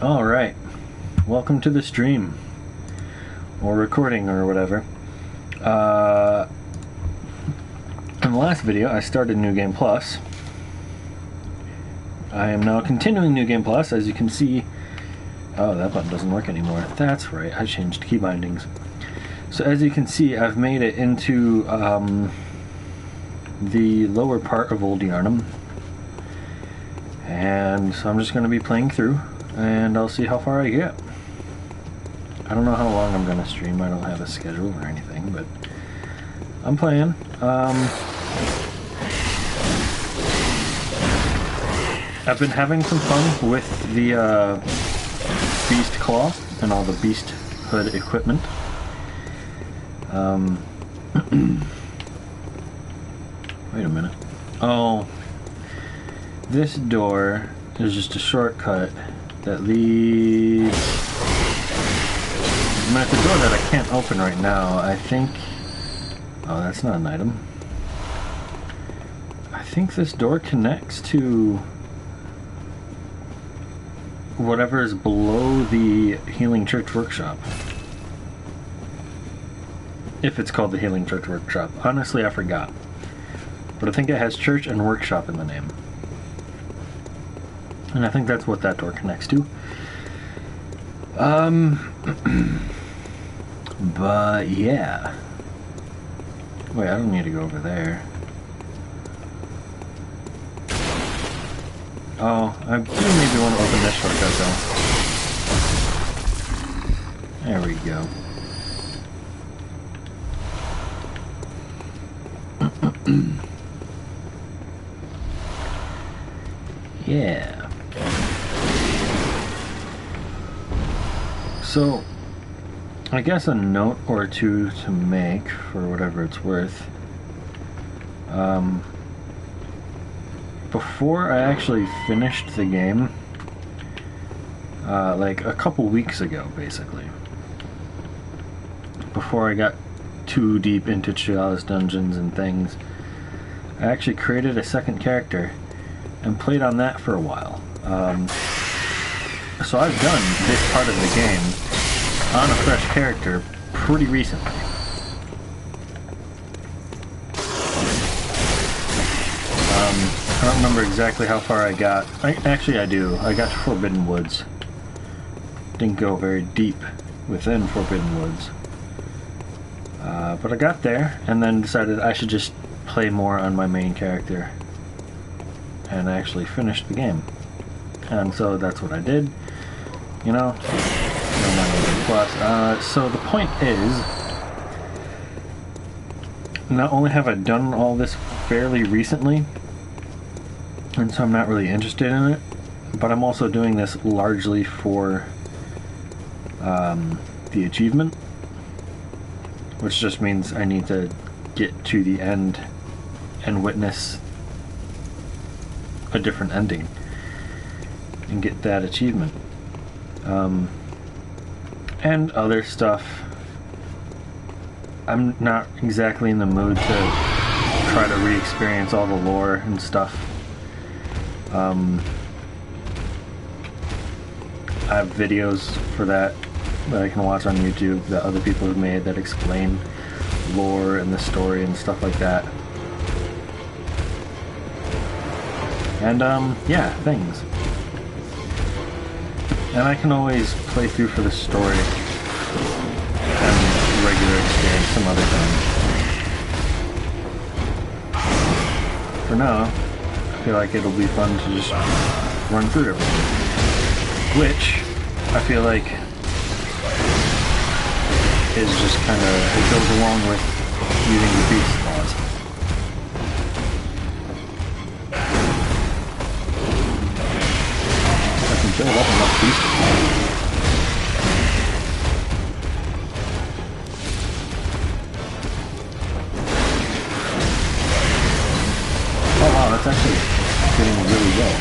Alright, welcome to the stream, or recording, or whatever. In the last video, I started New Game Plus. I am now continuing New Game Plus, as you can see. Oh, that button doesn't work anymore. That's right, I changed key bindings. So as you can see, I've made it into the lower part of Old Yarnum. And so I'm just going to be playing through, and I'll see how far I get. I don't know how long I'm going to stream. I don't have a schedule or anything, but I'm playing. I've been having some fun with the Beast Claw and all the Beast Hood equipment. Wait a minute. Oh, this door is just a shortcut that leads... I mean, it's a door that I can't open right now. I think... Oh, that's not an item. I think this door connects to whatever is below the Healing Church Workshop. If it's called the Healing Church Workshop. Honestly, I forgot. But I think it has Church and Workshop in the name. And I think that's what that door connects to. But yeah. Wait, I don't need to go over there. Oh, I do maybe want to open this shortcut though. There we go. Yeah. So, I guess a note or two to make for whatever it's worth. Before I actually finished the game, like a couple weeks ago, basically, before I got too deep into Chalice dungeons and things, I actually created a second character and played on that for a while. So I've done this part of the game on a fresh character pretty recently. I don't remember exactly how far I got. Actually, I do. I got to Forbidden Woods. Didn't go very deep within Forbidden Woods. But I got there, and then decided I should just play more on my main character. And I actually finished the game. And so that's what I did. You know? So the point is, not only have I done all this fairly recently, and so I'm not really interested in it, but I'm also doing this largely for the achievement, which just means I need to get to the end and witness a different ending and get that achievement. And other stuff. I'm not exactly in the mood to try to re-experience all the lore and stuff. I have videos for that I can watch on YouTube that other people have made that explain lore and the story and stuff like that. And yeah, things. And I can always play through for the story and regular experience some other time. For now, I feel like it'll be fun to just run through everything. Which, I feel like, is just kind of, it goes along with using the beast claws. I can build up enough beast claws. Oh wow, that's actually getting really well.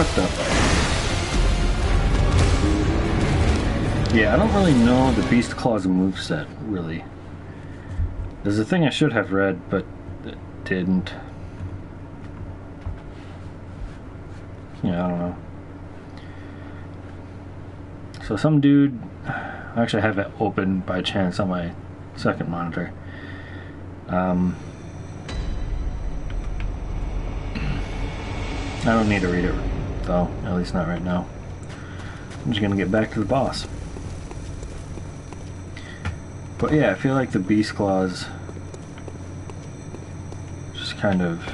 What the? Yeah, I don't really know the Beast Claws moveset, really. There's a thing I should have read, but it didn't. Yeah, I don't know. So some dude... I actually have it open by chance on my second monitor. I don't need to read it, though. At least not right now. I'm just gonna get back to the boss. But yeah, I feel like the Beast Claws just kind of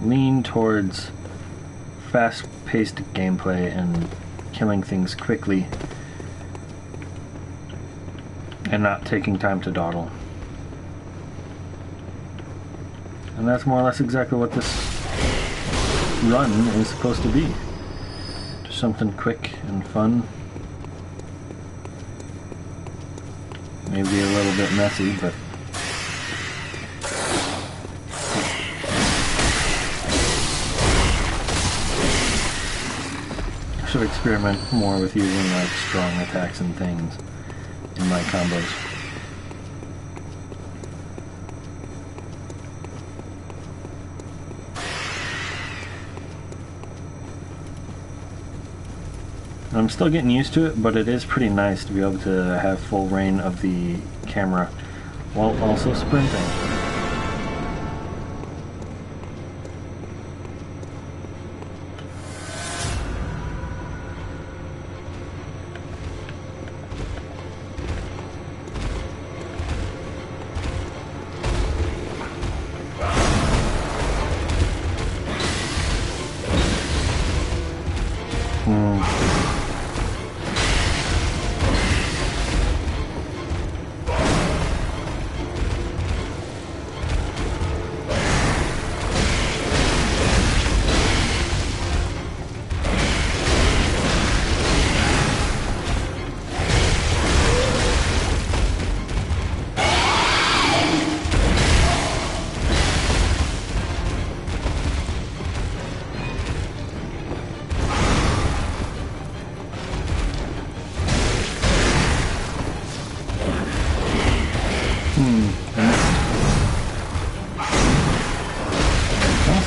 lean towards fast-paced gameplay and killing things quickly and not taking time to dawdle. And that's more or less exactly what this run is supposed to be. Just something quick and fun. Maybe a little bit messy, but I should experiment more with using like strong attacks and things in my combos. I'm still getting used to it, but it is pretty nice to be able to have full reign of the camera while also sprinting.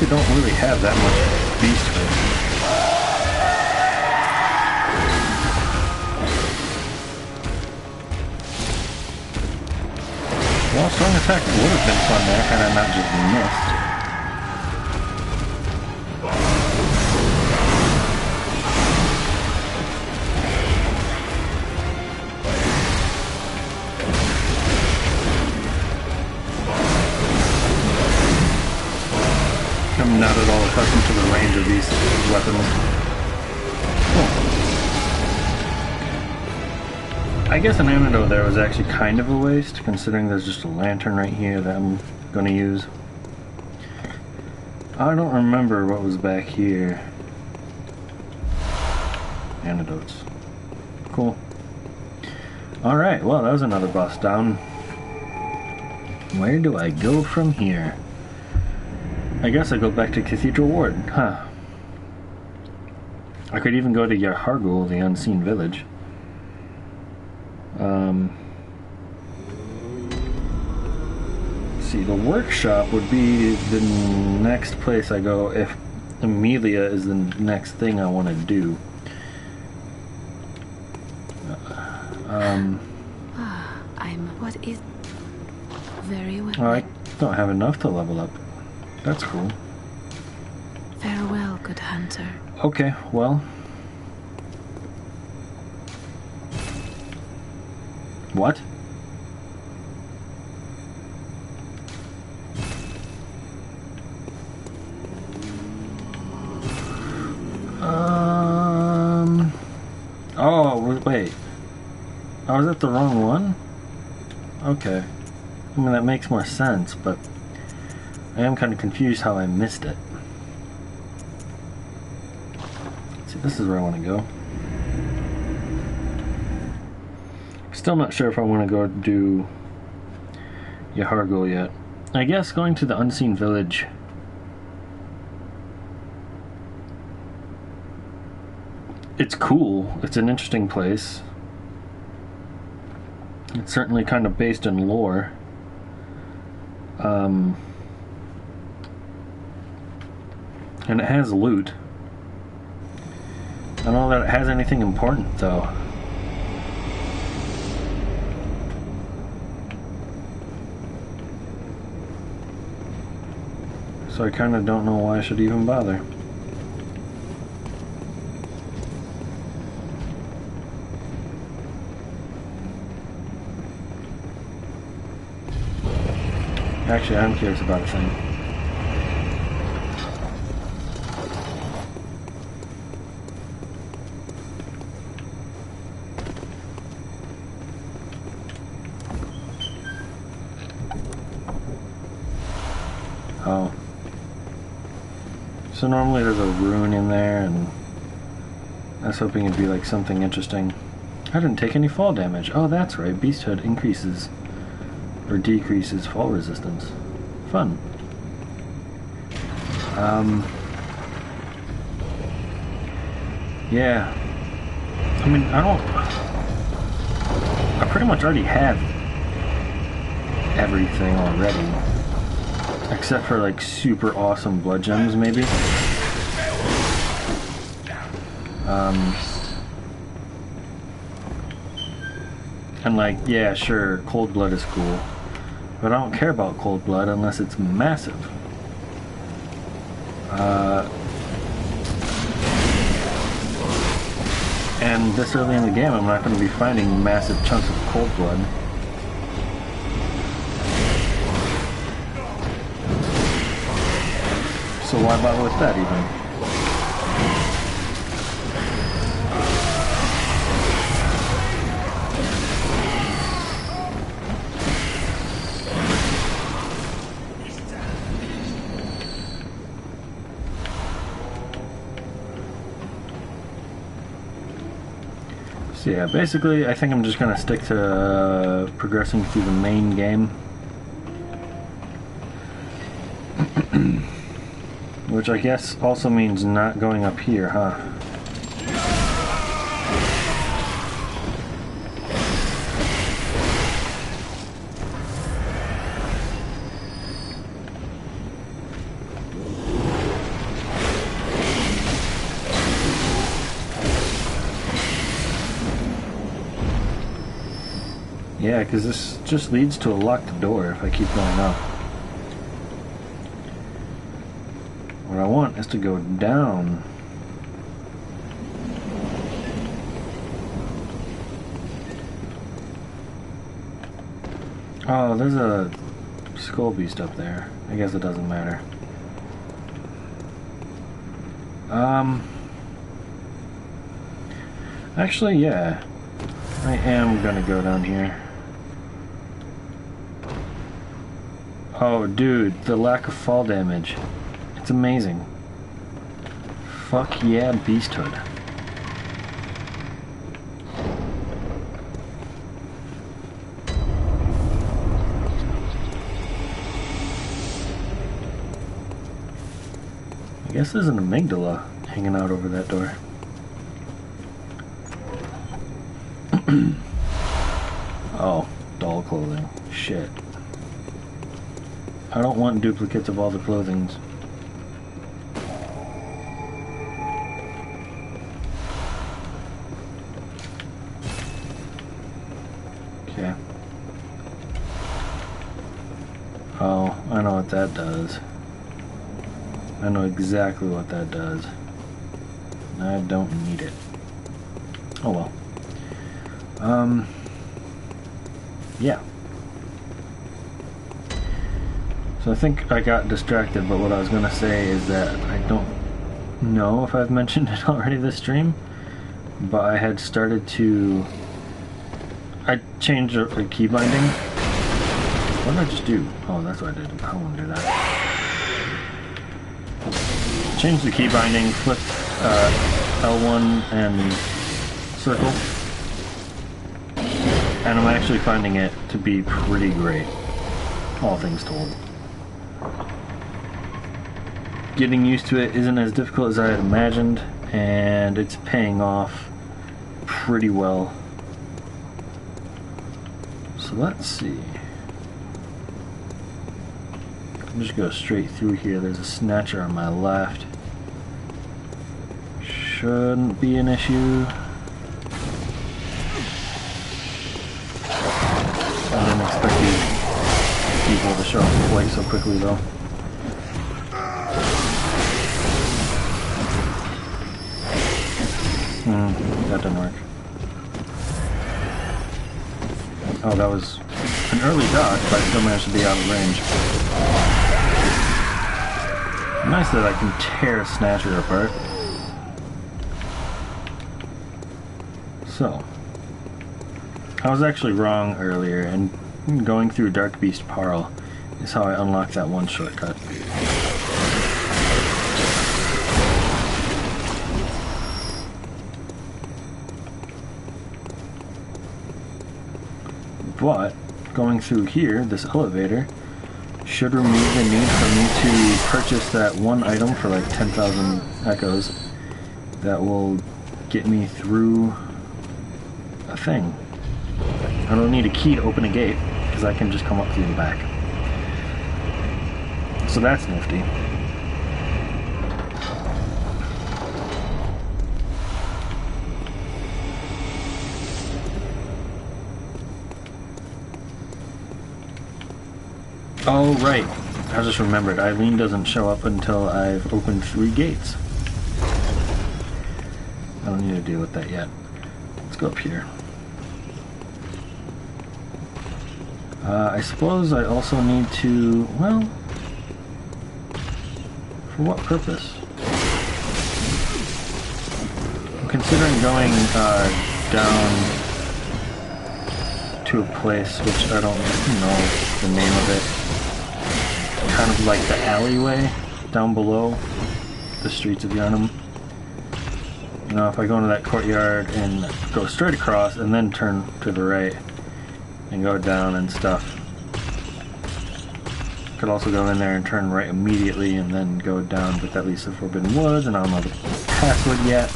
Don't really have that much beast range. Well, strong attack would have been fun there had I not just missed. I'm not at all accustomed to the range of these weapons. Oh. I guess an antidote there was actually kind of a waste, considering there's just a lantern right here that I'm going to use. I don't remember what was back here. Antidotes. Cool. Alright, well, that was another boss down. Where do I go from here? I guess I go back to Cathedral Ward, huh? I could even go to Yahar'gul, the unseen village. See, the workshop would be the next place I go if Amelia is the next thing I want to do. What is... Very well. I don't have enough to level up. That's cool. Farewell, good hunter. Okay, well. What? Oh, wait. I was at the wrong one? Okay. I mean, that makes more sense, but I am kind of confused how I missed it. See, this is where I want to go. Still not sure if I want to go do Yahar'gul yet. I guess going to the Unseen Village it's cool. It's an interesting place. It's certainly kind of based in lore. And it has loot. I don't know that it has anything important, though. So I kind of don't know why I should even bother. Actually, I'm curious about a thing. Oh. So normally there's a rune in there, and I was hoping it'd be like something interesting. I didn't take any fall damage. Oh, that's right. Beasthood increases or decreases fall resistance. Fun. Yeah. I mean, I pretty much already have everything already. Except for like super awesome blood gems, maybe. And like, yeah, sure, cold blood is cool. But I don't care about cold blood unless it's massive. And this early in the game, I'm not going to be finding massive chunks of cold blood. So why bother with that even? So yeah, basically I think I'm just going to stick to progressing through the main game. Which I guess also means not going up here, huh? Yeah, because this just leads to a locked door if I keep going up. What I want is to go down. Oh, there's a skull beast up there. I guess it doesn't matter. Actually, yeah. I am gonna go down here. Oh, dude, the lack of fall damage. It's amazing. Fuck yeah, Beasthood. I guess there's an amygdala hanging out over that door. Oh, doll clothing. Shit. I don't want duplicates of all the clothings. Okay. Oh, I know what that does. I know exactly what that does. I don't need it. Oh well. Yeah. So I think I got distracted, but what I was going to say is that I don't know if I've mentioned it already this stream, but I had started to... I changed the key binding. What did I just do? Oh, that's what I did. I don't want to do that. Changed the key binding, flipped L1 and circle. And I'm actually finding it to be pretty great, all things told. Getting used to it isn't as difficult as I had imagined, and it's paying off pretty well. So let's see. I'll just go straight through here. There's a snatcher on my left. Shouldn't be an issue. I didn't expect these people to show up quite so quickly though. That didn't work. Oh, that was an early dodge, but I still managed to be out of range. Nice that I can tear a snatcher apart. So, I was actually wrong earlier, and going through Dark Beast Parl is how I unlocked that one shortcut. But going through here, this elevator should remove the need for me to purchase that one item for like 10,000 echoes that will get me through a thing. I don't need a key to open a gate because I can just come up through the back. So that's nifty. Oh, right. I just remembered. Eileen doesn't show up until I've opened 3 gates. I don't need to deal with that yet. Let's go up here. I suppose I also need to... Well... For what purpose? I'm considering going down to a place which I don't know the name of it. Kind of like the alleyway down below the streets of Yhar'gul. You know, if I go into that courtyard and go straight across and then turn to the right and go down and stuff. Could also go in there and turn right immediately and then go down, but that leads to Forbidden Woods, and I don't know the password yet.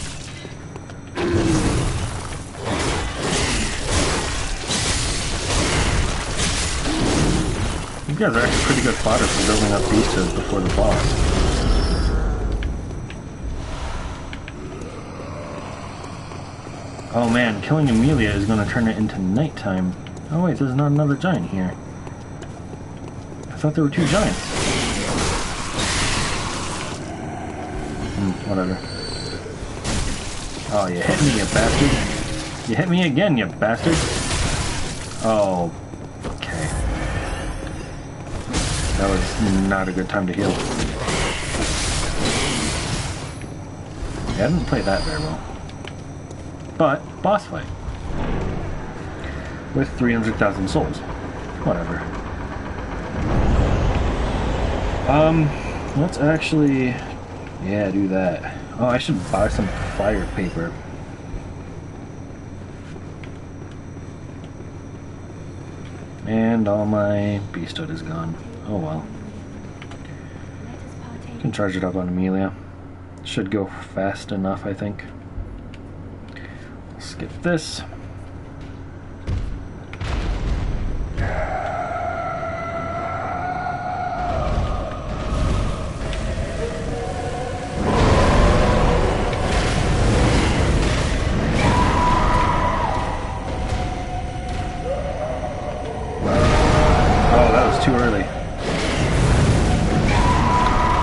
You guys are actually pretty good fodder for building up beastas before the boss. Oh man, killing Amelia is going to turn it into nighttime. Oh wait, there's not another giant here. I thought there were 2 giants. Whatever. Oh, you hit me, you bastard. You hit me again, you bastard. Oh, okay. That was not a good time to heal. Yeah, I didn't play that very well. But, boss fight. With 300,000 souls. Whatever. Let's actually... Yeah, do that. Oh, I should buy some fire paper. And all my beasthood is gone. Oh well. Can charge it up on Amelia. Should go fast enough, I think. Skip this. Too early.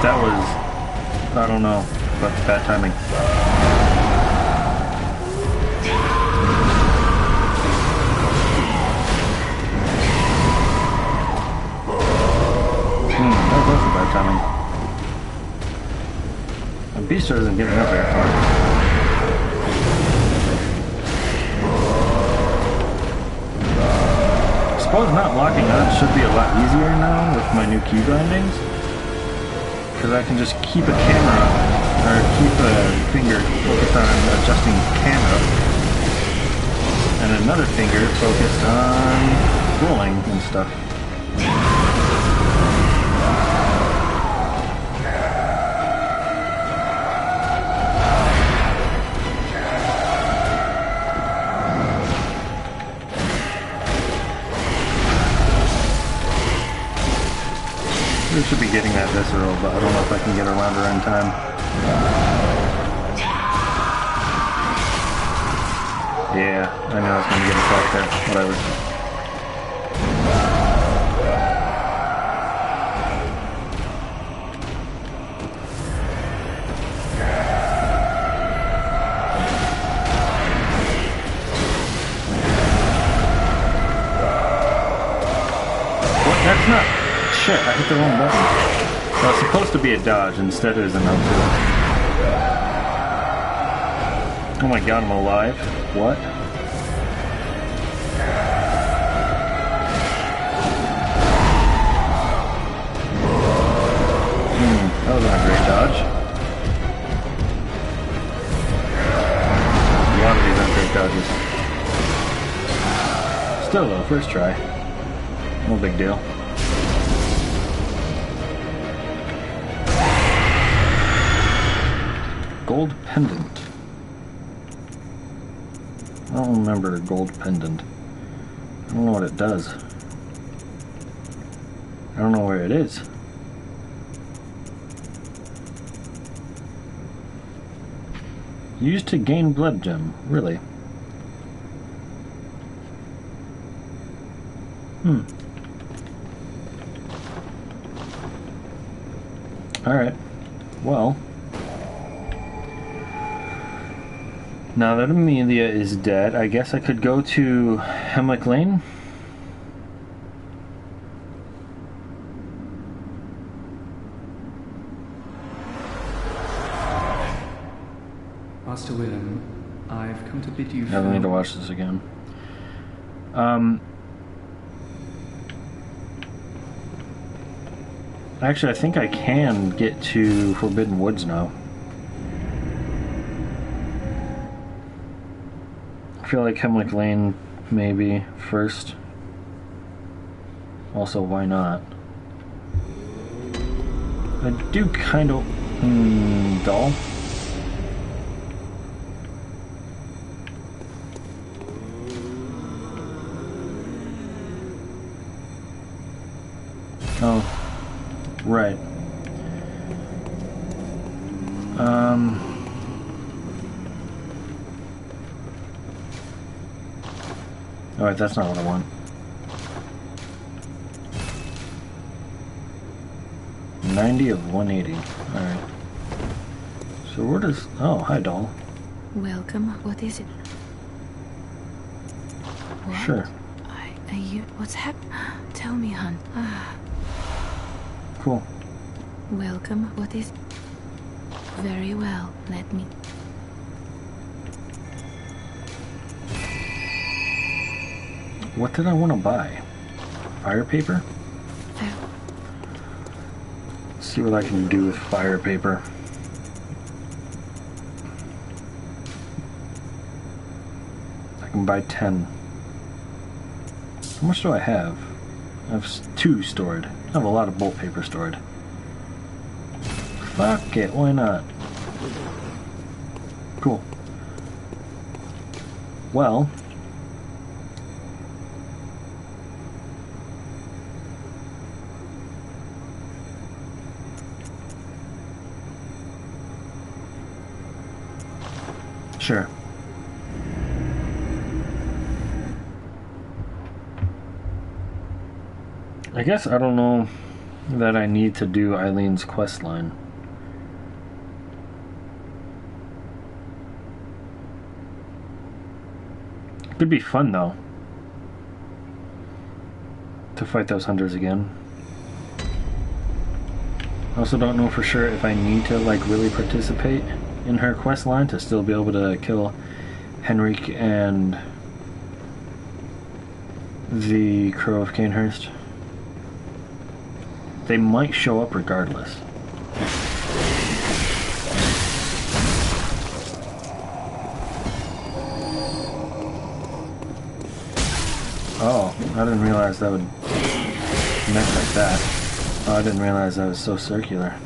That was... I don't know, but bad timing. That was also bad timing. The beast isn't getting up very far. I suppose not locking on should be a lot easier now with my new key bindings, because I can just keep a camera, or keep a finger focused on adjusting the camera, and another finger focused on rolling and stuff. should be getting that visceral, but I don't know if I can get around her in time. Yeah, I know I was going to get attacked there. Whatever. What? That's not... Shit, I hit the wrong button. Well, it's supposed to be a dodge, instead it is an L2. Oh my god, I'm alive. What? That wasn't a great dodge. A lot of these aren't great dodges. Still though, first try. No big deal. Gold pendant. I don't remember a gold pendant. I don't know what it does. I don't know where it is. Used to gain blood gem. Really? Alright. Well. Now that Amelia is dead, I guess I could go to Hemlock Lane. Master Willem, I've come to bid you I need to watch this again. Actually, I think I can get to Forbidden Woods now. I feel like Hemlock Lane maybe first. Also, why not? I do kind of... Doll? Oh, right. Alright, that's not what I want. 90 of 180. Alright. So where does... Oh, hi, doll. Welcome. What is it? What? Sure. Are you... What's happened? Tell me, hon. Cool. Welcome. What is... Very well. Let me... What did I want to buy? Fire paper? There. Let's see what I can do with fire paper. I can buy 10. How much do I have? I have 2 stored. I have a lot of bolt paper stored. Fuck it, why not? Cool. Well... Sure. I guess I don't know that I need to do Eileen's quest line. Could be fun though to fight those hunters again. I also don't know for sure if I need to like really participate in her quest line to still be able to kill Henrik and the Crow of Canehurst. They might show up regardless. Oh, I didn't realize that would connect like that. Oh, I didn't realize that was so circular.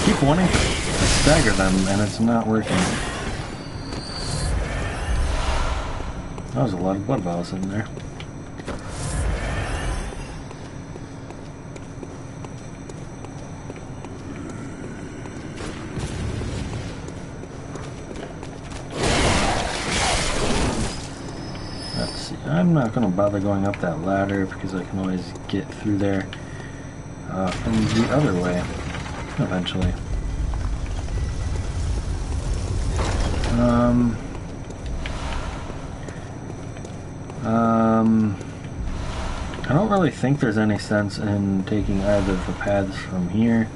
Keep wanting to stagger them, and it's not working. That was a lot of blood vials in there. Let's see. I'm not going to bother going up that ladder because I can always get through there from the other way eventually. I don't really think there's any sense in taking either of the paths from here.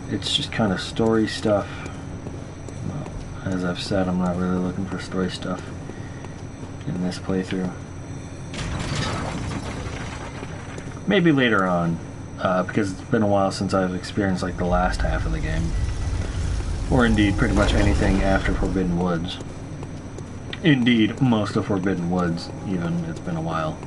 It's just kind of story stuff. Well, as I've said, I'm not really looking for story stuff in this playthrough. Maybe later on, because it's been a while since I've experienced like the last half of the game. Or indeed, pretty much anything after Forbidden Woods. Indeed, most of Forbidden Woods, even. It's been a while.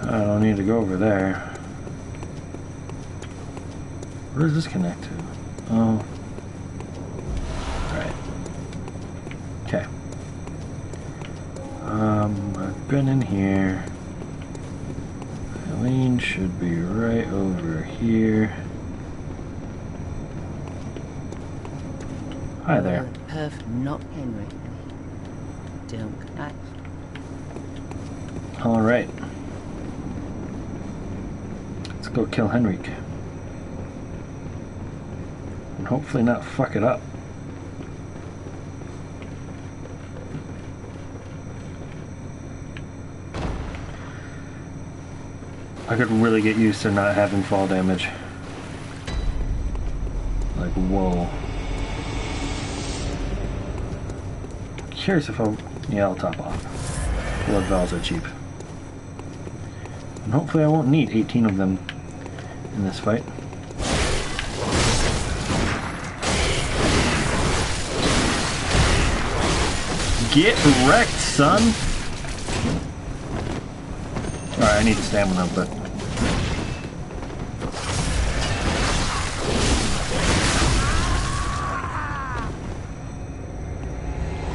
I don't need to go over there. Where does this connect to? Oh. Right. Okay. I've been in here. Eileen should be right over here. Hi there. Perf, not Henry. Don't connect. Alright. Let's go kill Henrik. And hopefully not fuck it up. I could really get used to not having fall damage. Like, whoa. Curious if I'll... Yeah, I'll top off. Blood vials are cheap. And hopefully I won't need 18 of them in this fight. Get wrecked, son! Alright, I need stamina, but...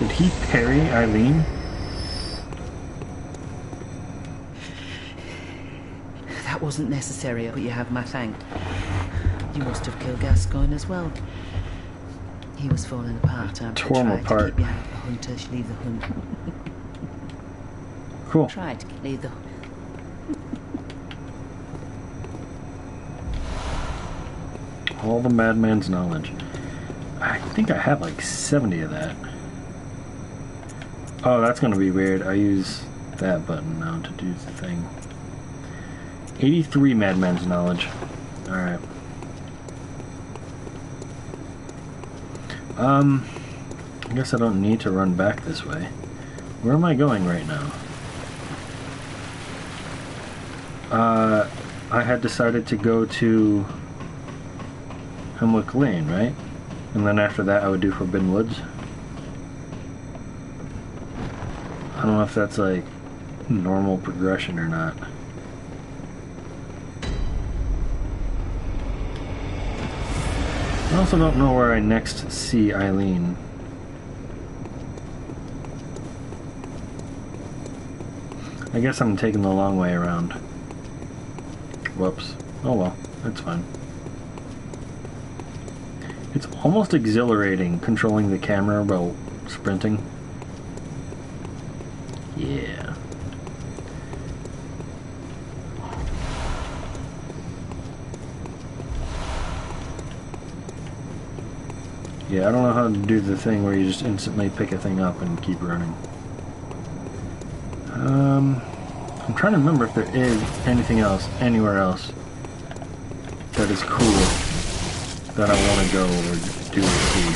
Did he parry Eileen? That wasn't necessary, but you have my thank. You must have killed Gascoigne as well. He was falling apart. I Tore him apart. To keep you out of the hunters, leave the hunt. Cool. Tried to leave the... All the madman's knowledge. I think I have like 70 of that. Oh, that's gonna be weird. I use that button now to do the thing. 83 madman's knowledge. Alright. I guess I don't need to run back this way. Where am I going right now? I had decided to go to Hemlock Lane, right? And then after that I would do Forbidden Woods. I don't know if that's like normal progression or not. I also don't know where I next see Eileen. I guess I'm taking the long way around. Whoops. Oh well, that's fine. It's almost exhilarating controlling the camera while sprinting. Yeah. Yeah, I don't know how to do the thing where you just instantly pick a thing up and keep running. I'm trying to remember if there is anything else, anywhere else, that is cool that I want to go or do or see.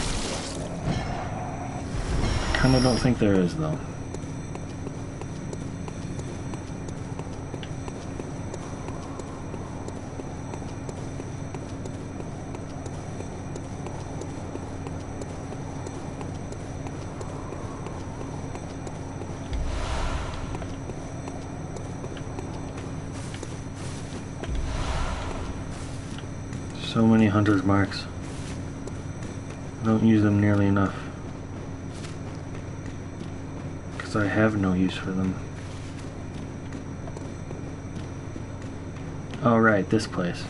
I kinda don't think there is, though. So many hunter's marks. I don't use them nearly enough. Because I have no use for them. Oh right, this place.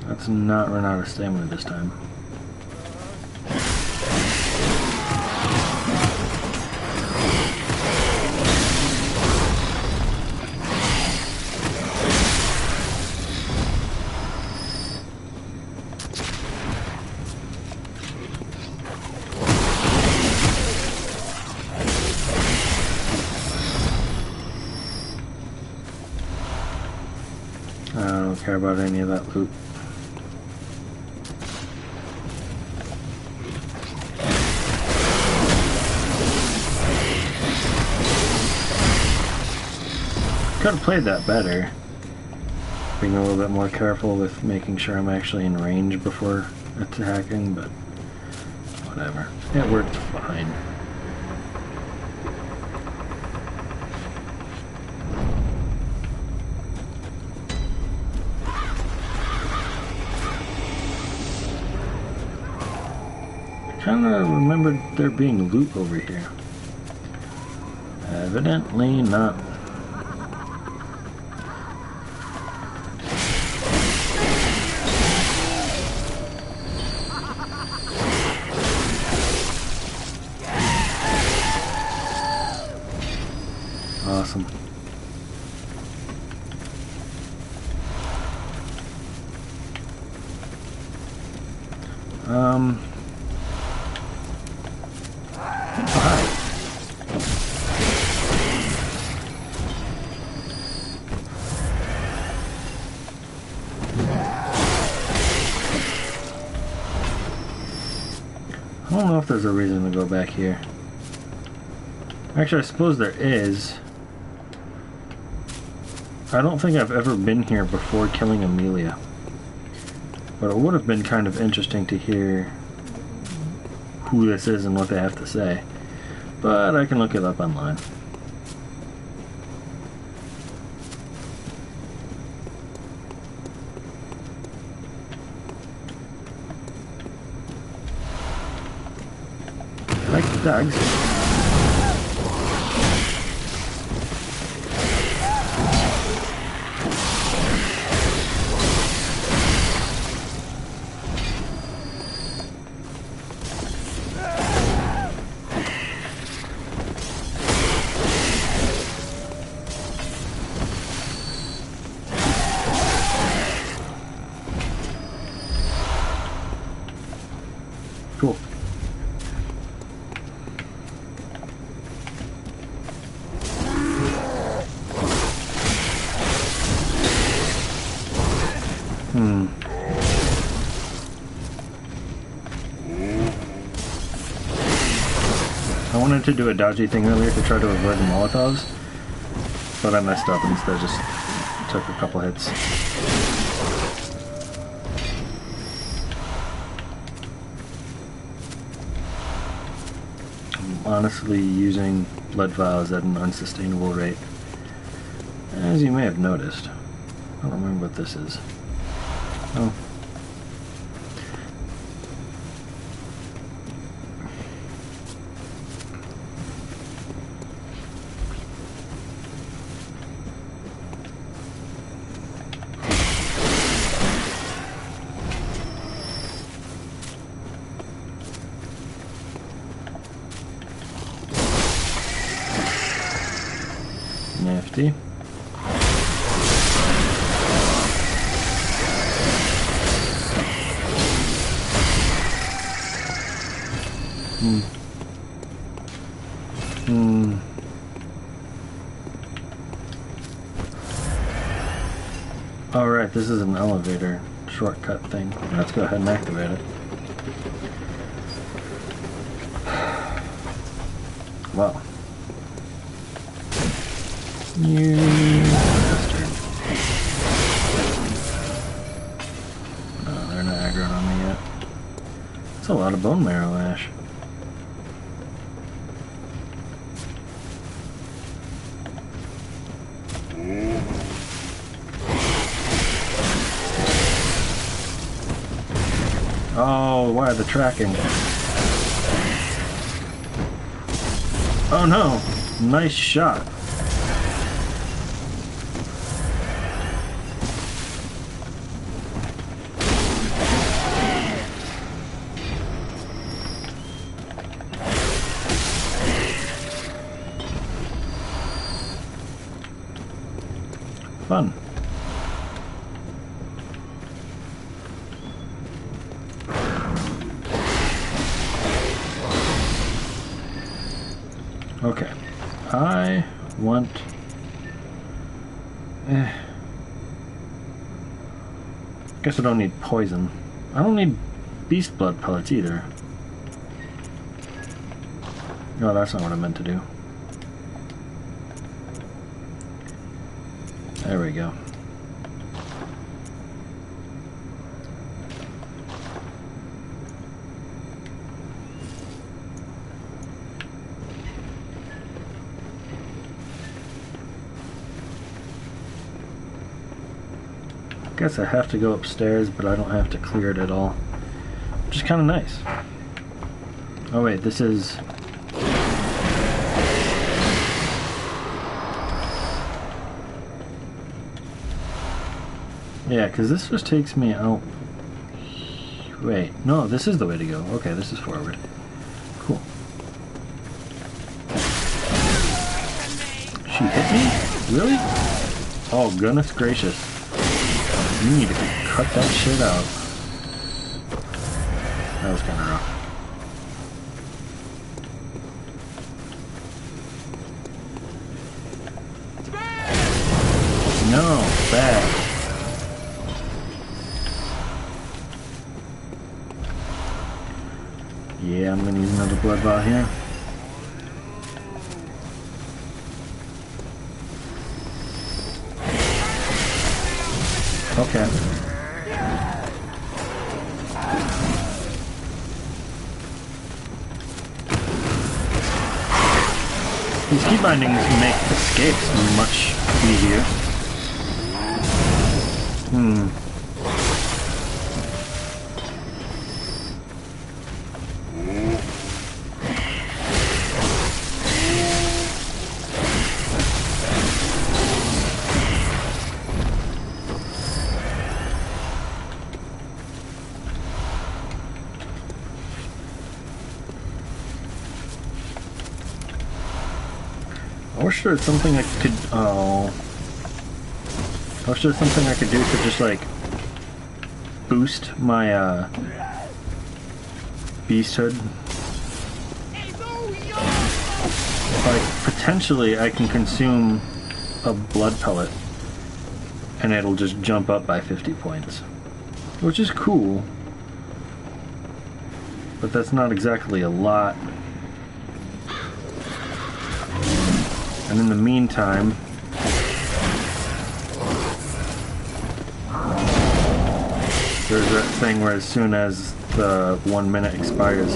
Let's not run out of stamina this time. I don't care about any of that loot. Could have played that better. Being a little bit more careful with making sure I'm actually in range before attacking, but whatever. It worked fine. I kind of remembered there being loot over here. Evidently not. Awesome. Oh, hi. I don't know if there's a reason to go back here. Actually, I suppose there is. I don't think I've ever been here before killing Amelia. But it would have been kind of interesting to hear who this is and what they have to say. But I can look it up online. I like the dogs. Cool. I wanted to do a dodgy thing earlier to try to avoid the Molotovs, but I messed up and instead just took a couple hits. Honestly using blood vials at an unsustainable rate. As you may have noticed. I don't remember what this is. Oh. Nifty. Alright, this is an elevator shortcut thing. Let's go ahead and activate it. Well. You bastard. No, they're not aggroed on me yet. That's a lot of bone marrow ash. Oh, why the tracking? Oh no! Nice shot. Fun. Okay. I want... Guess I don't need poison. I don't need beast blood pellets either. No, that's not what I meant to do. There we go. Guess I have to go upstairs, but I don't have to clear it at all. Which is kind of nice. Oh wait, this is... Yeah, because this just takes me out... Wait, no, this is the way to go. Okay, this is forward. Cool. She hit me? Really? Oh, goodness gracious. You need to cut that shit out. That was kind of rough. No, bad. Yeah, I'm gonna use another blood vial here. Okay. These key bindings make escapes much easier. I wish there was something I could, I wish there was something I could do to just, like, boost my, beasthood. Like, potentially I can consume a blood pellet and it'll just jump up by 50 points. Which is cool. But that's not exactly a lot. And in the meantime, there's that thing where as soon as the 1 minute expires,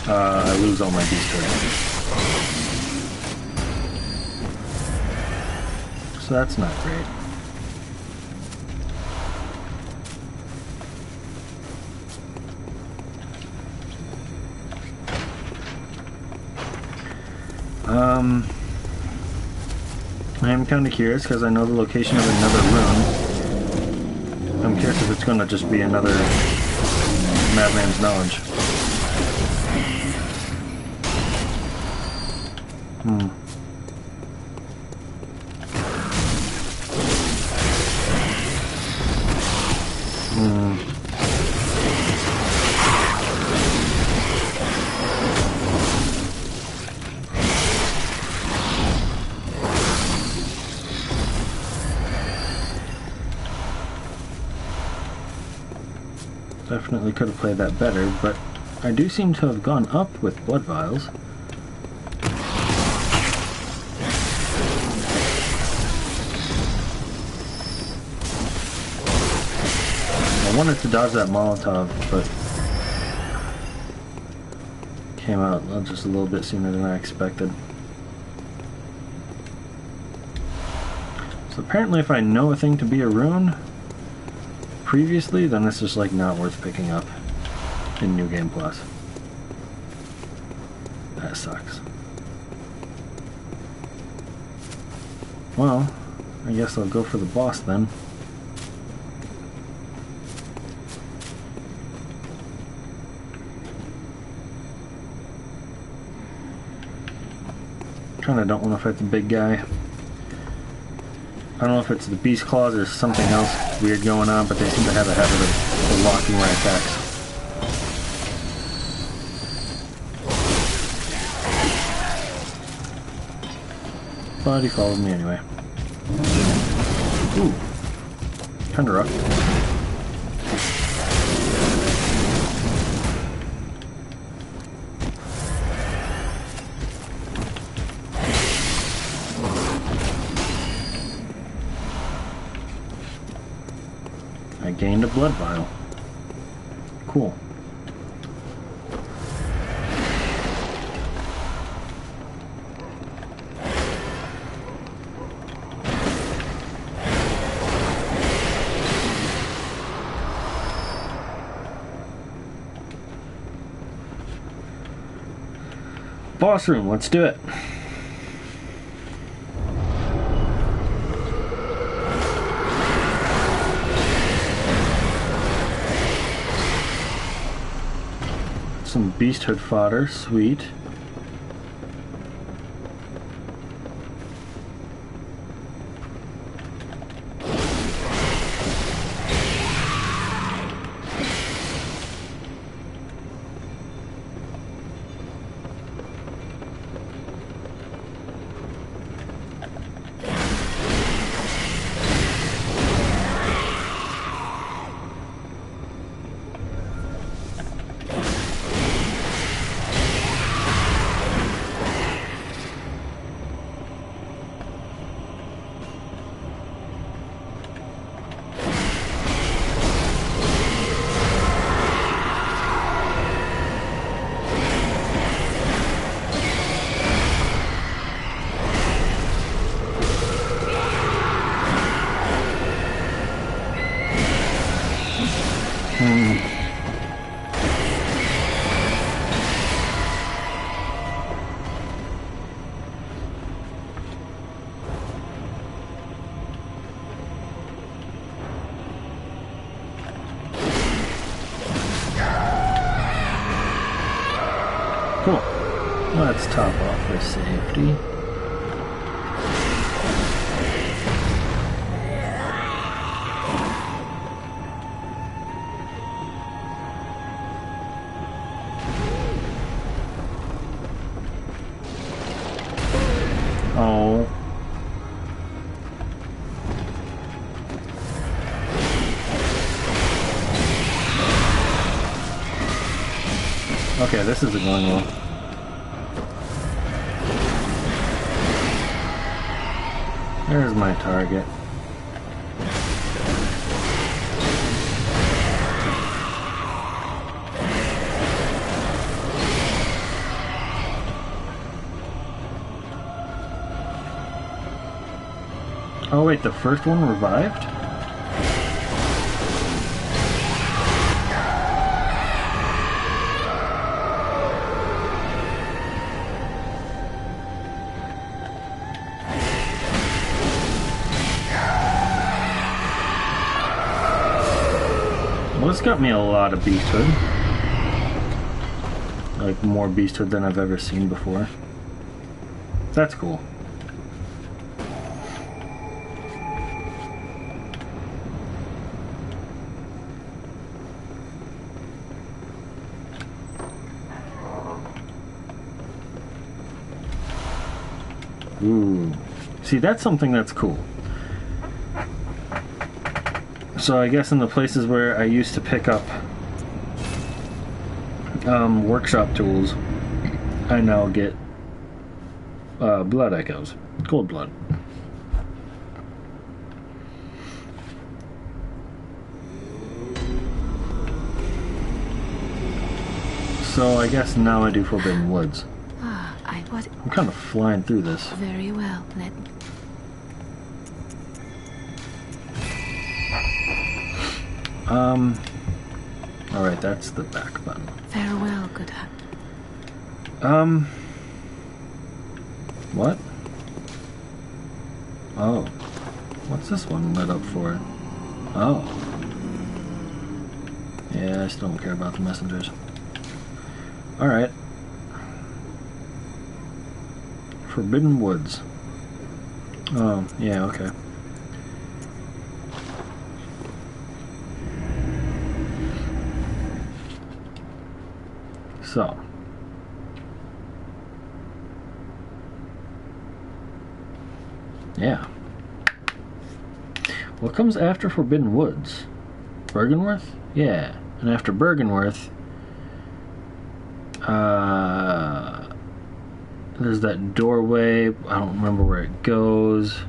I lose all my beasthood. So that's not great. I am kind of curious because I know the location of another rune. I'm curious if it's going to just be another Madman's Knowledge. Definitely could have played that better, but I do seem to have gone up with blood vials. I wanted to dodge that Molotov, but came out just a little bit sooner than I expected. So apparently if I know a thing to be a rune, previously, then it's just like not worth picking up in New Game Plus. That sucks. Well, I guess I'll go for the boss then. Kinda don't want to fight the big guy. I don't know if it's the beast claws or something else weird going on, but they seem to have a habit of blocking my attacks. But he followed me anyway. Ooh. Kinda rough. I gained a blood vial. Cool. Boss room, let's do it. Some beasthood fodder, sweet. Cool. Let's top off for safety. Oh. Okay, this isn't going well. There's my target. Oh wait, the first one revived? Well, this got me a lot of beasthood. Like, more beasthood than I've ever seen before. That's cool. Ooh. See, that's something that's cool. So I guess in the places where I used to pick up workshop tools, I now get blood echoes. Gold blood. So I guess now I do Forbidden Woods. I'm kind of flying through this. Very well. Let me. Alright, that's the back button. Farewell, good hut. What? Oh. What's this one lit up for? Oh. Yeah, I still don't care about the messengers. Alright. Forbidden Woods. Oh, yeah, okay. So. Yeah. What comes after Forbidden Woods? Bergenworth? Yeah. And after Bergenworth, there's that doorway. I don't remember where it goes.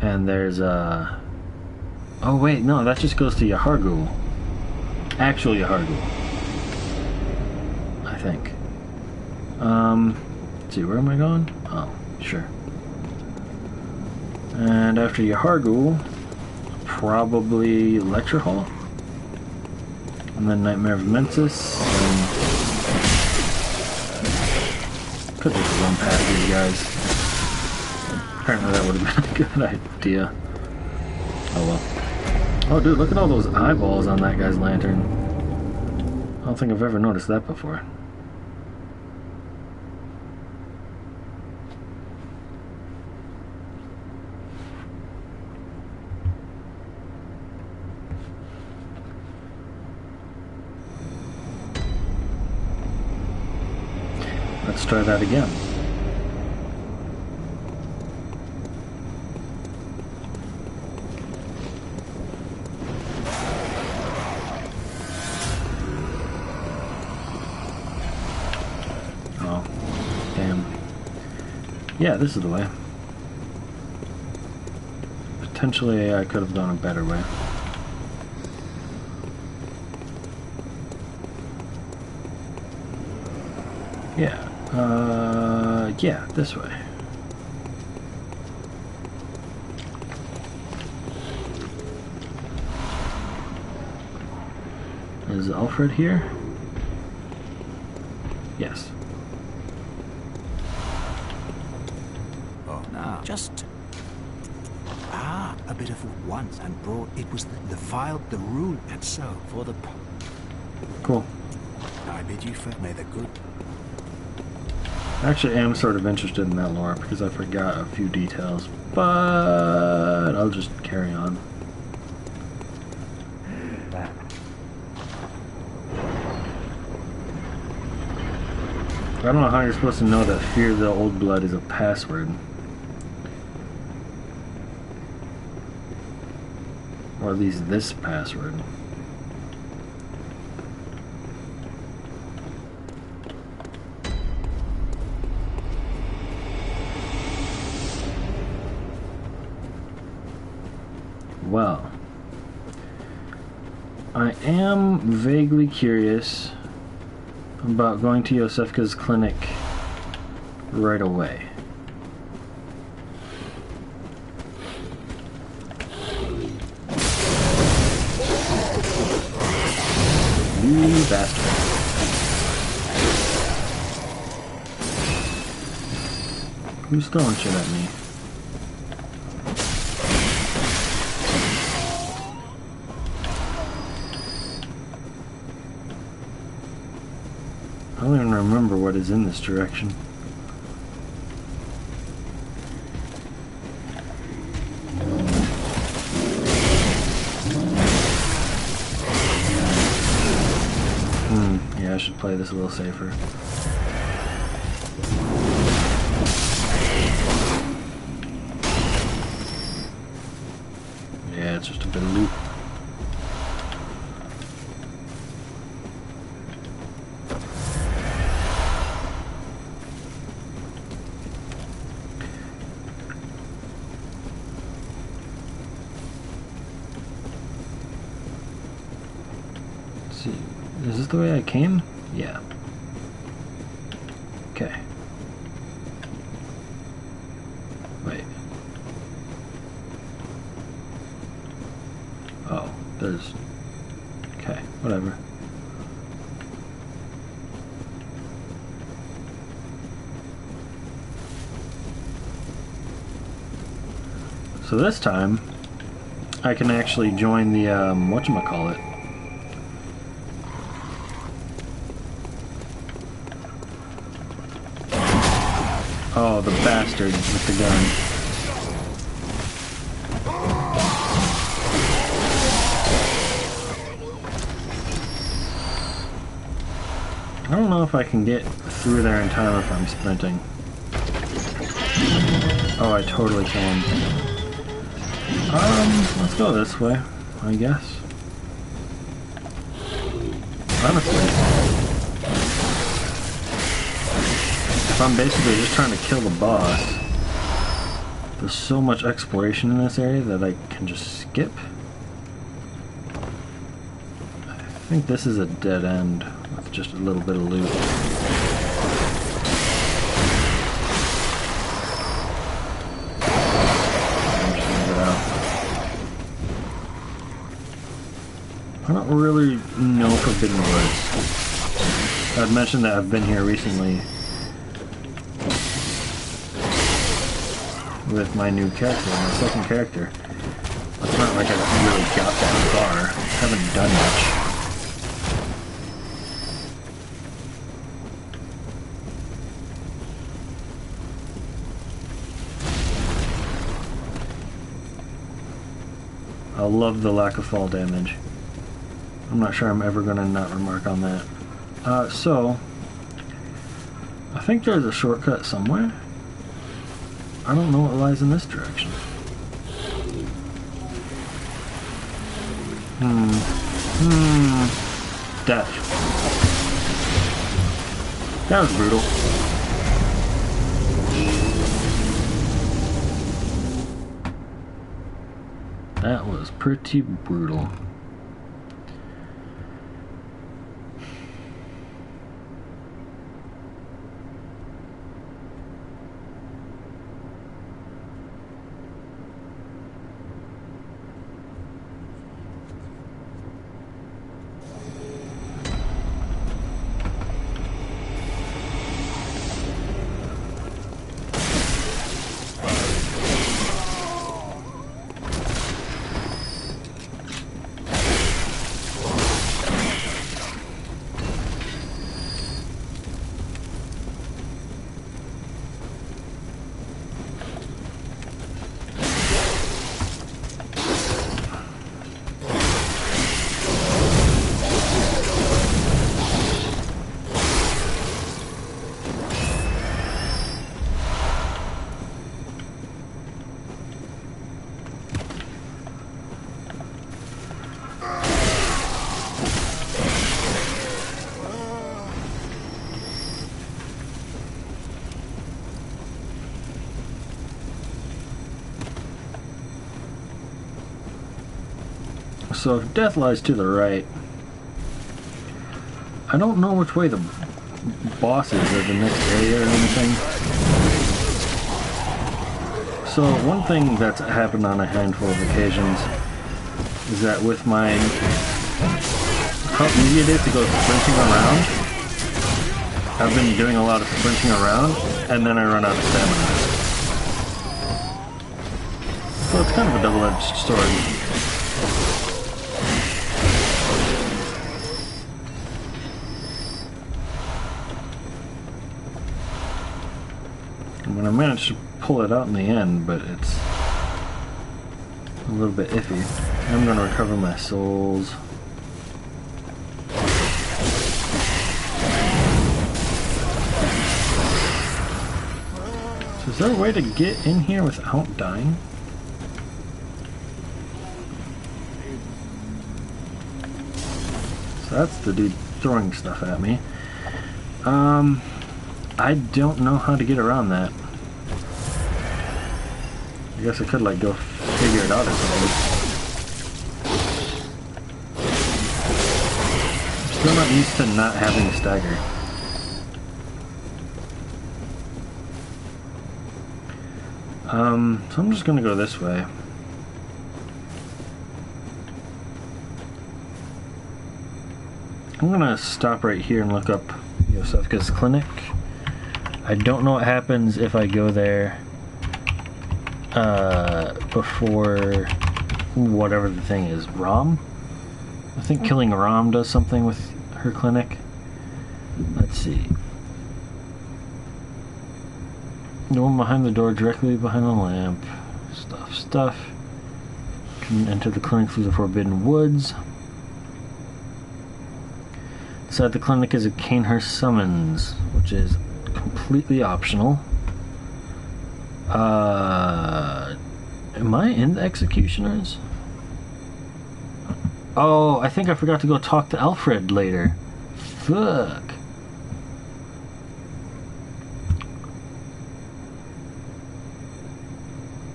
And there's oh wait, no, that just goes to Yahar'gul. Actual Yahar'gul. I think. Let's see, where am I going? Oh, sure. And after Yahar'gul, probably Lecture Hall. And then Nightmare of Mensis. And could just run past these guys. Apparently that would have been a good idea. Oh well. Oh dude, look at all those eyeballs on that guy's lantern. I don't think I've ever noticed that before. Let's try that again. Oh, damn. Yeah, this is the way. Potentially I could have done a better way. Yeah. Yeah, this way. Is Alfred here? Yes. Oh, no. Just... a bit of wood once and brought... It was the file, the rule, and so, for the... Cool. I bid you fair, may the good... Actually, I am sort of interested in that lore because I forgot a few details, but I'll just carry on. I don't know how you're supposed to know that Fear the Old Blood is a password. Or at least this password. Well, I am vaguely curious about going to Yosefka's clinic right away. You bastard. Who's throwing shit at me? I don't even remember what is in this direction. Yeah, I should play this a little safer. Yeah, it's just a bit of loot. Is this the way I came? Yeah. Okay. Wait. Oh, there's Whatever. So this time, I can actually join the, whatchamacallit. Oh, the bastard with the gun. I don't know if I can get through there in time if I'm sprinting. Oh, I totally can. Let's go this way, I guess. Honestly, if I'm basically just trying to kill the boss, there's so much exploration in this area that I can just skip. I think this is a dead end with just a little bit of loot. I don't really know Forbidden Woods. I'd mentioned that I've been here recently with my new character, my second character. It's not like I've really got that far. Haven't done much. I love the lack of fall damage. I'm not sure I'm ever going to not remark on that. So, I think there's a shortcut somewhere. I don't know what lies in this direction. Death. That was brutal. That was pretty brutal. So if death lies to the right, I don't know which way the boss is or the next area or anything. So one thing that's happened on a handful of occasions is that with my how easy it is to go sprinting around, I've been doing a lot of sprinting around and then I run out of stamina. So it's kind of a double-edged sword. I managed to pull it out in the end, but it's a little bit iffy. I'm going to recover my souls. So is there a way to get in here without dying? So that's the dude throwing stuff at me. I don't know how to get around that. I guess I could like go figure it out or something. I'm still not used to not having a stagger. So I'm just gonna go this way. I'm gonna stop right here and look up Yosefka's clinic. I don't know what happens if I go there before whatever the thing is. Rom? I think killing Rom does something with her clinic. Let's see. The one behind the door, directly behind the lamp. Stuff. Can enter the clinic through the Forbidden Woods. Inside the clinic is a Canehurst summons, which is completely optional. Am I in the executioners? Oh, I think I forgot to go talk to Alfred later. Fuck.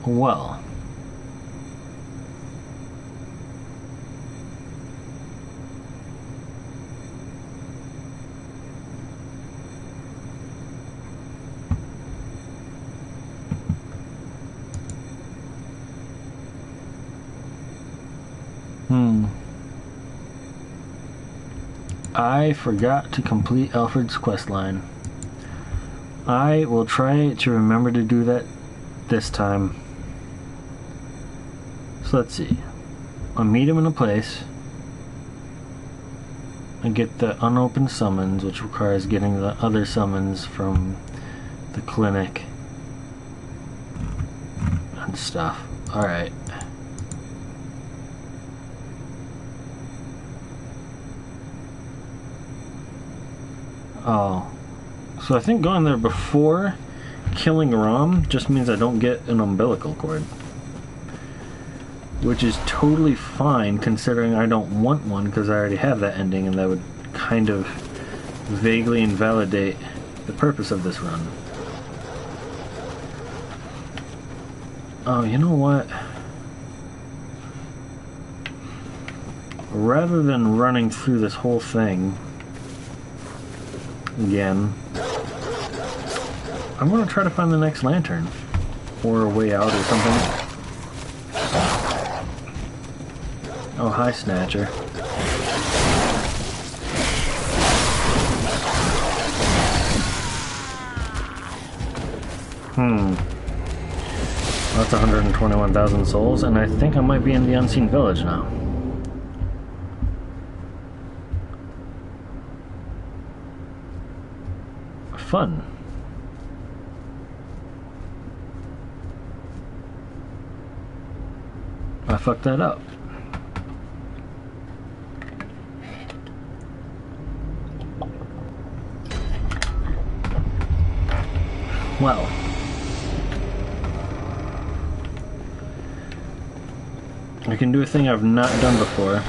Well. I forgot to complete Alfred's questline. I will try to remember to do that this time. So let's see. I'll meet him in a place. I get the unopened summons, which requires getting the other summons from the clinic and stuff. Alright. Oh. So I think going there before killing Rom just means I don't get an umbilical cord. Which is totally fine considering I don't want one because I already have that ending and that would kind of vaguely invalidate the purpose of this run. Oh, you know what? Rather than running through this whole thing again, I'm gonna try to find the next lantern or a way out or something. Oh, hi, Snatcher. That's 121,000 souls, and I think I might be in the Unseen Village now. Fun. I fucked that up. Well. I can do a thing I've not done before.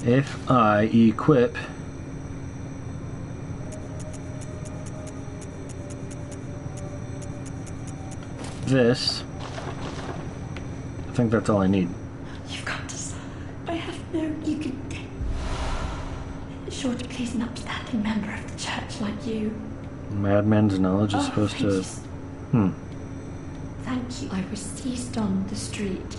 If I equip this, I think that's all I need. You've got to. I have known you could. Sure to please an upstanding member of the church like you. Madman's knowledge is supposed to. Thank you. I was seized on the street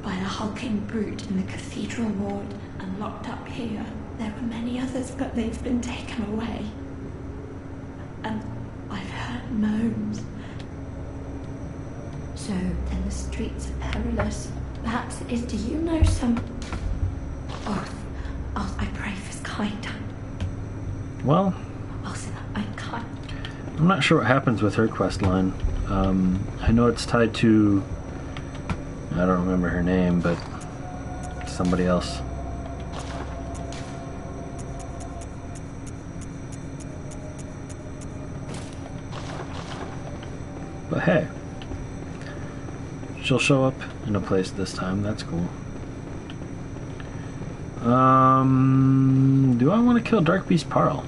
by a hulking brute in the cathedral ward and locked up here. There were many others, but they've been taken away. And I've heard moans. So then the streets are perilous. Perhaps it is. Do you know some? Oh, I pray for kind. Well, I can't. I'm not sure what happens with her quest line. I know it's tied to. I don't remember her name, but somebody else. But hey, she'll show up in a place this time. That's cool. Do I want to kill Dark Beast Parl?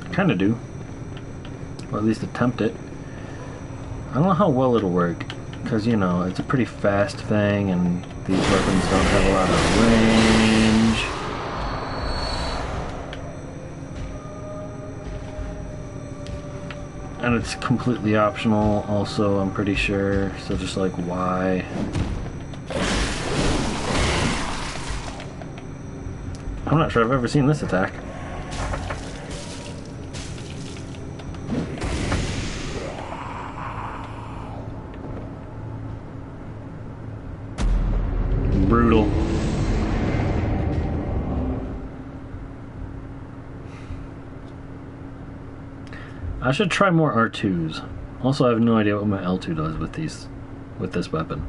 I kind of do. Or at least attempt it. I don't know how well it'll work. Because, you know, it's a pretty fast thing, and these weapons don't have a lot of range. And it's completely optional, also, I'm pretty sure. So just like, why? I'm not sure I've ever seen this attack. Brutal. I should try more R2s. Also, I have no idea what my L2 does with this weapon.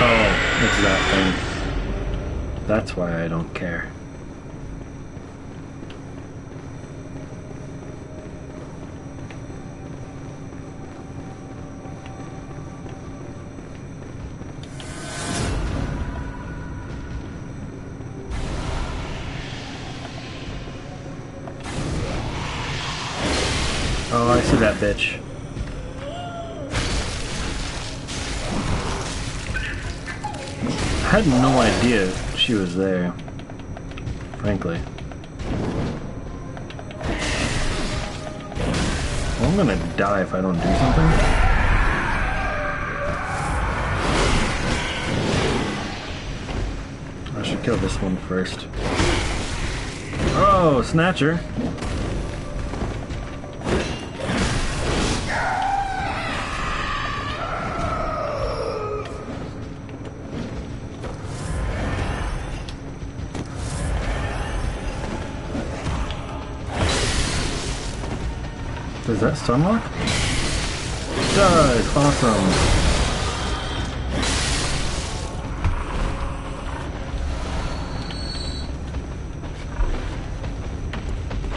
Oh, it's that thing. That's why I don't care. Oh, I see that bitch. I had no idea she was there, frankly. Well, I'm gonna die if I don't do something. I should kill this one first. Oh, Snatcher! Does that stun lock? It does! Awesome!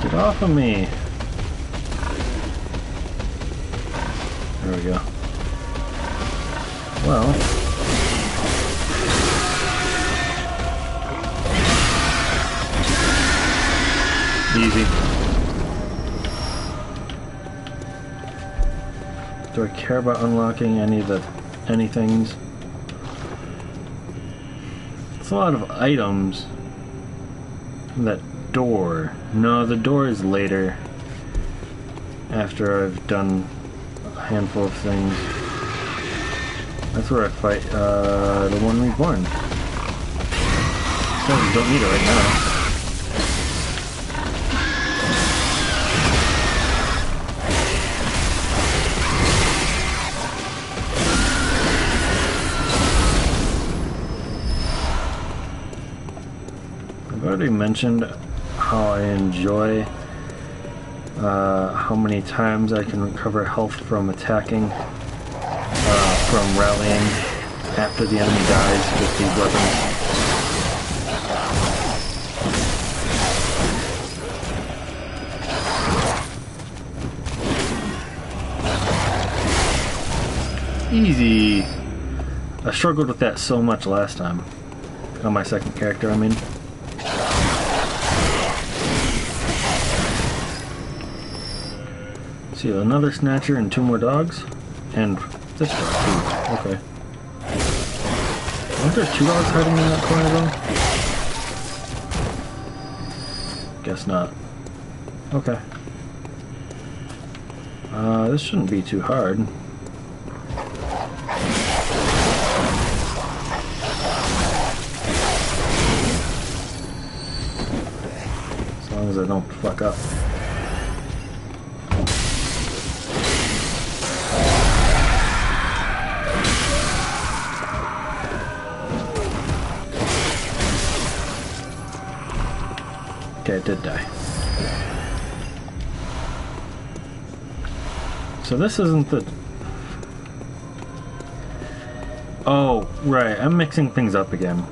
Get off of me! There we go. Well... easy. Do I care about unlocking any things? It's a lot of items. That door. No, the door is later. After I've done a handful of things. That's where I fight the one reborn. So don't need it right now. I've already mentioned how I enjoy how many times I can recover health from attacking, from rallying after the enemy dies with these weapons. Easy! I struggled with that so much last time. On my second character, I mean. See, another Snatcher and 2 more dogs. And this dog, too. Okay. I wonder if there's 2 dogs hiding in that corner, though? Guess not. Okay. This shouldn't be too hard. As long as I don't fuck up. Okay, I did die. So this isn't the... Oh, right, I'm mixing things up again.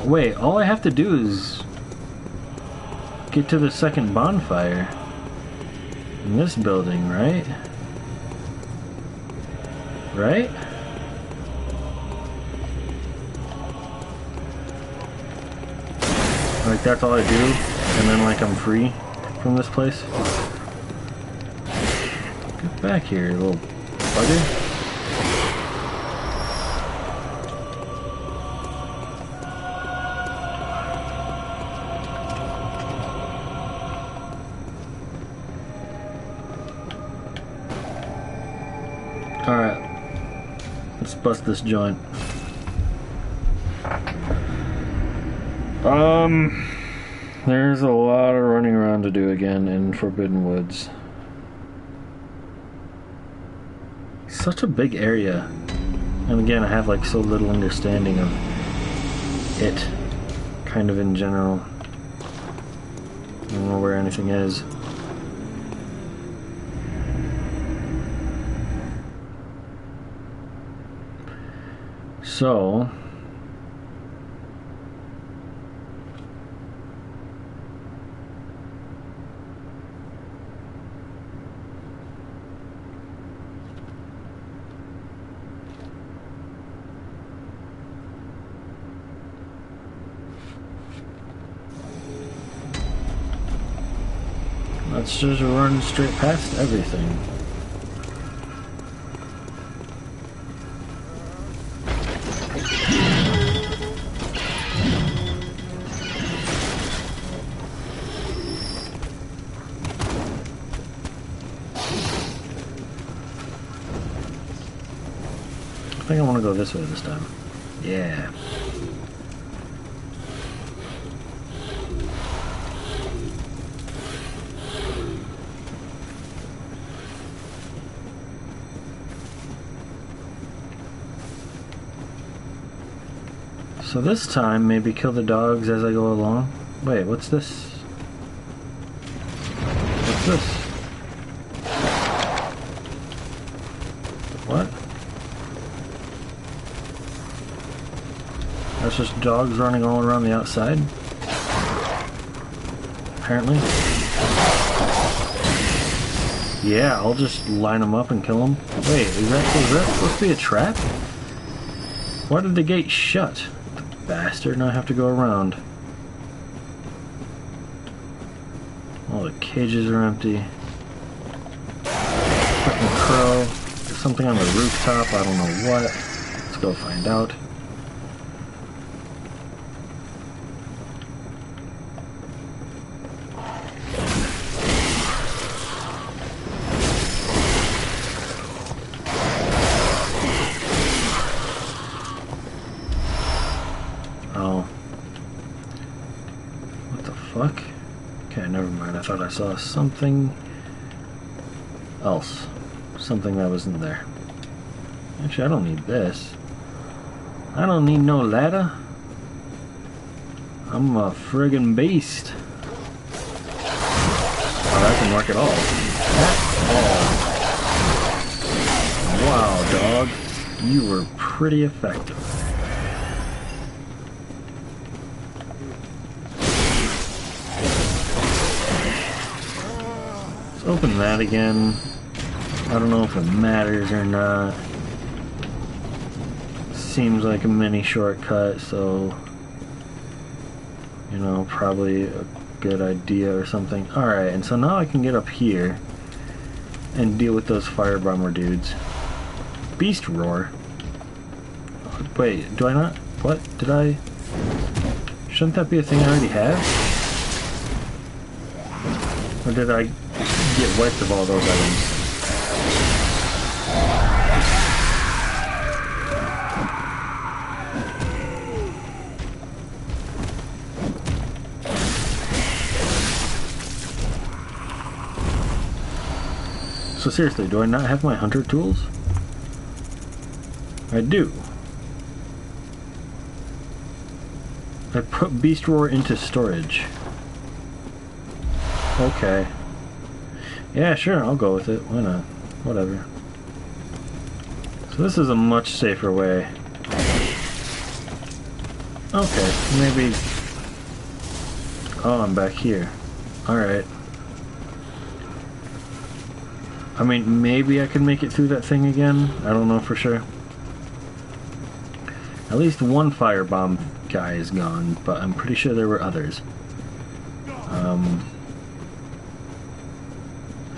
Wait, all I have to do is get to the second bonfire in this building, right? Like, that's all I do, and then, like, I'm free from this place. Get back here, you little bugger. Alright. Let's bust this joint. There's a lot of running around to do again in Forbidden Woods. Such a big area. And again, I have like so little understanding of it, kind of in general. I don't know where anything is. So... let's just run straight past everything. I think I want to go this way this time. Yeah. So this time, maybe kill the dogs as I go along. Wait, what's this? What's this? What? That's just dogs running all around the outside? Apparently. Yeah, I'll just line them up and kill them. Wait, is that supposed to be a trap? Why did the gate shut? Bastard, now I have to go around. All the cages are empty. Fucking crow. There's something on the rooftop, I don't know what. Let's go find out. Fuck. Okay, never mind. I thought I saw something else. Something that wasn't there. Actually, I don't need this. I don't need no ladder. I'm a friggin' beast. Oh, that didn't work at all. At all. Wow, dog. You were pretty effective. Open that again. I don't know if it matters or not. Seems like a mini shortcut, so you know, probably a good idea or something. Alright, and so now I can get up here and deal with those firebomber dudes. Beast roar. Wait, do I not? What? Did I? Shouldn't that be a thing I already have? Or did I get wiped of all those items? So seriously, do I not have my hunter tools? I do. I put Beast Roar into storage. Okay. Yeah, sure, I'll go with it. Why not? Whatever. So this is a much safer way. Okay, maybe... Oh, I'm back here. Alright. I mean, maybe I can make it through that thing again. I don't know for sure. At least one firebomb guy is gone, but I'm pretty sure there were others.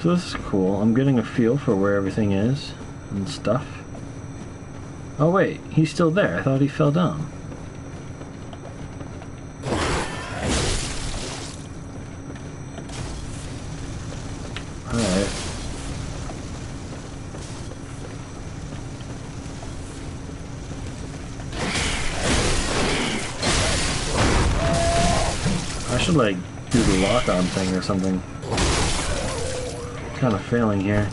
So this is cool. I'm getting a feel for where everything is and stuff. Oh wait, he's still there. I thought he fell down. Alright. I should like do the lock-on thing or something. Kind of failing here.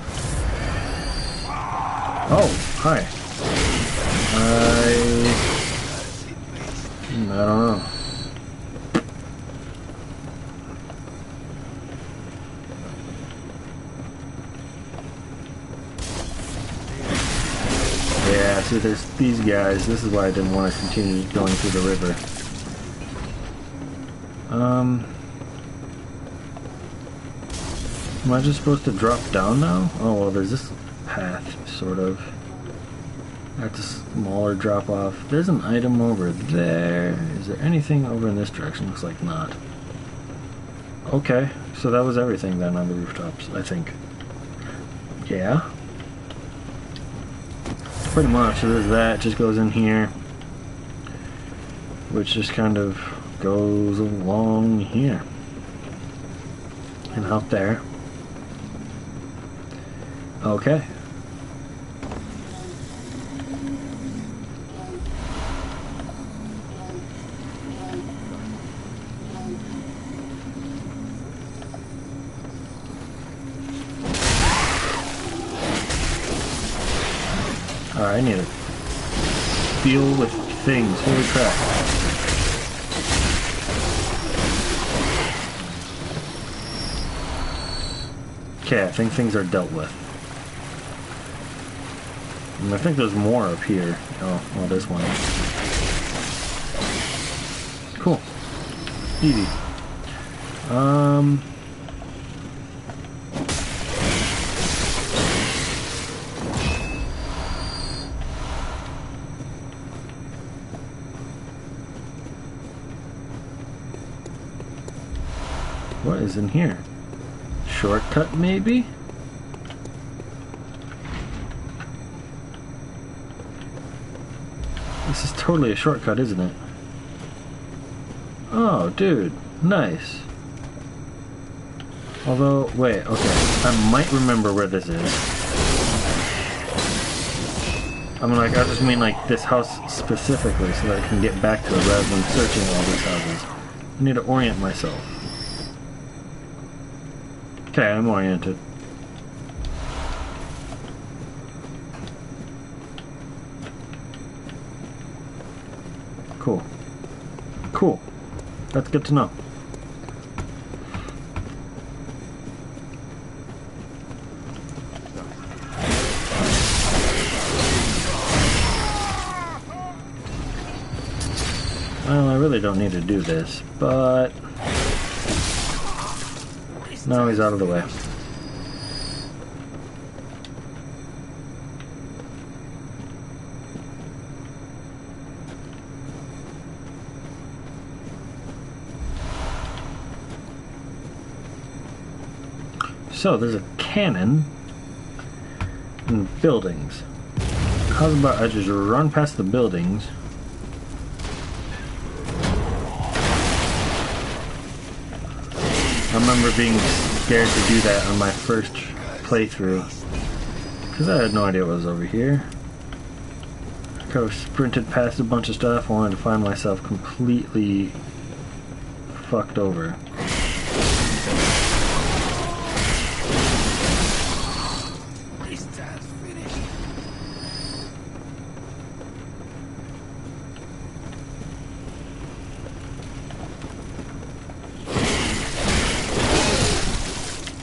Oh, hi. I don't know. Yeah, see, there's these guys. This is why I didn't want to continue going through the river. Am I just supposed to drop down now? Oh, well, there's this path, sort of. That's a smaller drop off. There's an item over there. Is there anything over in this direction? Looks like not. Okay, so that was everything then on the rooftops, I think. Yeah. Pretty much. So there's that. Just goes in here. Which just kind of goes along here. And out there. Okay. Alright, I need to deal with things. Holy crap. Okay, I think things are dealt with. And I think there's more up here. Oh, well, this one. Cool. Easy. What is in here? Shortcut, maybe? This is totally a shortcut, isn't it? Oh, dude. Nice. Although, wait, okay. I might remember where this is. I mean, like, I just mean, like, this house specifically so that I can get back to it rather than searching all these houses. I need to orient myself. Okay, I'm oriented. Cool. Cool. That's good to know. Well, I really don't need to do this, but now he's out of the way. So, there's a cannon and buildings. How's about I just run past the buildings? I remember being scared to do that on my first playthrough. Because I had no idea what was over here. I could have sprinted past a bunch of stuff, only to find myself completely fucked over.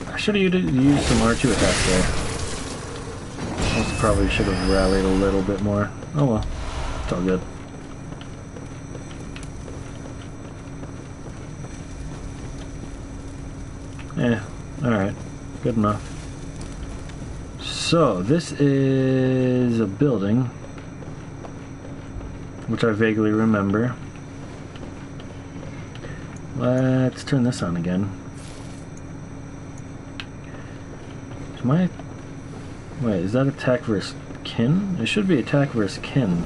I should have used some R2 attacks there. Also probably should have rallied a little bit more. Oh well, it's all good. Alright, good enough. So, this is a building, which I vaguely remember. Let's turn this on again. Wait, is that attack versus kin? It should be attack versus kin.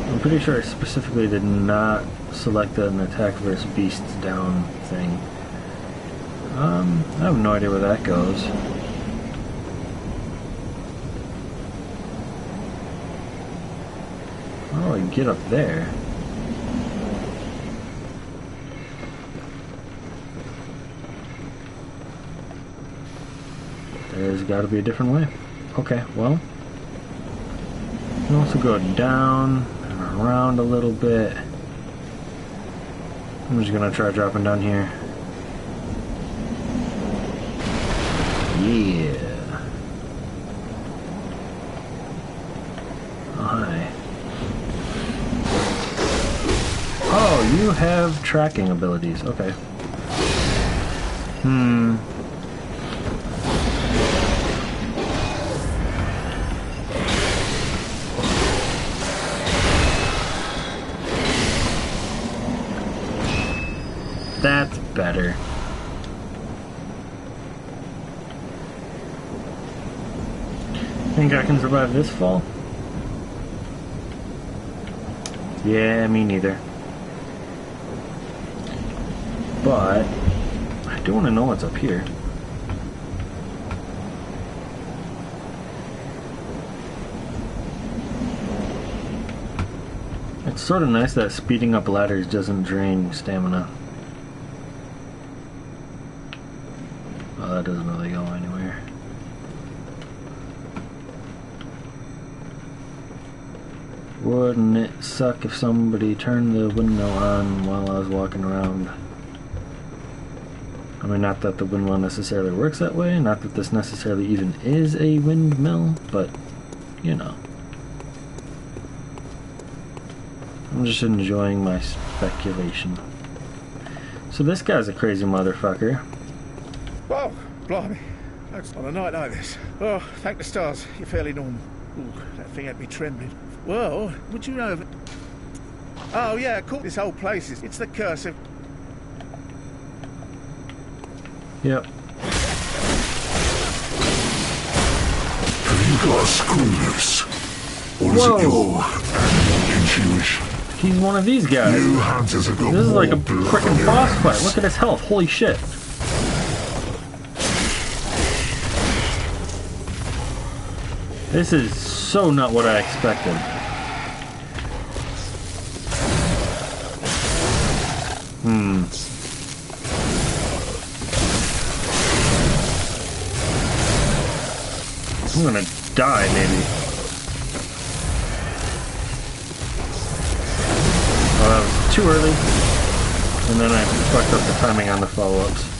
I'm pretty sure I specifically did not select an attack versus beasts down thing. I have no idea where that goes. How do I get up there? There's got to be a different way. Okay, well, you can also go down and around a little bit. I'm just gonna try dropping down here. Yeah. Oh, hi. Oh, you have tracking abilities. Okay. That's better. Think I can survive this fall? Yeah, me neither. But I do want to know what's up here. It's sort of nice that speeding up ladders doesn't drain stamina. Oh, that doesn't really go anywhere. Wouldn't it suck if somebody turned the windmill on while I was walking around? I mean, not that the windmill necessarily works that way, not that this necessarily even is a windmill, but, you know. I'm just enjoying my speculation. So this guy's a crazy motherfucker. Whoa, blimey. That's on a night like this. Oh, thank the stars, you're fairly normal. Ooh, that thing had me trembling. Well, would you know of it? Oh yeah, cool. This whole place is, it's the curse of... Yep. Have you got a screw loose? Or is it your intuition? He's one of these guys. You hunters have got This is like a more blood frickin' on your boss hands. fight. Look at his health. Holy shit. This is so not what I expected. I'm gonna die, maybe. Oh, that was too early. And then I fucked up the timing on the follow-ups.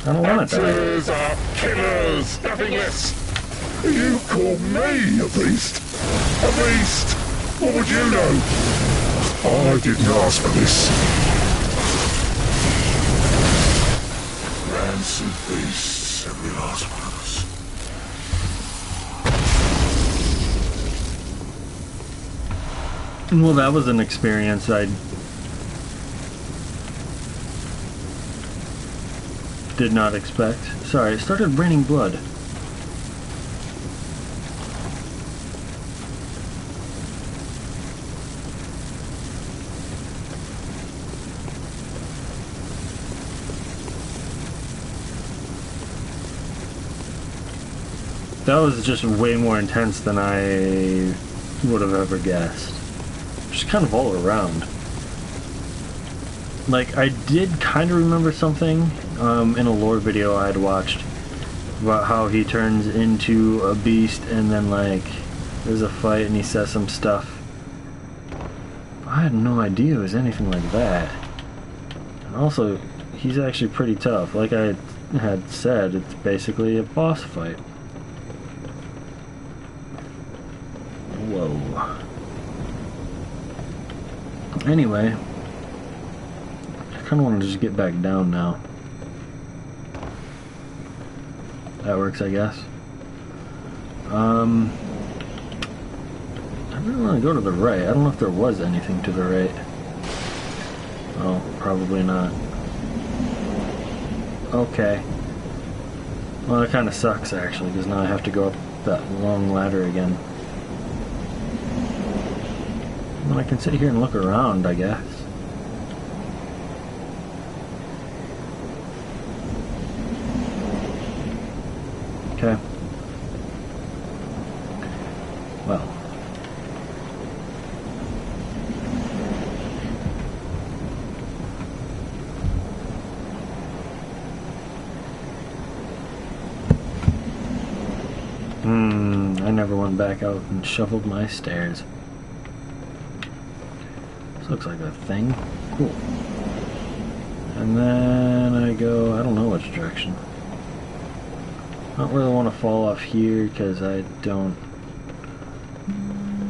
I don't want to die. Hunters are killers, nothing less. You call me a beast? A beast? What would you know? I didn't ask for this. Rancid beasts, every last one of us. Well, that was an experience I did not expect. Sorry, it started raining blood. That was just way more intense than I would have ever guessed. Just kind of all around. Like, I did kind of remember something in a lore video I had watched about how he turns into a beast and then, like, there's a fight and he says some stuff. But I had no idea it was anything like that. And also, he's actually pretty tough. Like I had said, it's basically a boss fight. Whoa. Anyway, I kind of want to just get back down now. That works, I guess. I really want to go to the right. I don't know if there was anything to the right. Oh, probably not. Okay. Well, it kind of sucks, actually, because now I have to go up that long ladder again. Well, I can sit here and look around, I guess. Okay. Well. I never went back out and shoveled my stairs. This looks like a thing. Cool. And then I go, I don't know which direction. I don't really want to fall off here because I don't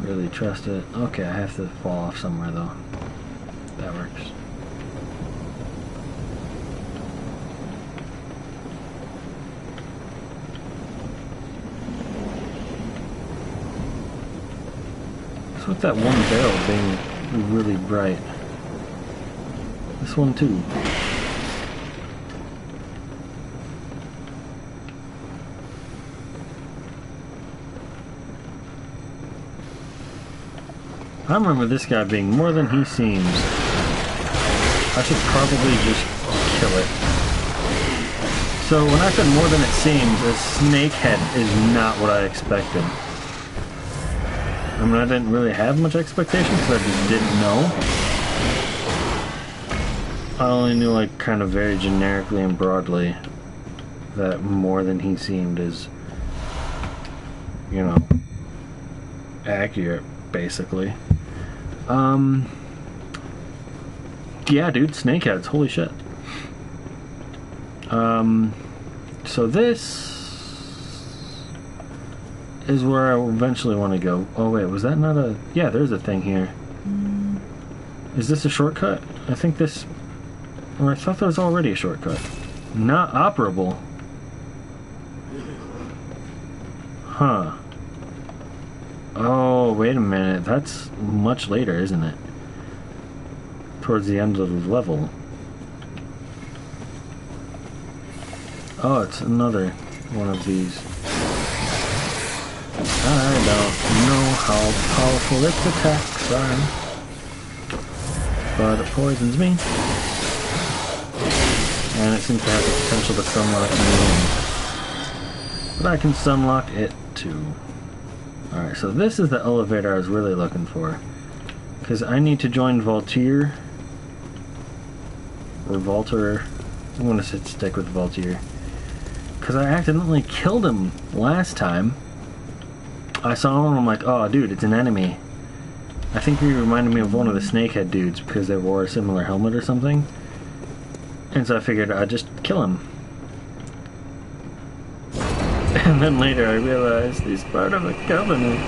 really trust it. Okay, I have to fall off somewhere though. That works. What's with that one barrel being really bright? This one too. I remember this guy being more than he seems. I should probably just kill it. So when I said more than it seems, a snake head is not what I expected. I mean, I didn't really have much expectation because I just didn't know. I only knew, like, kind of very generically and broadly that more than he seemed is, you know, accurate, basically. Yeah, dude, snakeheads, holy shit. So this is where I eventually want to go. Oh wait, was that not a... Yeah, there's a thing here. Is this a shortcut? I think this... Or I thought there was already a shortcut. Not operable. Huh. Oh, wait a minute. That's much later, isn't it? Towards the end of the level. Oh, it's another one of these. I don't know how powerful its attacks are, but it poisons me. And it seems to have the potential to sunlock me. But I can sunlock it too. Alright, so this is the elevator I was really looking for. Because I need to join Voltaire. Or Voltaire. I'm going to stick with Voltaire. Because I accidentally killed him last time. I saw him and I'm like, oh dude, it's an enemy. I think he reminded me of one of the snakehead dudes because they wore a similar helmet or something. And so I figured I'd just kill him. And then later I realized he's part of the Covenant.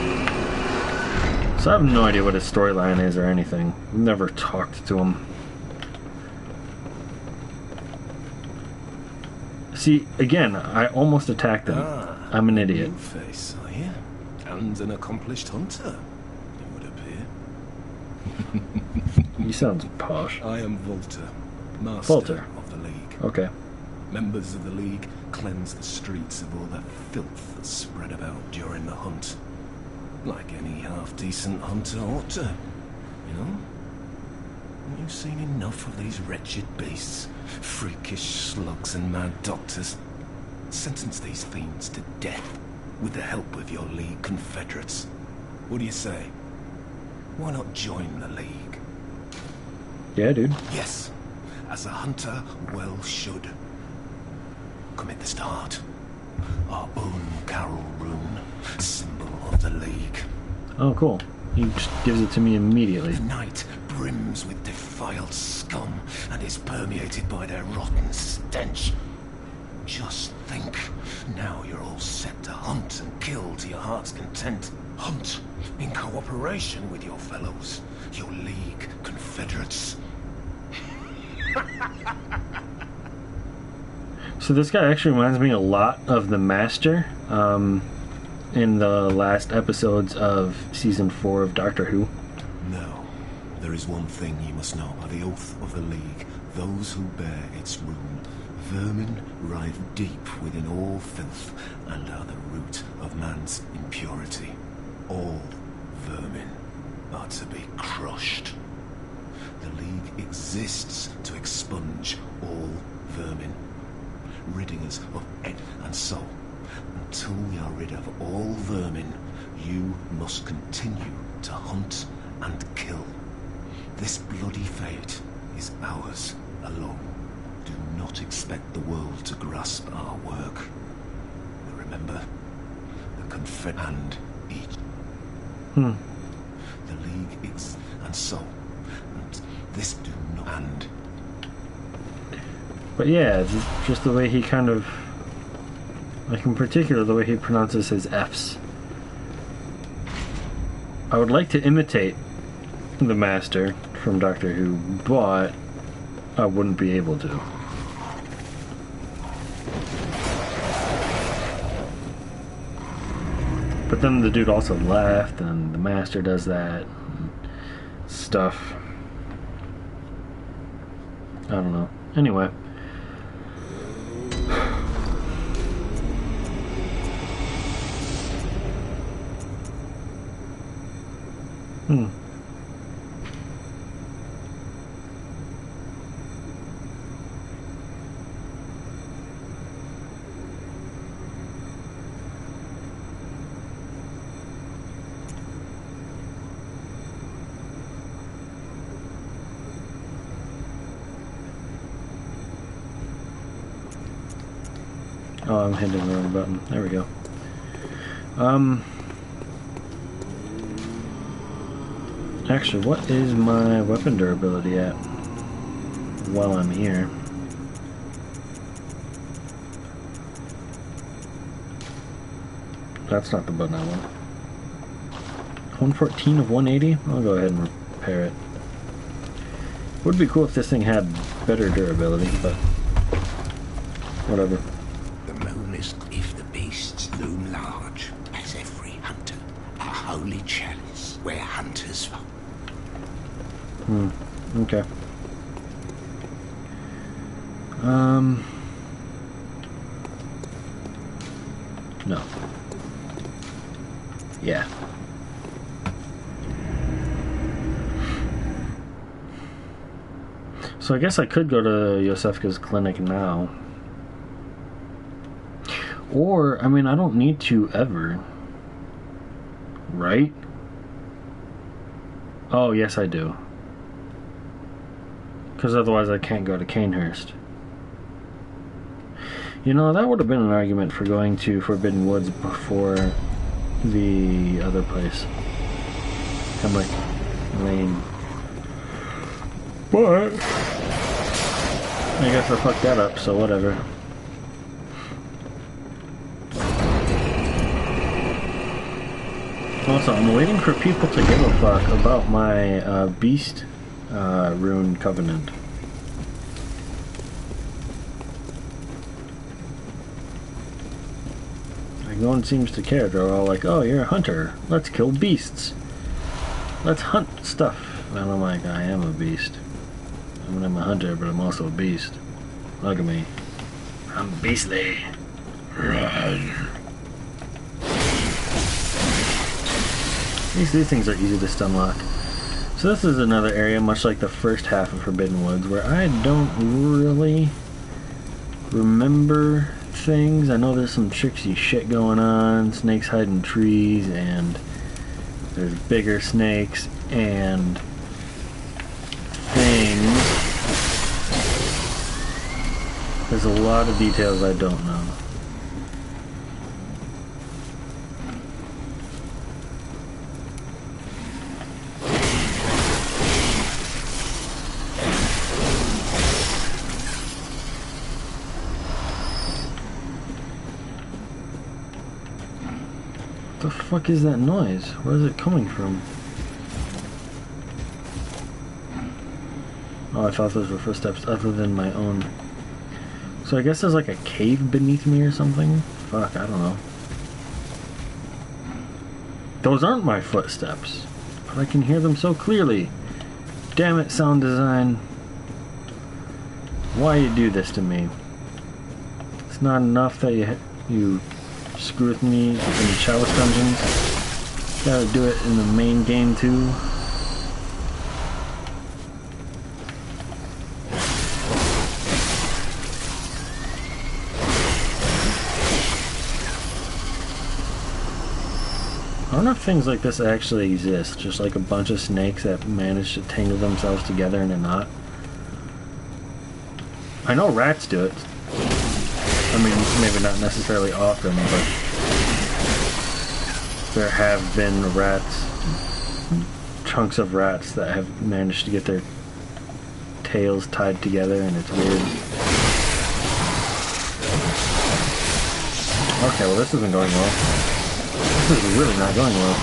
So I have no idea what his storyline is or anything. I've never talked to him. See, again, I almost attacked him. I'm an idiot. New face, are you? And an accomplished hunter, it would appear. He sounds posh. I am Voltaire, master of the League. Okay. Members of the League cleanse the streets of all the filth that's spread about during the hunt. Like any half-decent hunter ought to, you know? Haven't you seen enough of these wretched beasts? Freakish slugs and mad doctors. Sentence these fiends to death with the help of your League confederates. What do you say? Why not join the League? Yeah, dude. Yes, as a hunter well should. Commit this to heart. Our own Carol rune, symbol of the League. Oh, cool. He just gives it to me immediately. The night brims with defiled scum and is permeated by their rotten stench. Just think Now you're all set to hunt and kill to your heart's content. Hunt in cooperation with your fellows, your League Confederates. So this guy actually reminds me a lot of the Master in the last episodes of Season 4 of Doctor Who. No, there is one thing you must know. By the oath of the League, those who bear its rune, vermin writhe deep within all filth and are the root of man's impurity. All vermin are to be crushed. The League exists to expunge all vermin, ridding us of head and soul. Until we are rid of all vermin, you must continue to hunt and kill. This bloody fate is ours alone. Do not expect the world to grasp our work. But remember, the Confederate and each. The League is, and so, and this do not and. But yeah, just the way he kind of, like in particular, the way he pronounces his F's. I would like to imitate the Master from Doctor Who, but I wouldn't be able to. But then the dude also left, and the Master does that and stuff. I don't know. Anyway. Oh, I'm hitting the wrong button. There we go. Actually, what is my weapon durability at while I'm here? That's not the button I want. 114 of 180? I'll go ahead and repair it. Would be cool if this thing had better durability, but whatever. The moon is, if the beasts loom large, as every hunter, a holy chalice where hunters fall. Okay. No. Yeah. So I guess I could go to Yosefka's clinic now. Or, I mean, I don't need to ever. Right? Oh, yes I do. Because otherwise I can't go to Canehurst. You know, that would have been an argument for going to Forbidden Woods before the other place. Hemlock Lane. But I guess I fucked that up, so whatever. Also, I'm waiting for people to give a fuck about my Beast Rune Covenant. Like, no one seems to care. They're all like, oh, you're a hunter. Let's kill beasts. Let's hunt stuff. And I'm like, I am a beast. I mean, I'm a hunter, but I'm also a beast. Look at me. I'm beastly. These things are easy to stun lock. So this is another area, much like the first half of Forbidden Woods, where I don't really remember things. I know there's some tricksy shit going on. Snakes hide in trees, and there's bigger snakes, and things. There's a lot of details I don't know. The fuck is that noise? Where is it coming from? Oh, I thought those were footsteps other than my own. So I guess there's like a cave beneath me or something? Fuck, I don't know. Those aren't my footsteps, but I can hear them so clearly. Damn it, sound design. Why you do this to me? It's not enough that you screw with me in the chalice dungeons. Gotta do it in the main game too. I wonder if things like this actually exist, just like a bunch of snakes that manage to tangle themselves together in a knot. I know rats do it. I mean, maybe not necessarily often, but there have been rats, chunks of rats that have managed to get their tails tied together, and it's weird. Okay, well this isn't going well. This is really not going well.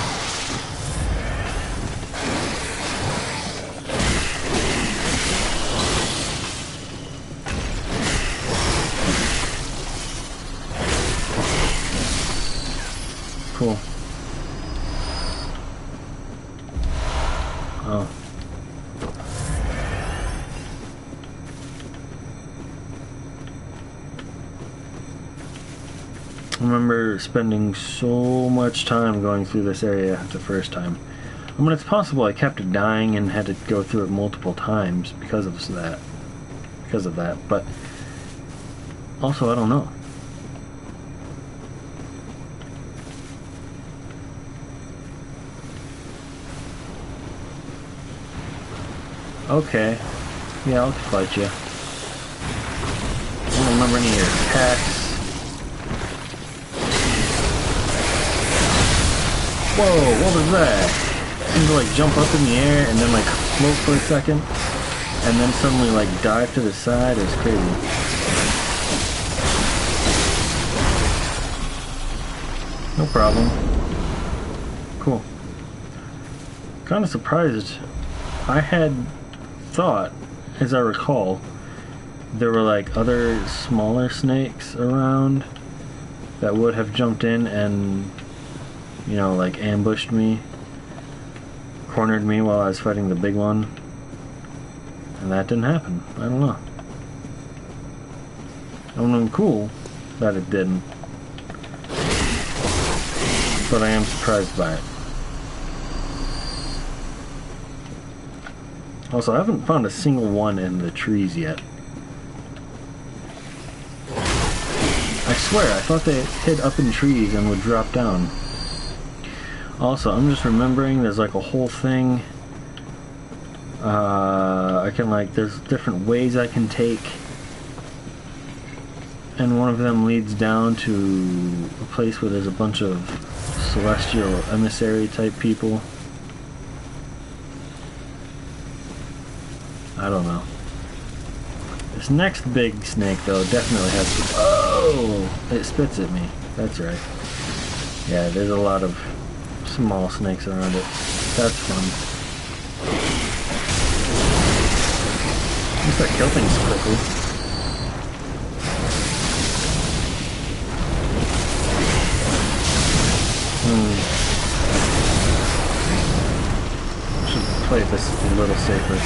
Cool. Oh. I remember spending so much time going through this area the first time. I mean, it's possible I kept dying and had to go through it multiple times because of that. But also, I don't know. Okay. Yeah, I'll fight you. I don't remember any of your attacks. Whoa, what was that? Seemed to like jump up in the air and then like float for a second and then suddenly like dive to the side. It was crazy. No problem. Cool. Kind of surprised. I had thought, as I recall, there were like other smaller snakes around that would have jumped in and, you know, like ambushed me, cornered me while I was fighting the big one, and that didn't happen. I don't know. I mean, cool that it didn't, but I am surprised by it. Also, I haven't found a single one in the trees yet. I swear, I thought they hid up in trees and would drop down. Also, I'm just remembering there's like a whole thing. I can like, there's different ways I can take. And one of them leads down to a place where there's a bunch of celestial emissary type people. I don't know. This next big snake, though, definitely has to... Oh! It spits at me. That's right. Yeah, there's a lot of small snakes around it. That's fun. At least that kill thing's quickly. Should play this a little safer.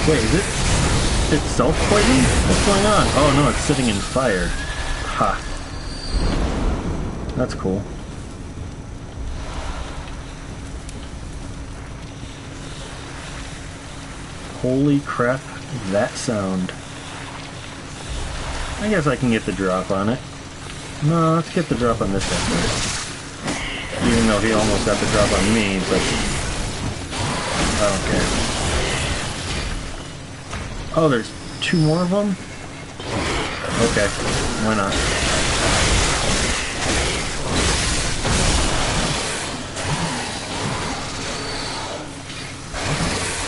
Wait, is it self-poison? What's going on? Oh no, it's sitting in fire. Ha. That's cool. Holy crap, that sound. I guess I can get the drop on it. No, let's get the drop on this guy first. Even though he almost got the drop on me, but I don't care. Oh, there's two more of them? Okay, why not?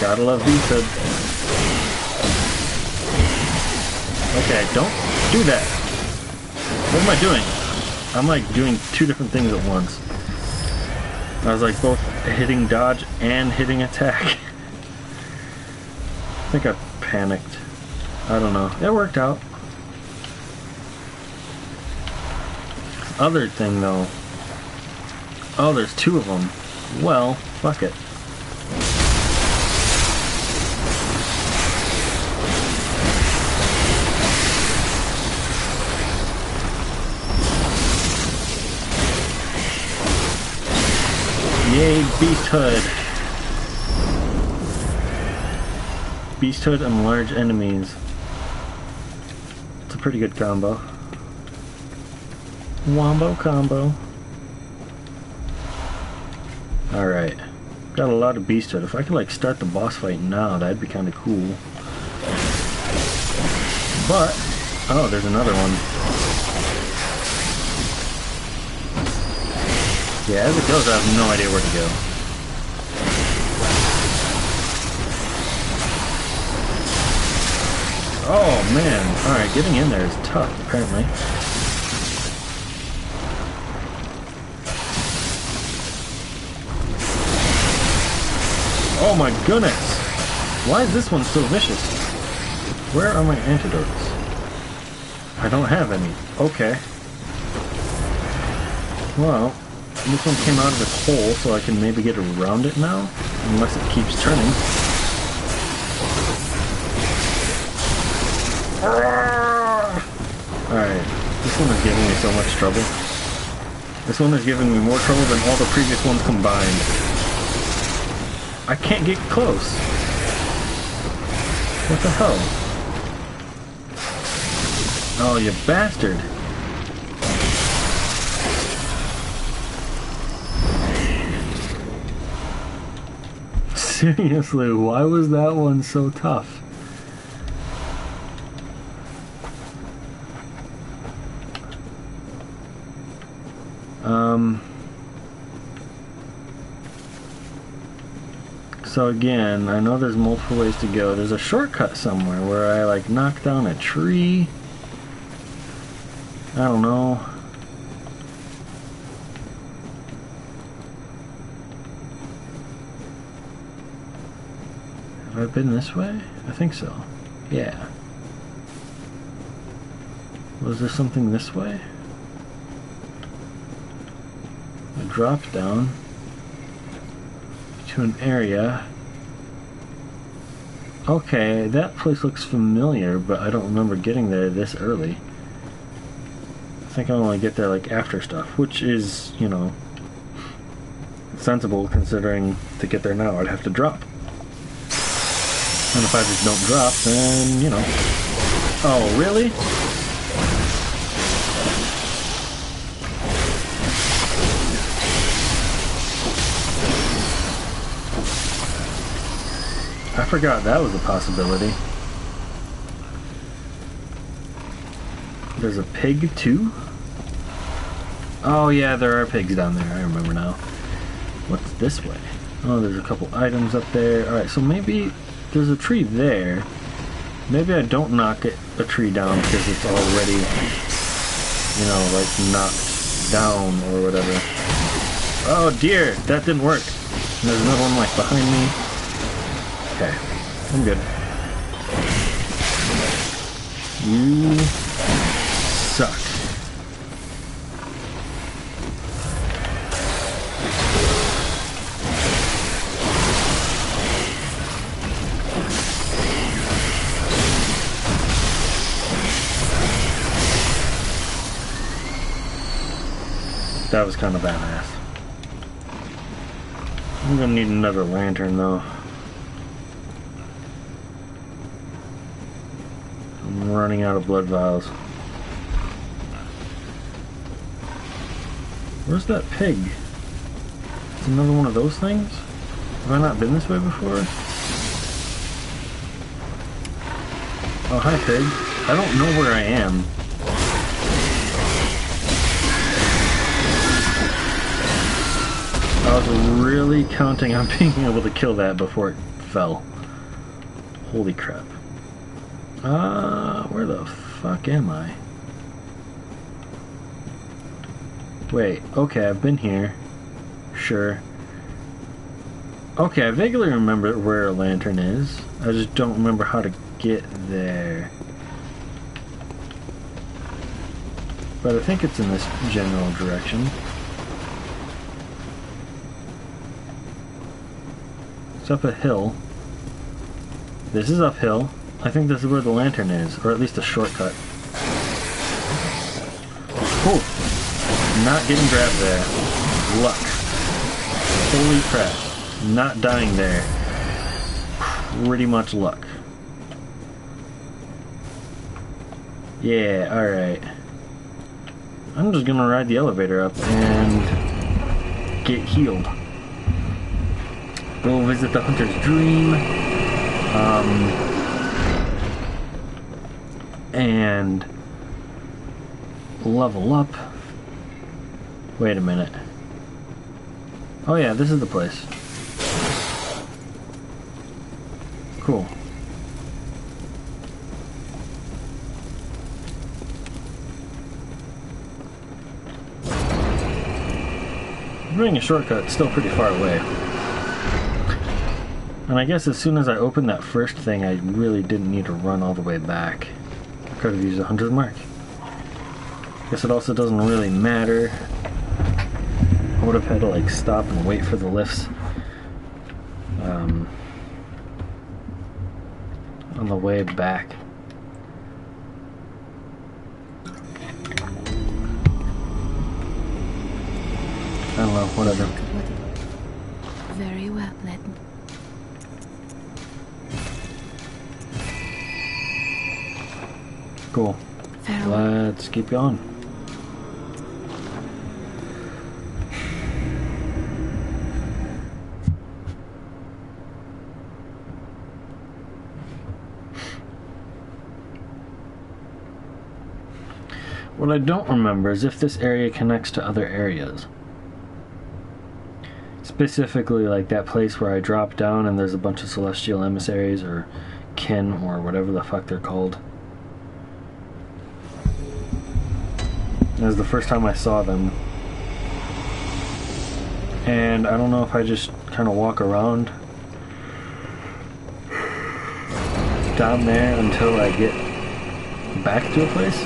Gotta love V-Sub. Okay, don't do that. What am I doing? I'm like doing two different things at once. I was like both hitting dodge and hitting attack. I think I panicked. I don't know. It worked out. Other thing though. Oh, there's two of them. Well, fuck it. Yay, Beasthood! Beasthood and large enemies. It's a pretty good combo. Wombo combo. Alright. Got a lot of Beasthood. If I could like start the boss fight now, that'd be kinda cool. But, oh, there's another one. Yeah, as it goes, I have no idea where to go. Oh man, alright, getting in there is tough, apparently. Oh my goodness! Why is this one so vicious? Where are my antidotes? I don't have any. Okay. Well, this one came out of its hole, so I can maybe get around it now, unless it keeps turning. Alright, this one is giving me so much trouble. This one is giving me more trouble than all the previous ones combined. I can't get close. What the hell? Oh, you bastard. Seriously, why was that one so tough? So again, I know there's multiple ways to go. There's a shortcut somewhere where I like knock down a tree. I don't know. Have I been this way? I think so. Yeah. Was there something this way? I dropped down to an area. Okay, that place looks familiar, but I don't remember getting there this early. I think I only get there like after stuff, which is, you know, sensible considering to get there now I'd have to drop. And if I just don't drop, then, you know. Oh, really? I forgot that was a possibility. There's a pig too? Oh yeah, there are pigs down there. I remember now. What's this way? Oh, there's a couple items up there. Alright, so maybe there's a tree there. Maybe I don't knock a tree down because it's already, you know, like knocked down or whatever. Oh dear, that didn't work. And there's another one like behind me. Okay, I'm good. You suck. That was kind of badass. I'm gonna need another lantern though. I'm running out of blood vials. Where's that pig? It's another one of those things? Have I not been this way before? Oh, hi pig. I don't know where I am. I was really counting on being able to kill that before it fell. Holy crap. Where the fuck am I? Wait, okay, I've been here. Sure. Okay, I vaguely remember where a lantern is. I just don't remember how to get there. But I think it's in this general direction. It's up a hill. This is uphill. I think this is where the lantern is, or at least a shortcut. Cool. Not getting grabbed there. Luck. Holy crap. Not dying there. Pretty much luck. Yeah, alright. I'm just gonna ride the elevator up and get healed. Go visit the Hunter's Dream. And level up. Wait a minute. Oh yeah, this is the place. Cool. Running a shortcut, still pretty far away. And I guess as soon as I opened that first thing, I really didn't need to run all the way back. I could have used 100 mark. Guess it also doesn't really matter. I would have had to like stop and wait for the lifts on the way back. I don't know, whatever. Very well, then. Cool. Farewell. Let's keep going. What I don't remember is if this area connects to other areas. Specifically like that place where I drop down and there's a bunch of celestial emissaries or kin or whatever the fuck they're called. It was the first time I saw them. And I don't know if I just kind of walk around down there until I get back to a place.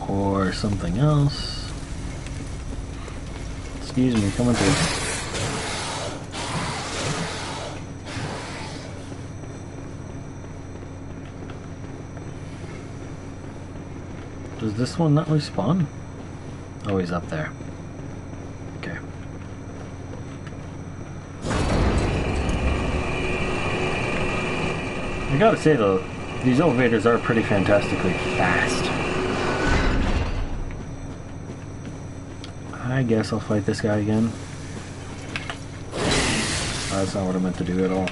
Or something else. Excuse me, coming through. Does this one not respawn? Oh, he's up there. Okay. I gotta say though, these elevators are pretty fantastically fast. I guess I'll fight this guy again. Oh, that's not what I meant to do at all.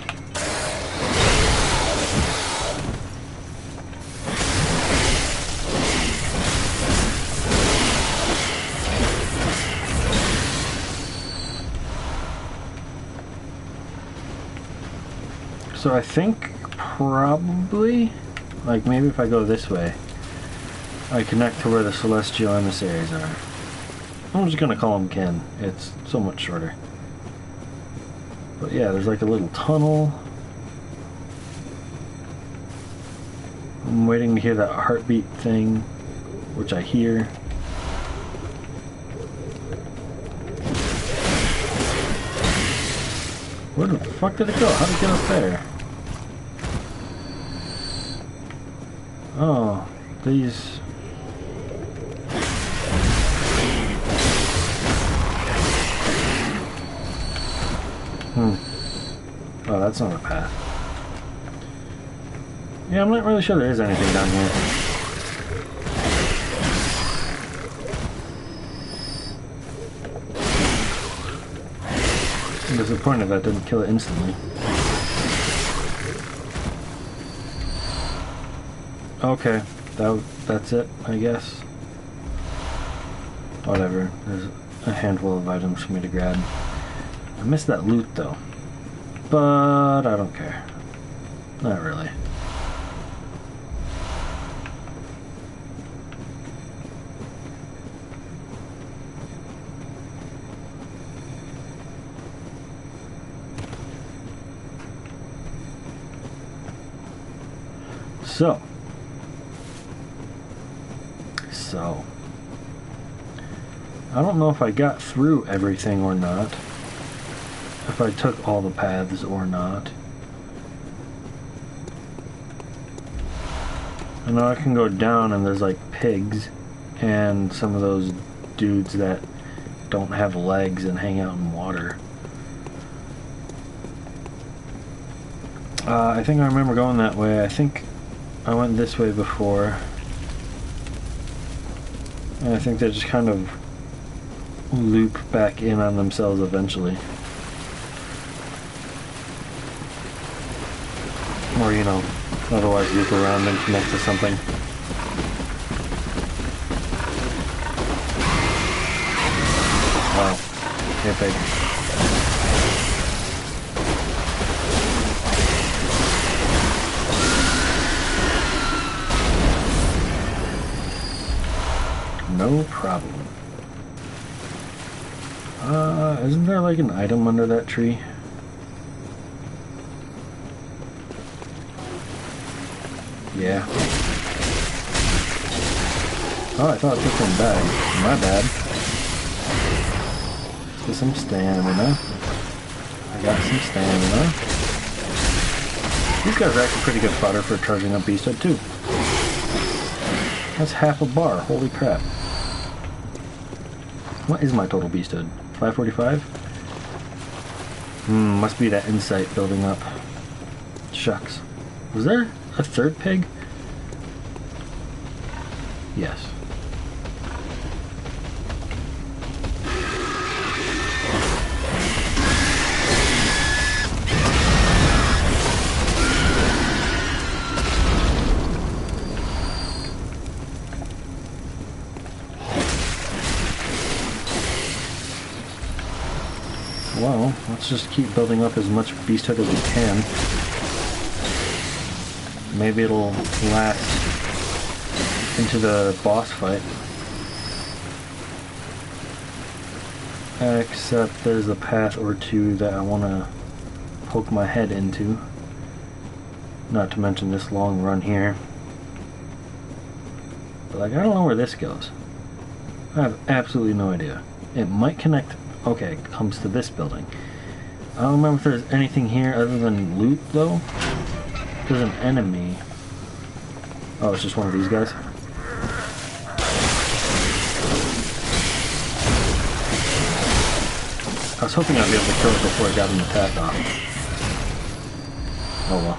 So I think probably, like maybe if I go this way, I connect to where the celestial emissaries are. I'm just gonna call them Ken. It's so much shorter. But yeah, there's like a little tunnel. I'm waiting to hear that heartbeat thing, which I hear. Where the fuck did it go? How did it get up there? Oh, these... Oh, that's not a path. Yeah, I'm not really sure there is anything down here. I'm disappointed that didn't kill it instantly. Okay, that's it, I guess. Whatever, there's a handful of items for me to grab. I missed that loot though. but I don't care. Not really. So, I don't know if I got through everything or not. If I took all the paths or not. I know I can go down and there's like pigs and some of those dudes that don't have legs and hang out in water. I think I remember going that way. I think I went this way before. And I think they just kind of loop back in on themselves eventually. Or, you know, otherwise loop around and connect to something. Wow. Hey, pig. No problem. Isn't there like an item under that tree? Yeah. Oh, I thought this one died. My bad. Let's get some stamina. I got some stamina. These guys are actually pretty good fodder for charging up beasthood too. That's half a bar. Holy crap. What is my total beasthood? 545? Must be that insight building up. Shucks. Was there a third pig? Yes. Well, let's just keep building up as much beasthood as we can. Maybe it'll last into the boss fight. Except there's a path or two that I want to poke my head into. Not to mention this long run here. But like, I don't know where this goes. I have absolutely no idea. It might connect. Okay, it comes to this building. I don't remember if there's anything here other than loot, though. There's an enemy. Oh, it's just one of these guys? I was hoping I'd be able to kill it before it got an attack off. Oh well.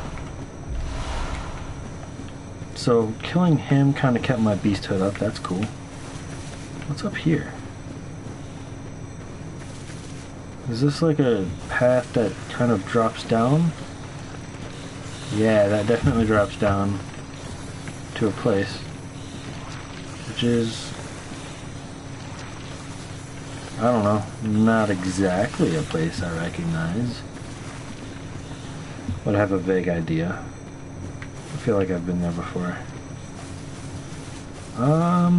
So, killing him kind of kept my beasthood up. That's cool. What's up here? Is this like a path that kind of drops down? Yeah, that definitely drops down to a place. Which is, I don't know, not exactly a place I recognize. But I have a vague idea. I feel like I've been there before. I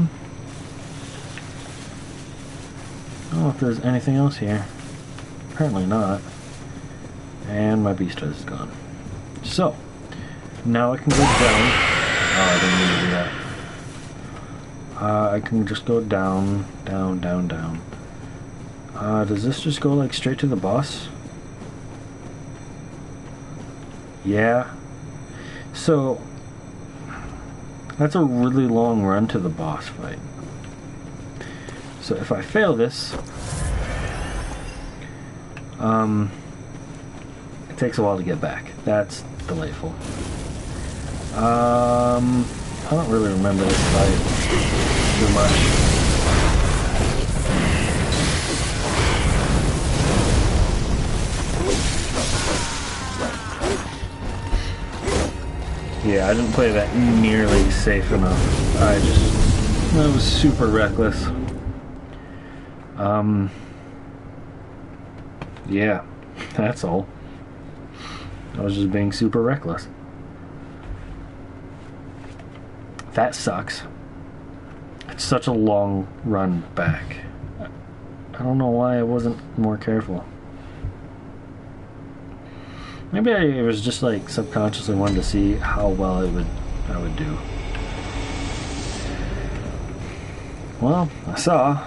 don't know if there's anything else here. Apparently not. And my beasthood is gone. So, now I can go down. Oh, I didn't mean to do that. I can just go down, down, down, down. Does this just go like straight to the boss? Yeah. So, that's a really long run to the boss fight. So if I fail this, it takes a while to get back. That's delightful. I don't really remember this fight too much. Yeah, I didn't play that nearly safe enough. I was super reckless. Yeah, that's all. I was just being super reckless. That sucks. It's such a long run back. I don't know why I wasn't more careful. Maybe I was just like subconsciously wanted to see how well I would do. Well, I saw.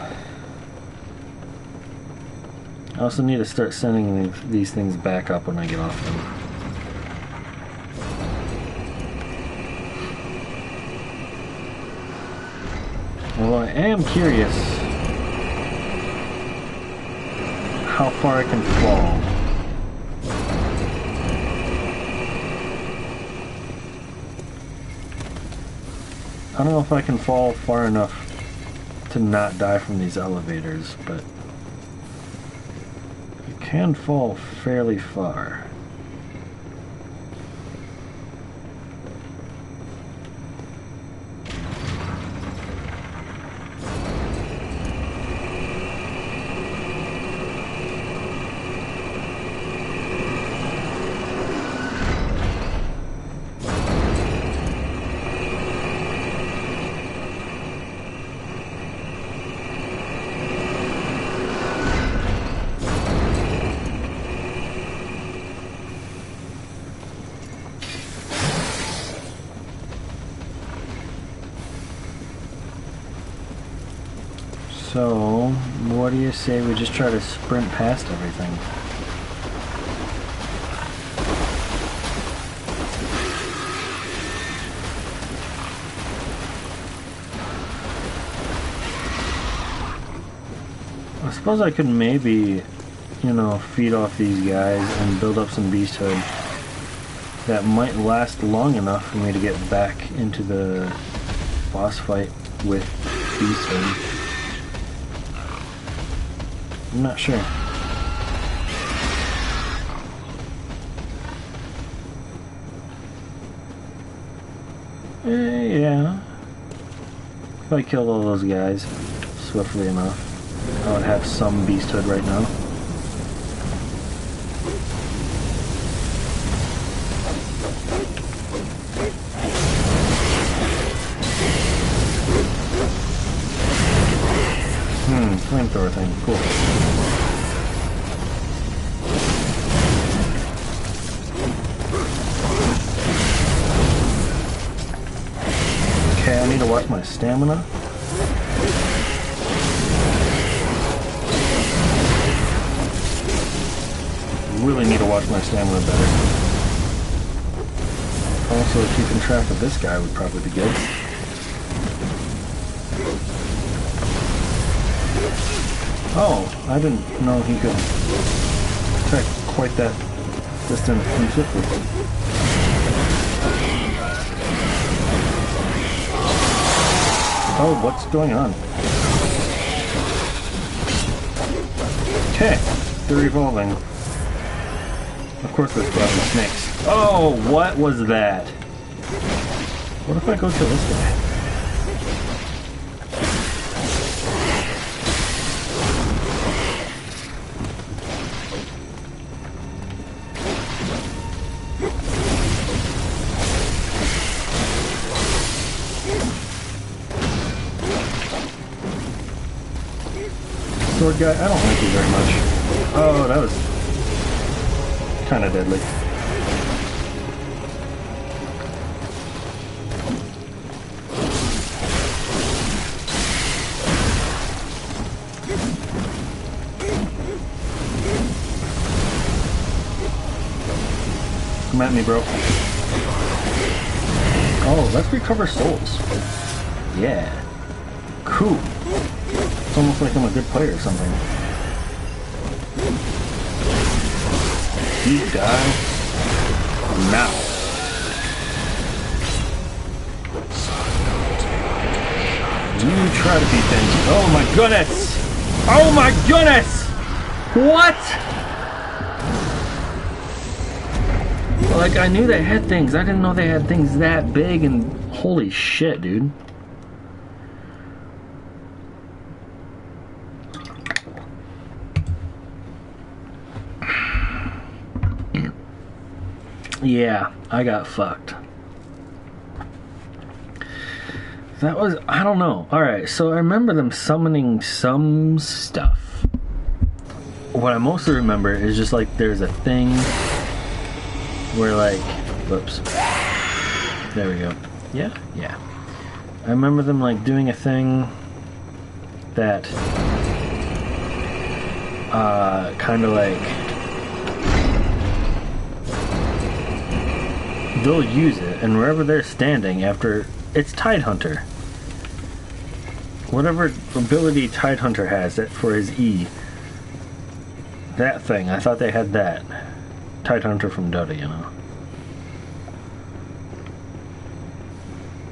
I also need to start sending these things back up when I get off them. Although I am curious how far I can fall. I don't know if I can fall far enough to not die from these elevators, but I can fall fairly far. So, what do you say we just try to sprint past everything? I suppose I could maybe, you know, feed off these guys and build up some beasthood that might last long enough for me to get back into the boss fight with beasthood. I'm not sure. Yeah. If I killed all those guys swiftly enough, I would have some beasthood right now. Flamethrower thing, cool. Okay, I need to watch my stamina. Really need to watch my stamina better. Also, keeping track of this guy would probably be good. Oh, I didn't know he could attack quite that distance and swiftly. Oh, what's going on? Okay, they're revolving. Of course there's probably snakes. Oh, what was that? What if I go kill this guy? Sword guy, I don't like you very much. Oh, that was kind of deadly. Come at me, bro. Oh, let's recover souls. Yeah. Cool. It's almost like I'm a good player or something. You die now. You try to beat Benji. Oh my goodness! Oh my goodness! What? Like, I knew they had things. I didn't know they had things that big, and holy shit, dude. Yeah, I got fucked. That was, I don't know. Alright, so I remember them summoning some stuff. What I mostly remember is just like there's a thing where like, whoops. There we go. Yeah? Yeah. I remember them like doing a thing that kind of like they'll use it, and wherever they're standing after, it's Tidehunter. Whatever ability Tidehunter has that for his E. That thing, I thought they had that. Tidehunter from Dota, you know.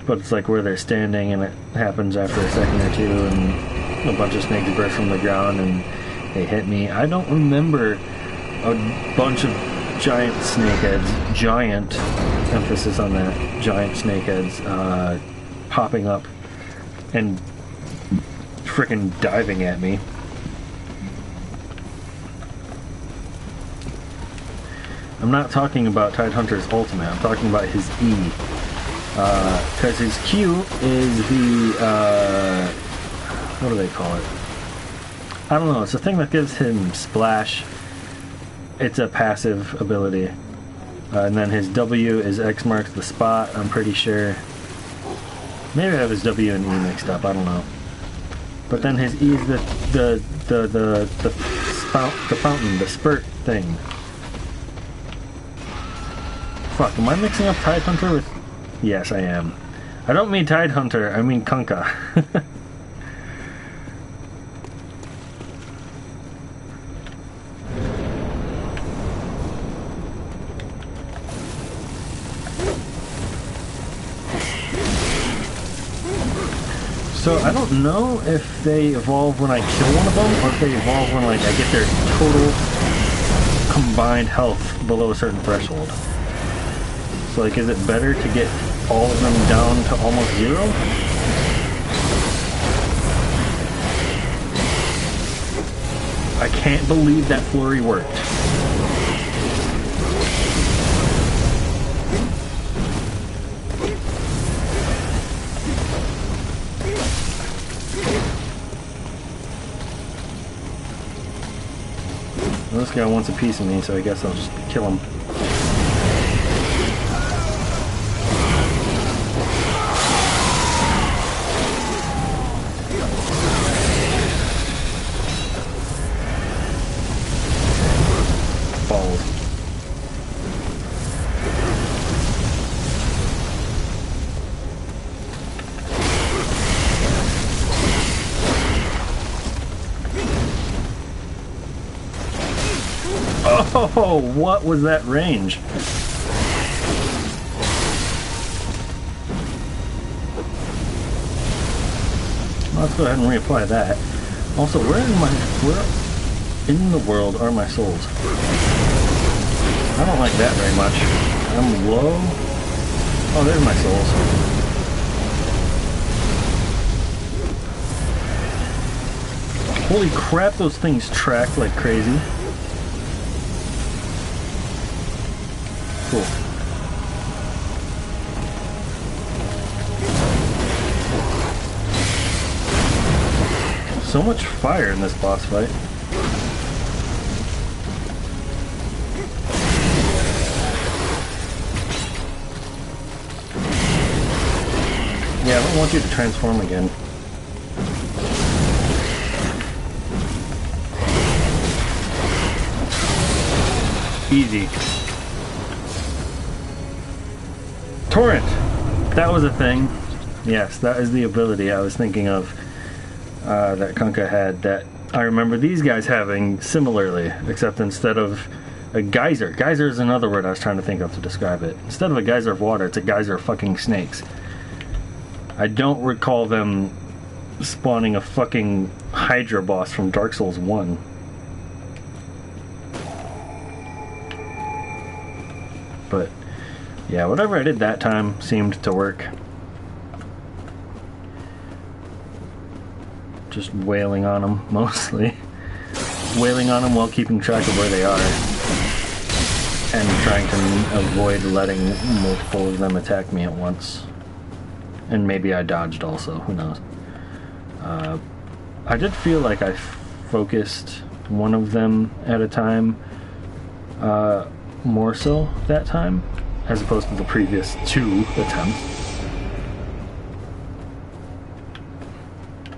But it's like where they're standing and it happens after a second or two and a bunch of snakes burst from the ground and they hit me. I don't remember a bunch of giant snakeheads, giant, emphasis on that, giant snakeheads, popping up and frickin' diving at me. I'm not talking about Tidehunter's ultimate, I'm talking about his E. Because his Q is the, what do they call it? I don't know, it's a thing that gives him splash. It's a passive ability. And then his W is X marks the spot, I'm pretty sure. Maybe I have his W and E mixed up, I don't know. But then his E is the fountain, the spurt thing. Fuck, am I mixing up Tidehunter with... Yes, I am. I don't mean Tidehunter, I mean Kunkka. So I don't know if they evolve when I kill one of them, or if they evolve when like I get their total combined health below a certain threshold. So like, is it better to get all of them down to almost zero? I can't believe that flurry worked. Well, this guy wants a piece of me, so I guess I'll just kill him. Oh, what was that range? Let's go ahead and reapply that. Also, where in the world are my souls? I don't like that very much. I'm low. Oh, there's my souls. Holy crap, those things track like crazy. Cool. So much fire in this boss fight. Yeah, I don't want you to transform again. Easy. Torrent! That was a thing. Yes, that is the ability I was thinking of that Kunkka had, that I remember these guys having similarly, except instead of a geyser. Geyser is another word I was trying to think of to describe it. Instead of a geyser of water, it's a geyser of fucking snakes. I don't recall them spawning a fucking Hydra boss from Dark Souls 1. But yeah, whatever I did that time seemed to work. Just wailing on them, mostly. Wailing on them while keeping track of where they are. and trying to avoid letting multiple of them attack me at once. And maybe I dodged also, who knows. I did feel like I focused one of them at a time more so that time, as opposed to the previous 2 attempts.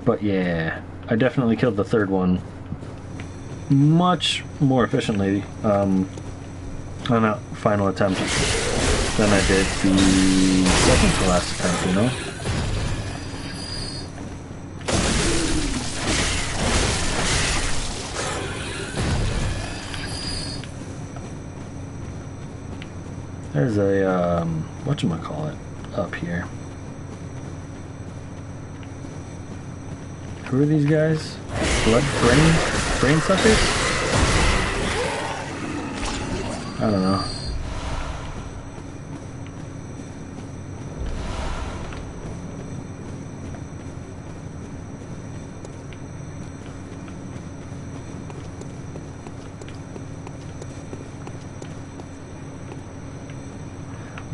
But yeah, I definitely killed the 3rd one much more efficiently on that final attempt than I did the second to last attempt, you know? There's a, whatchamacallit up here. Who are these guys? Brain suckers? I don't know.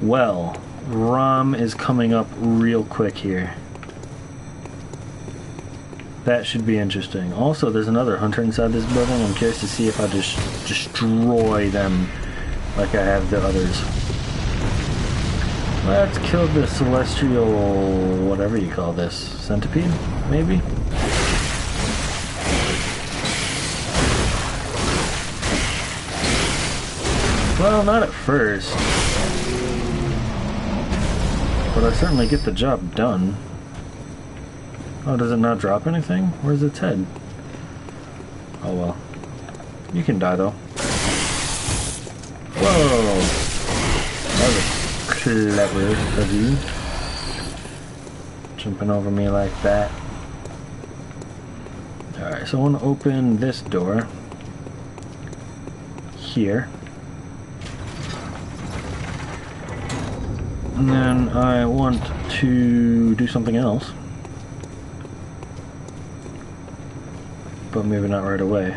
Well, Rom is coming up real quick here. That should be interesting. Also, there's another hunter inside this building. I'm curious to see if I just destroy them like I have the others. Let's kill the celestial, whatever you call this, centipede, maybe? Well, not at first. But I certainly get the job done. Oh, does it not drop anything? Where's its head? Oh well. You can die though. Whoa! That was clever of you. Jumping over me like that. Alright, so I want to open this door. Here. And then I want to do something else. But maybe not right away.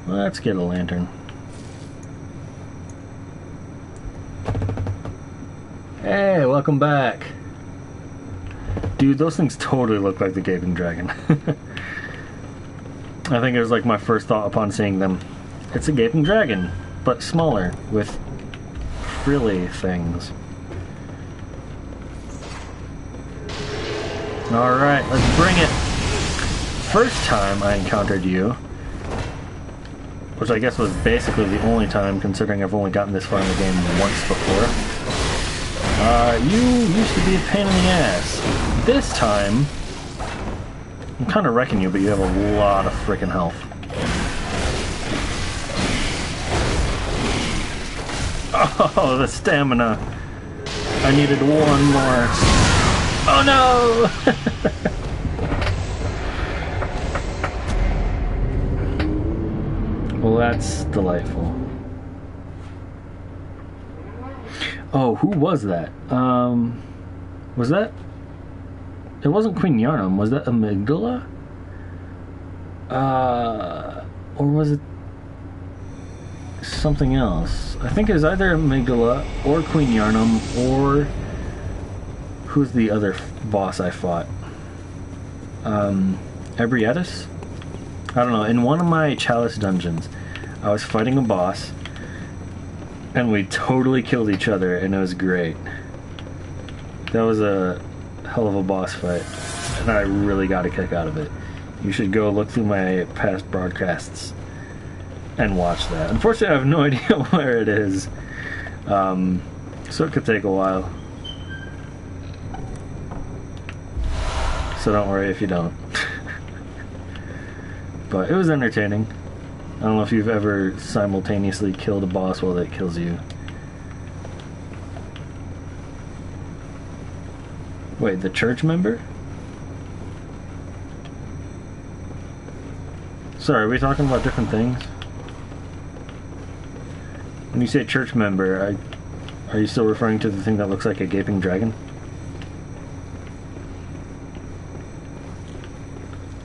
Let's get a lantern. Hey, welcome back. Dude, those things totally look like the Gaping Dragon. I think it was like my first thought upon seeing them. It's a Gaping Dragon, but smaller, with frilly things. Alright, let's bring it. First time I encountered you, which I guess was basically the only time, considering I've only gotten this far in the game once before, you used to be a pain in the ass. This time, I'm kind of wrecking you, but you have a lot of freaking health. Oh, the stamina. I needed one more. Oh no! Well, that's delightful. Oh, who was that? Was that... It wasn't Queen Yarnum. Was that Amygdala? Or was it something else? I think it was either Amygdala or Queen Yarnum or... Who's the other boss I fought? Ebrietis? I don't know. In one of my Chalice dungeons, I was fighting a boss, and we totally killed each other, and it was great. That was a hell of a boss fight, and I really got a kick out of it. You should go look through my past broadcasts and watch that. Unfortunately, I have no idea where it is, so it could take a while. So don't worry if you don't. But it was entertaining. I don't know if you've ever simultaneously killed a boss while it kills you. Wait, the church member? Sorry, are we talking about different things? When you say church member, are you still referring to the thing that looks like a gaping dragon?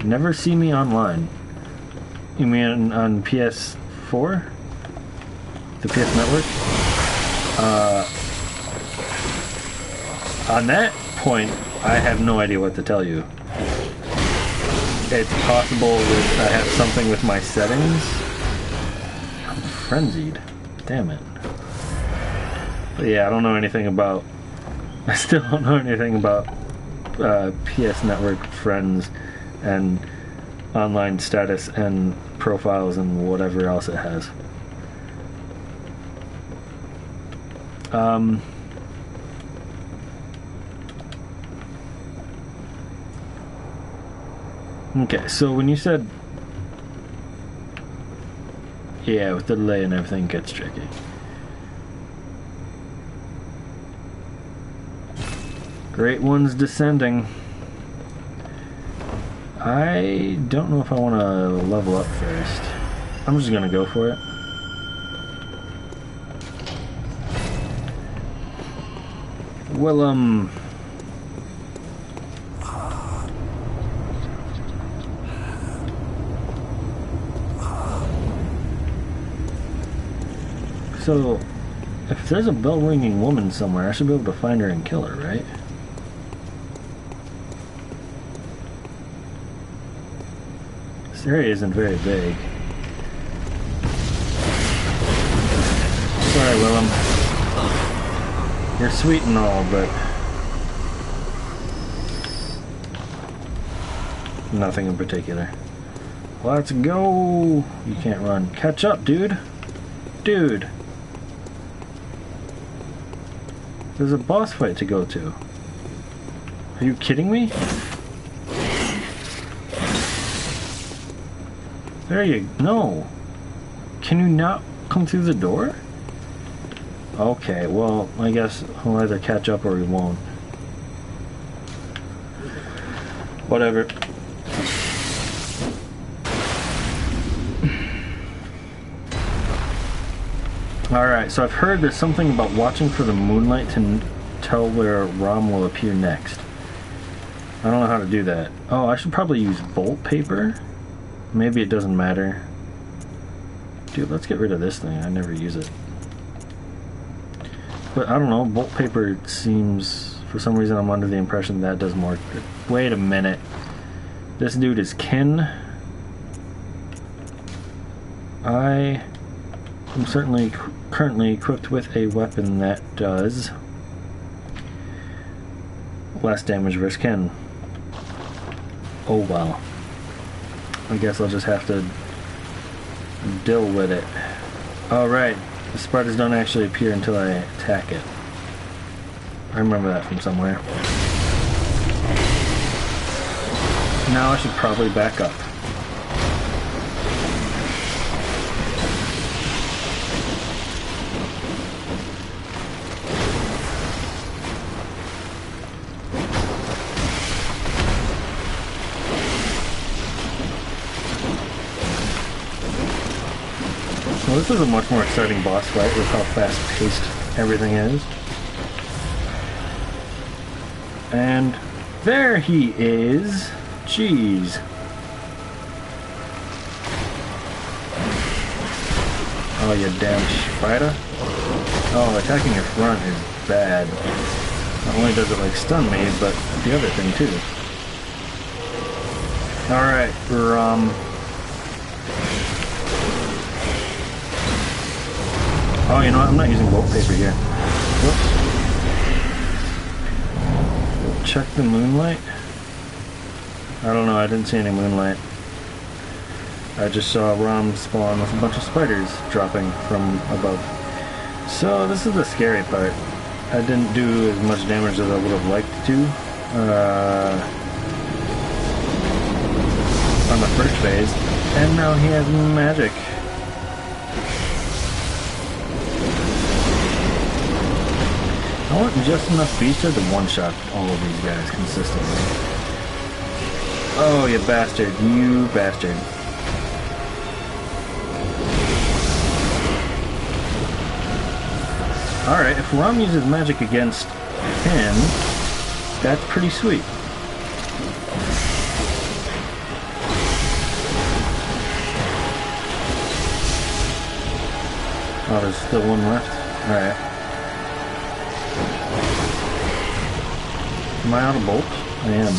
Never see me online. You mean on PS4? the PS Network. On that point, I have no idea what to tell you. It's possible that I have something with my settings. I'm frenzied. Damn it. But yeah, I don't know anything about... I still don't know anything about PS Network friends and online status and profiles and whatever else it has. Okay, so when you said... Yeah, with the delay and everything gets tricky. Great One's descending. I don't know if I want to level up first. I'm just gonna go for it. Well, so, if there's a bell-ringing woman somewhere, I should be able to find her and kill her, right? This area isn't very big. Sorry, Willem. You're sweet and all, but... nothing in particular. Let's go! You can't run. Catch up, dude! Dude! There's a boss fight to go to. Are you kidding me? There you... no! Can you not come through the door? Okay, well, I guess he'll either catch up or he won't. Whatever. Alright, so I've heard there's something about watching for the moonlight to tell where Rom will appear next. I don't know how to do that. Oh, I should probably use bolt paper? Maybe it doesn't matter. Dude, let's get rid of this thing. I never use it. But I don't know, bolt paper seems... for some reason I'm under the impression that does more... Wait a minute. This dude is kin. I am certainly currently equipped with a weapon that does less damage versus kin. Oh well. I guess I'll just have to deal with it. Alright, the spiders don't actually appear until I attack it. I remember that from somewhere. Now I should probably back up. Well, this is a much more exciting boss fight with how fast-paced everything is. And there he is. Jeez. Oh, you damn spider. Oh, attacking your front is bad. Not only does it like stun me, but the other thing too. Alright, oh, you know what? I'm not using bolt paper here. Whoops. Check the moonlight. I don't know, I didn't see any moonlight. I just saw Rom spawn with a bunch of spiders dropping from above. So this is the scary part. I didn't do as much damage as I would have liked to on the first phase, and now he has magic. I want just enough beaster to one-shot all of these guys consistently. Oh, you bastard. You bastard. Alright, if Rom uses magic against him, that's pretty sweet. Oh, there's still one left? Alright. Am I out of bolts? I am.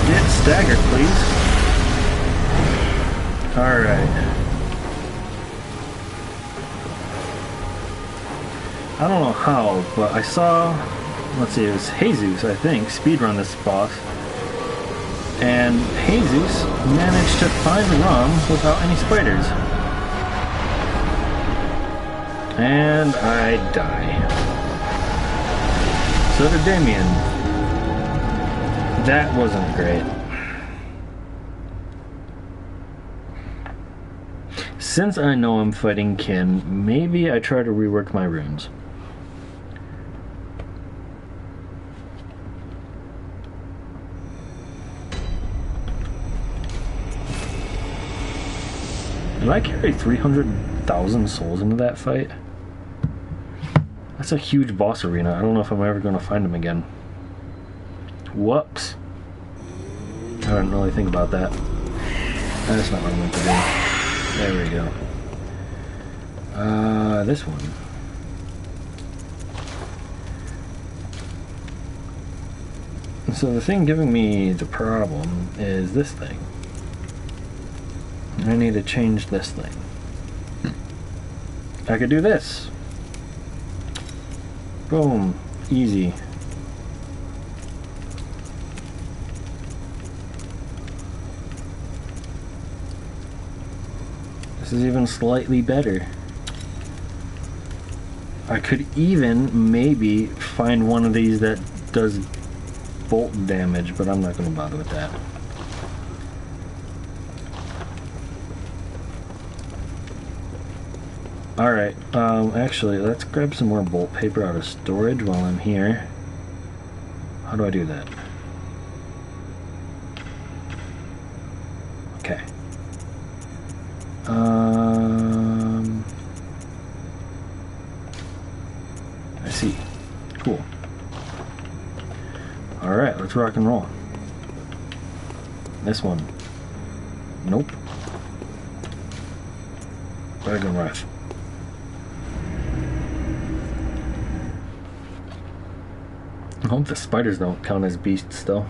Get staggered, please. Alright. I don't know how, but I saw, let's see, it was Jesus, I think, speedrun this boss. And Jesus managed to find a ROM without any spiders. And I die. So did Damien. That wasn't great. Since I know I'm fighting Kin, maybe I try to rework my runes. Did I carry 300,000 souls into that fight? That's a huge boss arena. I don't know if I'm ever going to find him again. Whoops. I didn't really think about that. That's not what I meant to do. There we go. This one. So the thing giving me the problem is this thing. I need to change this thing. I could do this. Boom. Easy. This is even slightly better. I could even maybe find one of these that does bolt damage, but I'm not going to bother with that. Alright, actually, let's grab some more bolt paper out of storage while I'm here. How do I do that? Okay. I see. Cool. Alright, let's rock and roll. This one. Nope. Dragon Wrath. I hope the spiders don't count as beasts still.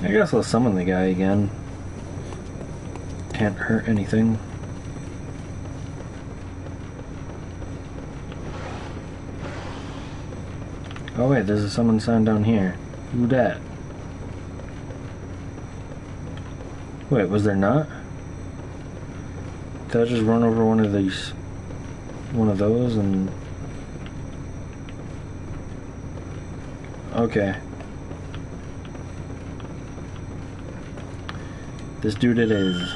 I guess I'll summon the guy again. Can't hurt anything. Oh wait, there's a summon sign down here. Who dat? Wait, was there not? Did I just run over one of these? One of those and... Okay. This dude it is.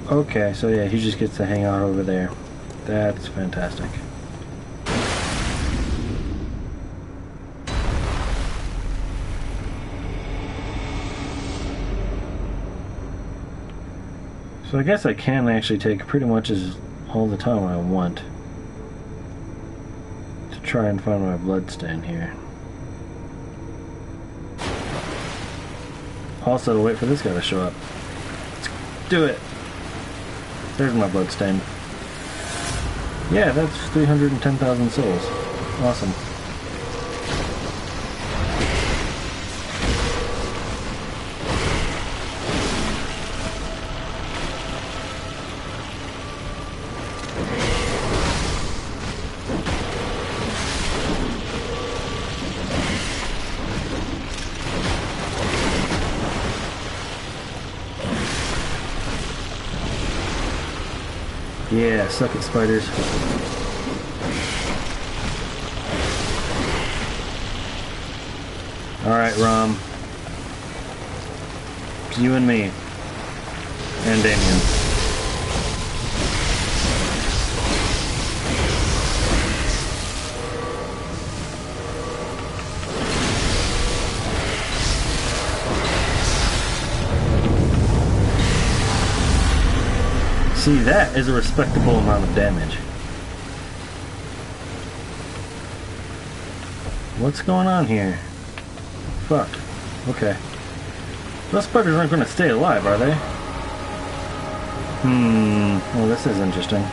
Okay, so yeah, he just gets to hang out over there. That's fantastic. So I guess I can actually take pretty much all the time I want to try and find my bloodstain here. Also, wait for this guy to show up. Let's do it! There's my bloodstain. Yeah, that's 310,000 souls. Awesome. Yeah, suck it, spiders. Alright, Rom. It's you and me. And Damien. See, that is a respectable amount of damage. What's going on here? Fuck. Okay. Those spiders aren't going to stay alive, are they? Well, this is interesting.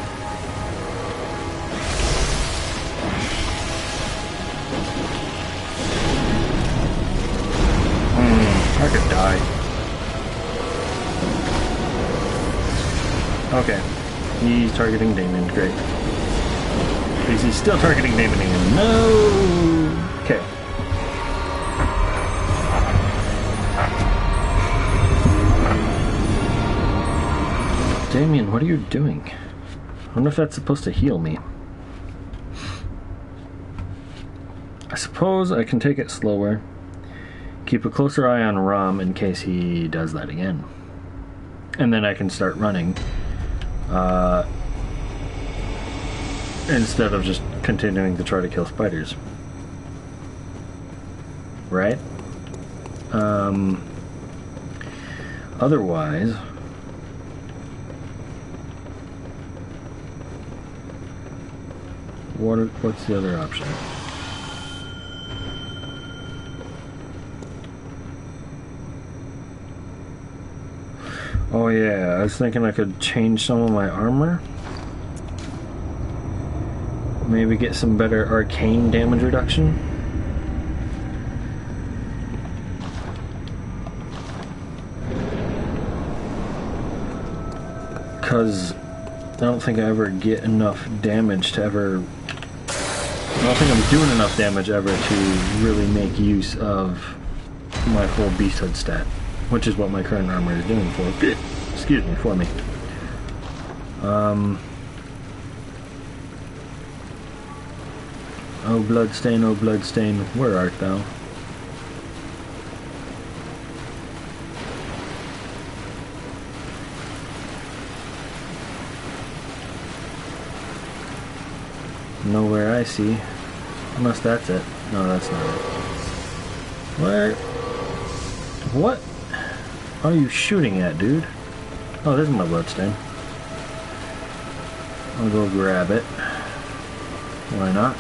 I could die. Okay. He's targeting Damon. Great. Because he's still targeting Damon again. No! Okay. Damien, what are you doing? I wonder if that's supposed to heal me. I suppose I can take it slower. Keep a closer eye on Rom in case he does that again. And then I can start running. Instead of just continuing to try to kill spiders. Right? Otherwise... What's the other option? Oh yeah, I was thinking I could change some of my armor. Maybe get some better arcane damage reduction. Because I don't think I ever get enough damage to ever... I don't think I'm doing enough damage ever to really make use of my full beasthood stat, which is what my current armor is doing for. Excuse me, for me. Oh bloodstain, where art thou? Nowhere I see. Unless that's it. No, that's not it. Where? What are you shooting at, dude? Oh, there's my bloodstain. I'll go grab it. Why not?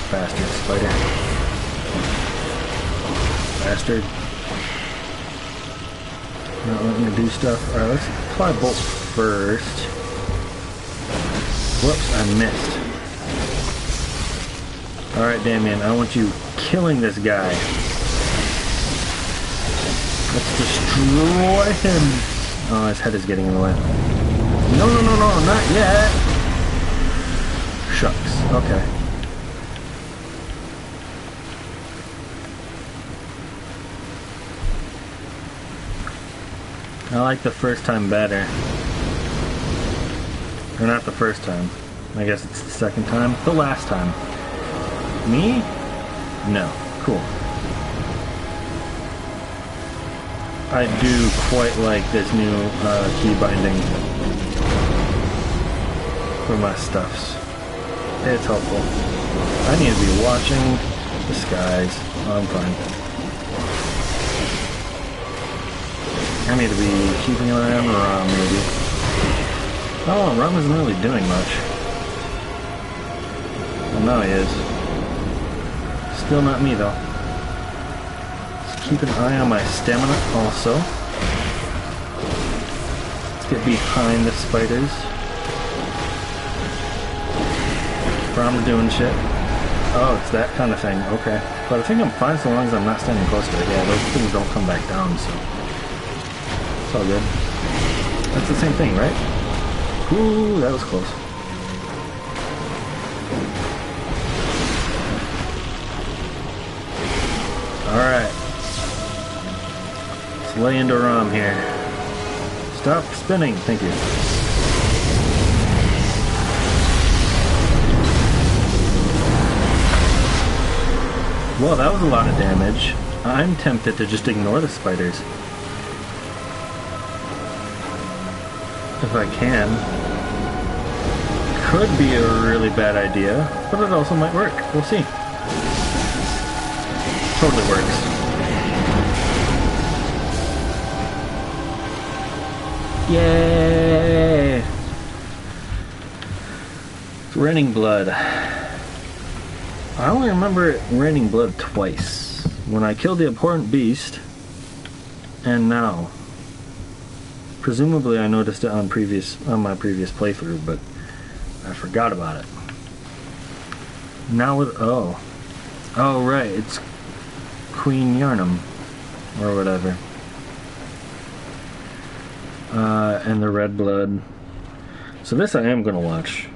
Bastard spider. Bastard. Not letting me do stuff. Alright, let's apply bolt first. Whoops, I missed. Alright, Damien, I want you killing this guy. Let's destroy him. Oh, his head is getting in the way. No, not yet. Shucks. Okay. I like the first time better. Or not the first time. I guess it's the second time. The last time. Me? No. Cool. I do quite like this new key binding for my stuffs. It's helpful. I need to be watching the skies. Oh, I'm fine. I need to be keeping an eye on Rom, maybe. Oh, Rom isn't really doing much. Well, now he is. Still not me, though. Let's keep an eye on my stamina, also. Let's get behind the spiders. Brahm's doing shit. Oh, it's that kind of thing. Okay. But I think I'm fine so long as I'm not standing close to it. Yeah, those things don't come back down, so... It's all good. That's the same thing, right? Ooh, that was close. Alright. Let's lay into Ram here. Stop spinning, thank you. Well, that was a lot of damage. I'm tempted to just ignore the spiders. If I can. Could be a really bad idea, but it also might work. We'll see. Totally works. Yay! It's raining blood. I only remember it raining blood twice. When I killed the abhorrent beast, and now. Presumably I noticed it on my previous playthrough, but I forgot about it. Now with oh right, it's Queen Yarnum or whatever. And the red blood. So this I am gonna watch.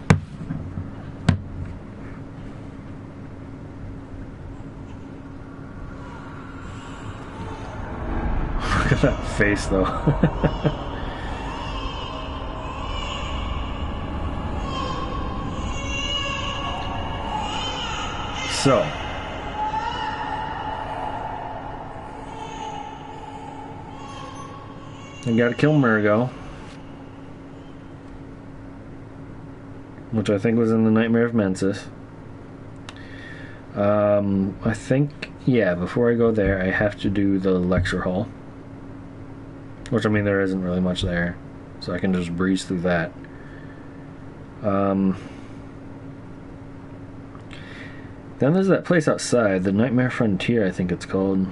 Look at that face though. So, I gotta kill Murgo, which I think was in the Nightmare of Mensis. I think, yeah, before I go there, I have to do the lecture hall, which, I mean, there isn't really much there, so I can just breeze through that. Then there's that place outside, the Nightmare Frontier, I think it's called.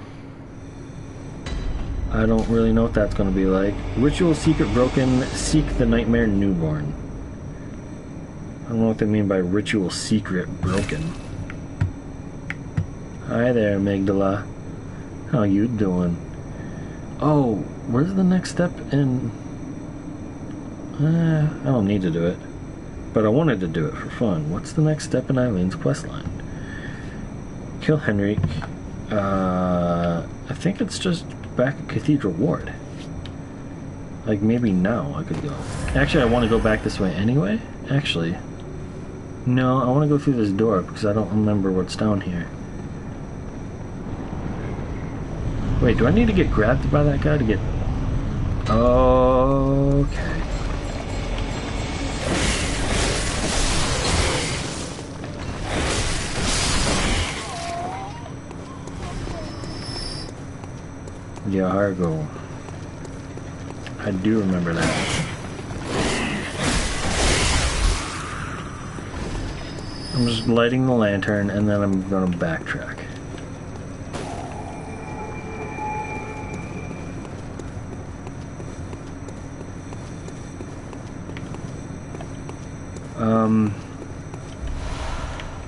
I don't really know what that's going to be like. Ritual secret broken, seek the Nightmare newborn. I don't know what they mean by ritual secret broken. Hi there, Amygdala. How you doing? Oh, where's the next step in... I don't need to do it. But I wanted to do it for fun. What's the next step in Eileen's questline? Kill Henrik. I think it's just back at Cathedral Ward. Like, maybe now I could go. Actually, I want to go back this way anyway. Actually. No, I want to go through this door because I don't remember what's down here. Wait, do I need to get grabbed by that guy to get... Okay. Yahar'gul. I do remember that. I'm just lighting the lantern and then I'm gonna backtrack.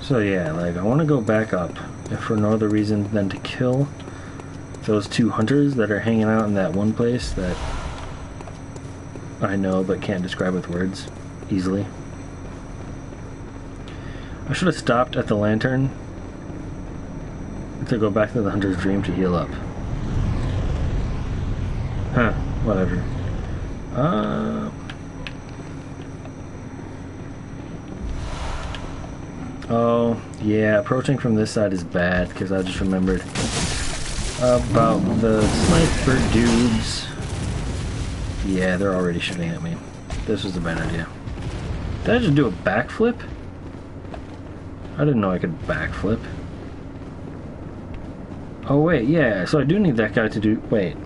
So yeah, like, I want to go back up, if for no other reason than to kill those two hunters that are hanging out in that one place that I know but can't describe with words easily. I should have stopped at the lantern to go back to the hunter's dream to heal up. Huh, whatever. Oh, yeah, approaching from this side is bad, because I just remembered about the sniper dudes. Yeah, they're already shooting at me. This was a bad idea. Did I just do a backflip? I didn't know I could backflip. Oh, wait, yeah, so I do need that guy to do... Wait.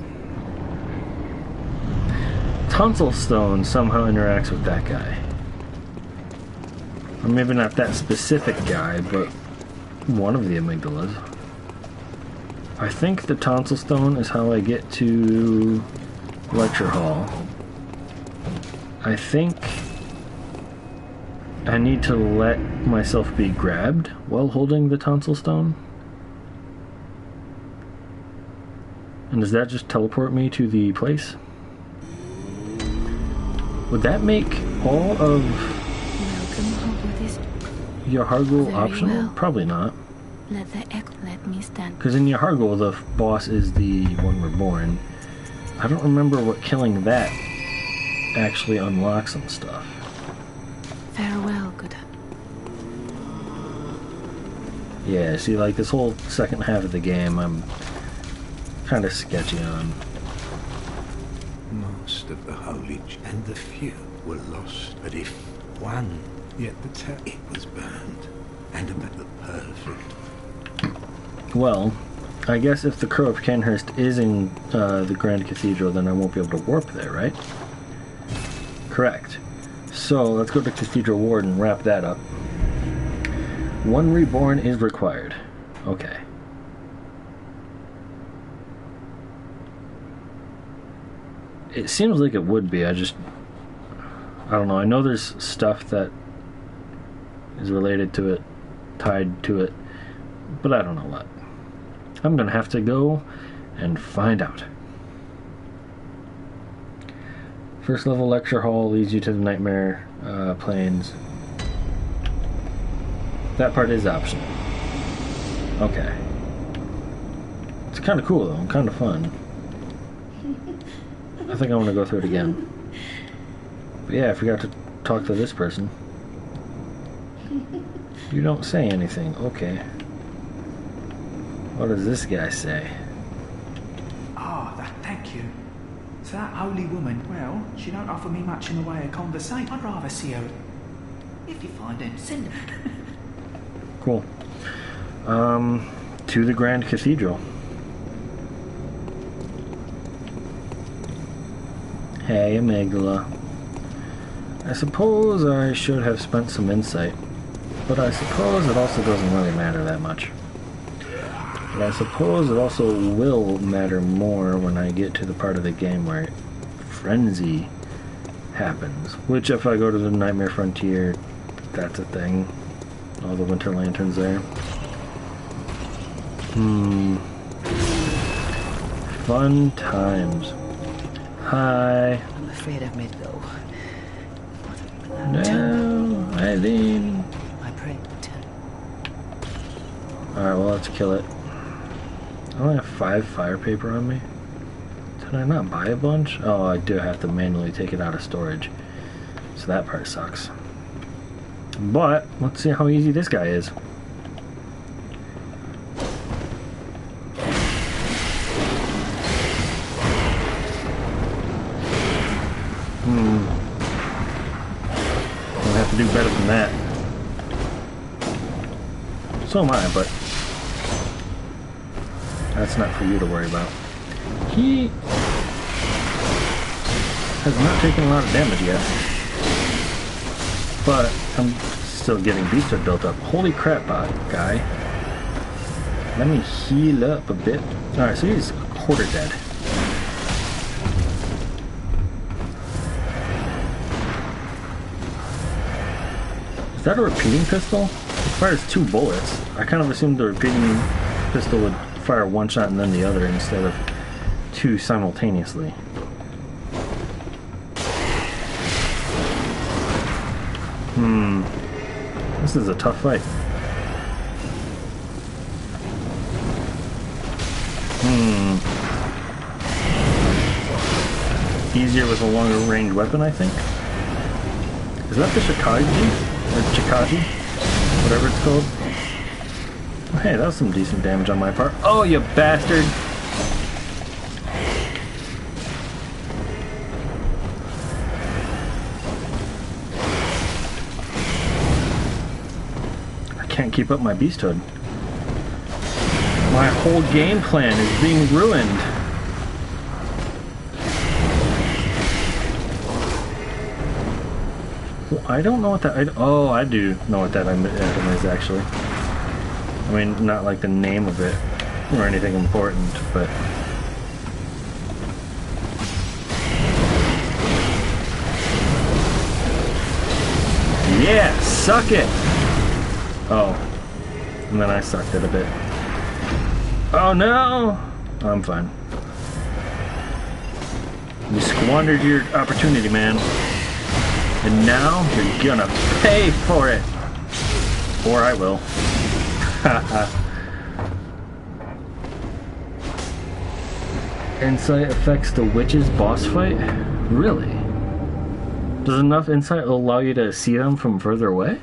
Tonsil Stone somehow interacts with that guy. Or maybe not that specific guy, but one of the amygdalas. I think the Tonsil Stone is how I get to Lecture Hall. I think I need to let myself be grabbed while holding the tonsil stone? And does that just teleport me to the place? Would that make all of Yahar'gul optional? well. Probably not. Let me stand. Because in Yahar'gul, the boss is the one reborn. I don't remember what killing that actually unlocks some stuff. Farewell, good. Yeah, see, like this whole second half of the game, I'm kind of sketchy on. Most of the holy and the few were lost, but if one, yet it was burned, and about the perfect. Well, I guess if the Crow of Kenhurst is in the Grand Cathedral, then I won't be able to warp there, right? Correct. So, let's go to Cathedral Ward and wrap that up. One reborn is required. Okay. It seems like it would be, I don't know. I know there's stuff that is related to it, tied to it, but I don't know what. I'm gonna have to go and find out. First level lecture hall leads you to the nightmare plains. That part is optional. Okay. It's kind of cool though, and kind of fun. I think I want to go through it again. But yeah, I forgot to talk to this person. You don't say anything. Okay. What does this guy say? Thank you. So that holy woman, well, she don't offer me much in the way of conversation. I'd rather see her. If you find him, send her. Cool. To the Grand Cathedral. Hey, amygdala. I suppose I should have spent some insight, but I suppose it also doesn't really matter that much. But I suppose it also will matter more when I get to the part of the game where frenzy happens. Which, if I go to the Nightmare Frontier, that's a thing. All the Winter Lanterns there. Fun times. Hi. I'm afraid I've made though. No, Eileen. I pray. Alright, well, let's kill it. I only have 5 fire paper on me. Did I not buy a bunch? Oh, I do have to manually take it out of storage. So that part sucks. But, let's see how easy this guy is. I'll have to do better than that. So am I, but that's not for you to worry about. He has not taken a lot of damage yet. But I'm still getting beasthood built up. Holy crap, guy. Let me heal up a bit. Alright, so he's a quarter dead. Is that a repeating pistol? It fires 2 bullets. I kind of assumed the repeating pistol would fire one shot and then the other instead of 2 simultaneously. This is a tough fight. Easier with a longer range weapon, I think. Is that the Shikaji? Or Chikaji? Whatever it's called. Oh, hey, that was some decent damage on my part. Oh, you bastard! Can't keep up my beasthood. My whole game plan is being ruined. Well, I don't know what that... oh, I do know what that item is, actually. I mean, not like the name of it or anything important, but... Yeah, suck it! Oh. And then I sucked it a bit. Oh no! I'm fine. You squandered your opportunity, man. And now you're gonna pay for it! Or I will. Haha. Insight affects the witch's boss fight? Really? Does enough insight allow you to see them from further away?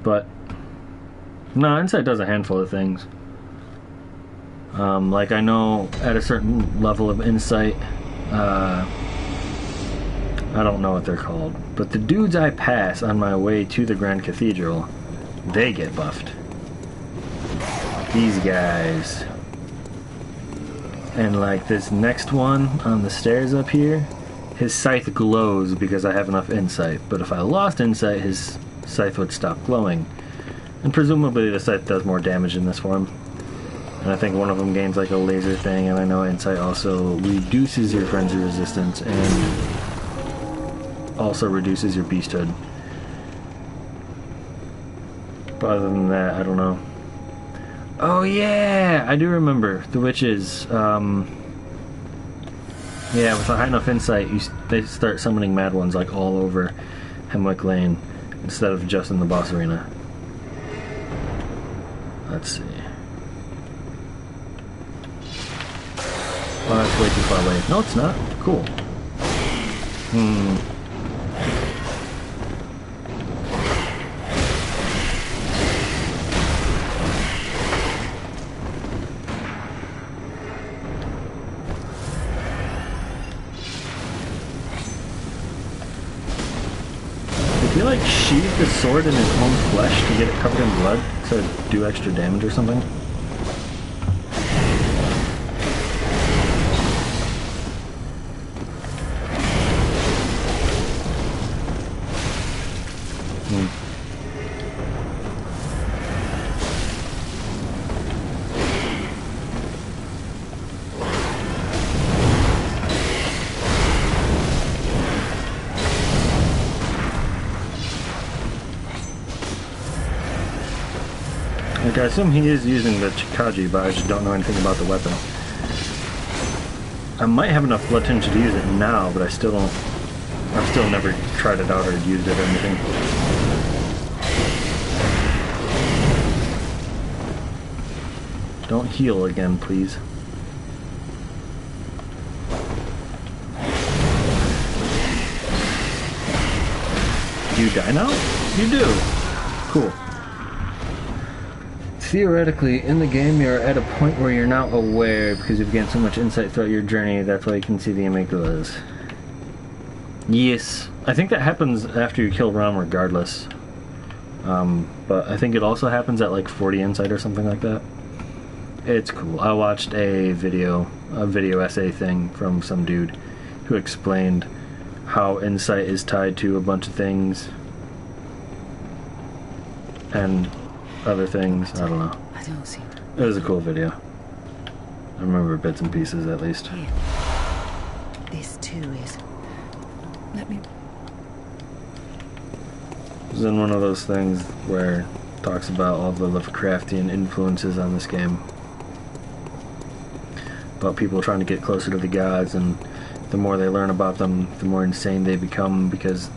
But no, insight does a handful of things. Like I know at a certain level of insight, I don't know what they're called, but the dudes I pass on my way to the Grand Cathedral, they get buffed. These guys. And like this next one on the stairs up here, his scythe glows because I have enough insight, but if I lost insight, his scythe would stop glowing. And presumably the scythe does more damage in this form. And I think one of them gains like a laser thing, and I know insight also reduces your frenzy resistance and also reduces your beasthood. But other than that, I don't know. Oh yeah, I do remember the witches. Yeah, with a high enough insight, they start summoning mad ones like all over Hemwick Lane instead of just in the boss arena. Let's see. Oh, that's way too far away. No, it's not. Cool. Did he like sheathe the sword in his own flesh to get it covered in blood to do extra damage or something? Like, I assume he is using the Chikaji, but I just don't know anything about the weapon. I might have enough blood tinge to use it now, but I still don't... I've still never tried it out or used it or anything. Don't heal again, please. Do you die now? You do! Cool. Theoretically, in the game, you're at a point where you're now aware because you've gained so much insight throughout your journey. That's why you can see the amygdalas. Yes. I think that happens after you kill Rom regardless. But I think it also happens at like 40 insight or something like that. It's cool. I watched a video essay thing from some dude who explained how insight is tied to a bunch of things. And other things, I don't know. I don't see. It was a cool video. I remember bits and pieces at least. Here. This too is. Let me. It was in one of those things where it talks about all the Lovecraftian influences on this game. About people trying to get closer to the gods, and the more they learn about them, the more insane they become because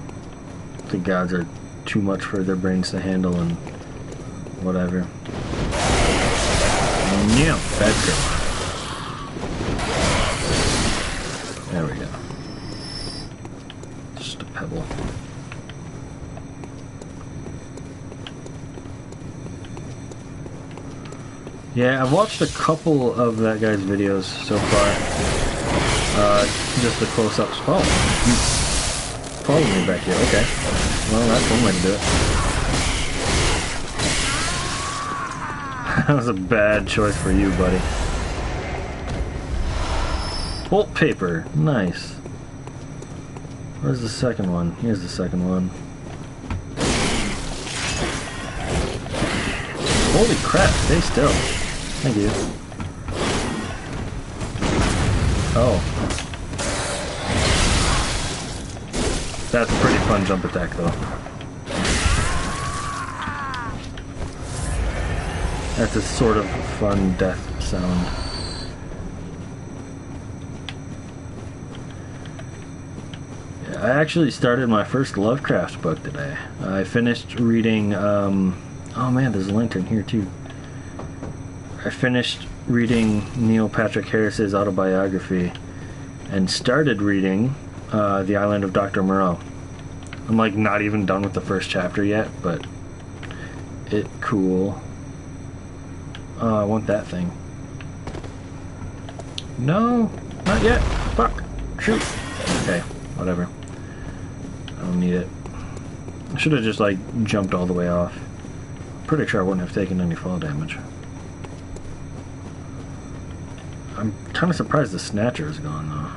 the gods are too much for their brains to handle and whatever. Yeah, bad girl. There we go. Just a pebble. Yeah, I've watched a couple of that guy's videos so far. Just the close-ups. Oh, you followed me back here. Okay. Well, that's one way to do it. That was a bad choice for you, buddy. Bolt paper. Nice. Where's the second one? Here's the second one. Holy crap, stay still. Thank you. Oh. That's a pretty fun jump attack, though. That's a sort of fun death sound. Yeah, I actually started my first Lovecraft book today. I finished reading, oh man, there's a lantern here too. I finished reading Neil Patrick Harris's autobiography and started reading The Island of Dr. Moreau. I'm like not even done with the first chapter yet, but it cool. Oh, I want that thing. No, not yet. Fuck. Shoot. Okay, whatever. I don't need it. I should have just like jumped all the way off. Pretty sure I wouldn't have taken any fall damage. I'm kind of surprised the Snatcher is gone though.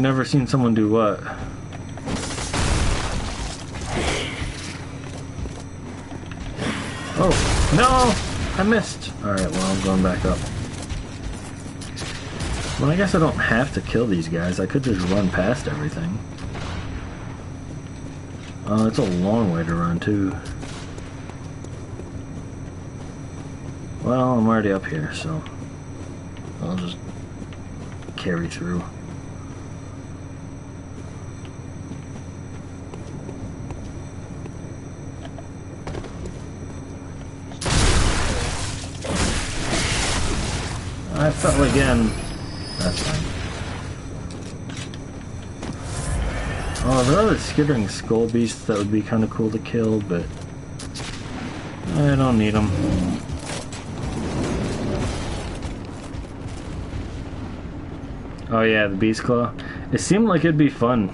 Never seen someone do what? Oh, no! I missed! Alright, well, I'm going back up. Well, I guess I don't have to kill these guys. I could just run past everything. Oh, it's a long way to run, too. Well, I'm already up here, so I'll just carry through. I fell again. That's fine. Oh, there are other skittering skull beasts that would be kind of cool to kill, but I don't need them. Oh yeah, the Beast Claw. It seemed like it'd be fun.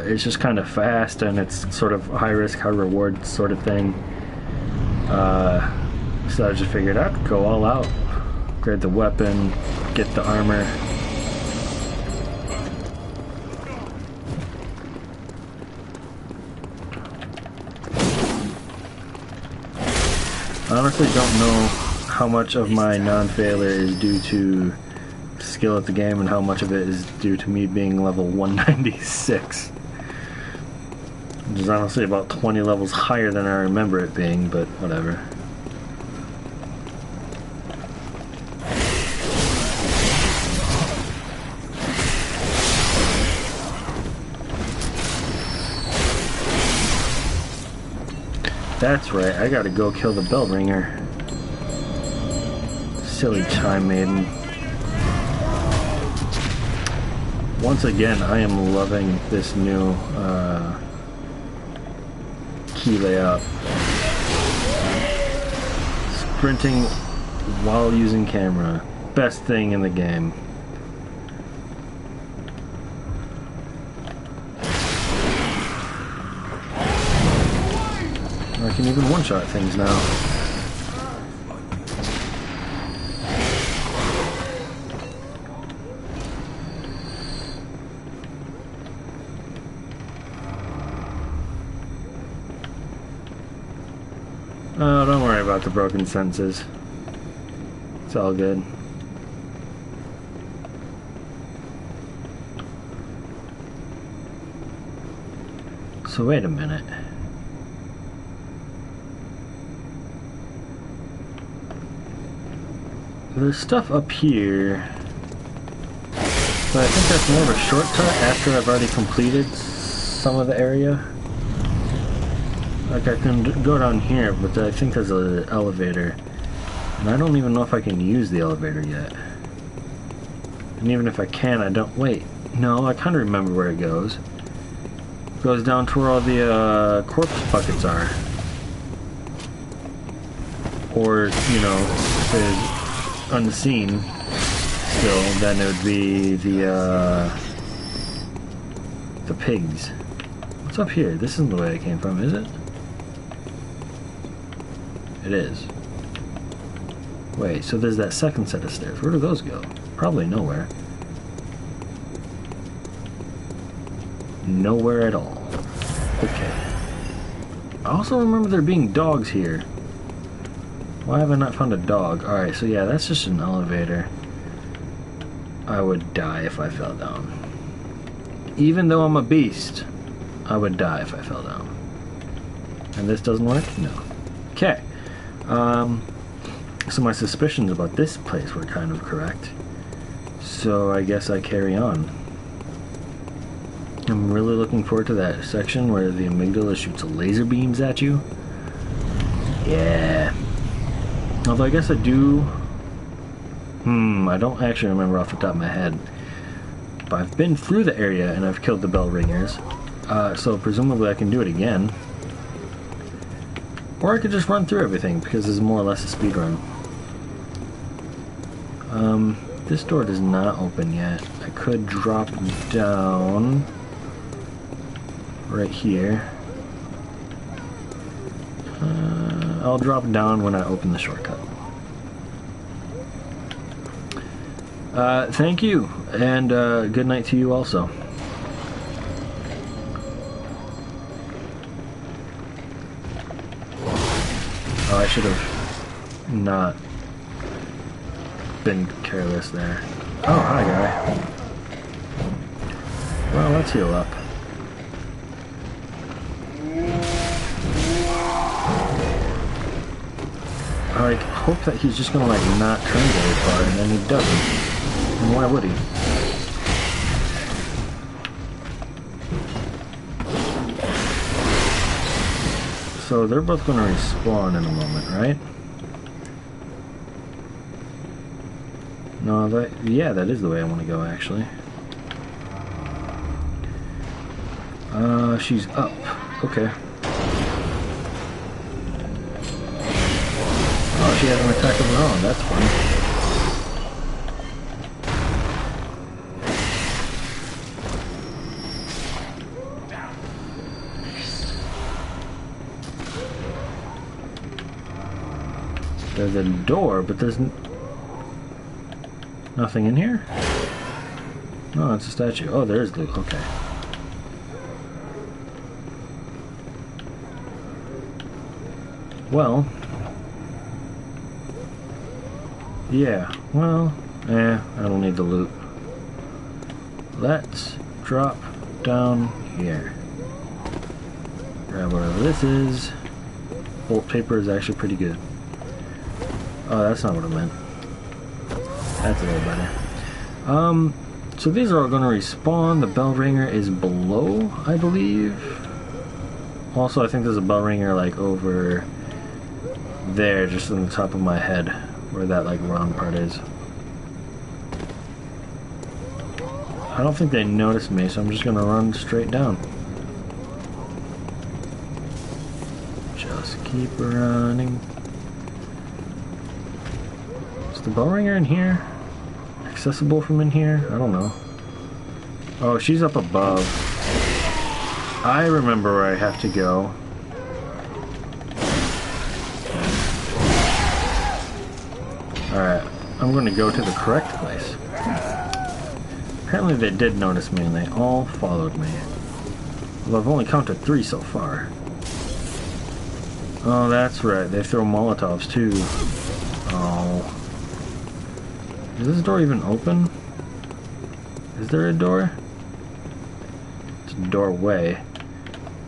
It's just kind of fast, and it's sort of high risk, high reward sort of thing. So I just figured I'd go all out. Upgrade the weapon, get the armor. I honestly don't know how much of my non-failure is due to skill at the game and how much of it is due to me being level 196. Which is honestly about 20 levels higher than I remember it being, but whatever. That's right, I gotta go kill the bell ringer. Silly chime maiden. Once again, I am loving this new key layout. Sprinting while using camera. Best thing in the game. I can even one-shot things now. Oh, don't worry about the broken senses. It's all good. So wait a minute. There's stuff up here, but I think that's more of a shortcut after I've already completed some of the area. Like I can go down here, but I think there's an elevator, and I don't even know if I can use the elevator yet. And even if I can, I don't. Wait, no, I kind of remember where it goes. It goes down to where all the corpse buckets are, or you know, if there's unseen still, then it would be the pigs. What's up here? This isn't the way I came from, is it? It is. Wait, so there's that second set of stairs. Where do those go? Probably nowhere. Nowhere at all. Okay. I also remember there being dogs here. Why have I not found a dog? Alright, so yeah, that's just an elevator. I would die if I fell down. Even though I'm a beast, I would die if I fell down. And this doesn't work? No. Okay. So my suspicions about this place were kind of correct. So I guess I carry on. I'm really looking forward to that section where the amygdala shoots laser beams at you. Yeah. Although I guess I do... I don't actually remember off the top of my head. But I've been through the area and I've killed the bell ringers. So presumably I can do it again. Or I could just run through everything because this is more or less a speed run. This door does not open yet. I could drop down right here. I'll drop down when I open the shortcut. Thank you, and good night to you also. Oh, I should have not been careless there. Oh, hi, guy. Well, let's heal up. I hope that he's just gonna like not turn very far, and then he doesn't. And why would he? So they're both gonna respawn in a moment, right? No, yeah, that is the way I want to go, actually. She's up. Okay. Oh, she has an attack of her own. That's fun. There's a door, but there's nothing in here? No, it's a statue. Oh, there's Luke. Okay. Well. Yeah, well, I don't need the loot. Let's drop down here. Grab whatever this is. Bolt paper is actually pretty good. Oh, that's not what I meant. That's a little better. So these are all going to respawn. The bell ringer is below, I believe. Also, I think there's a bell ringer like over there, just on the top of my head, where that like round part is. I don't think they noticed me, so I'm just going to run straight down. Just keep running. Is the bell ringer in here? Accessible from in here? I don't know. Oh, she's up above. I remember where I have to go. Alright, I'm going to go to the correct place. Apparently they did notice me and they all followed me. Well, I've only counted 3 so far. Oh, that's right. They throw Molotovs too. Oh. Is this door even open? Is there a door? It's a doorway,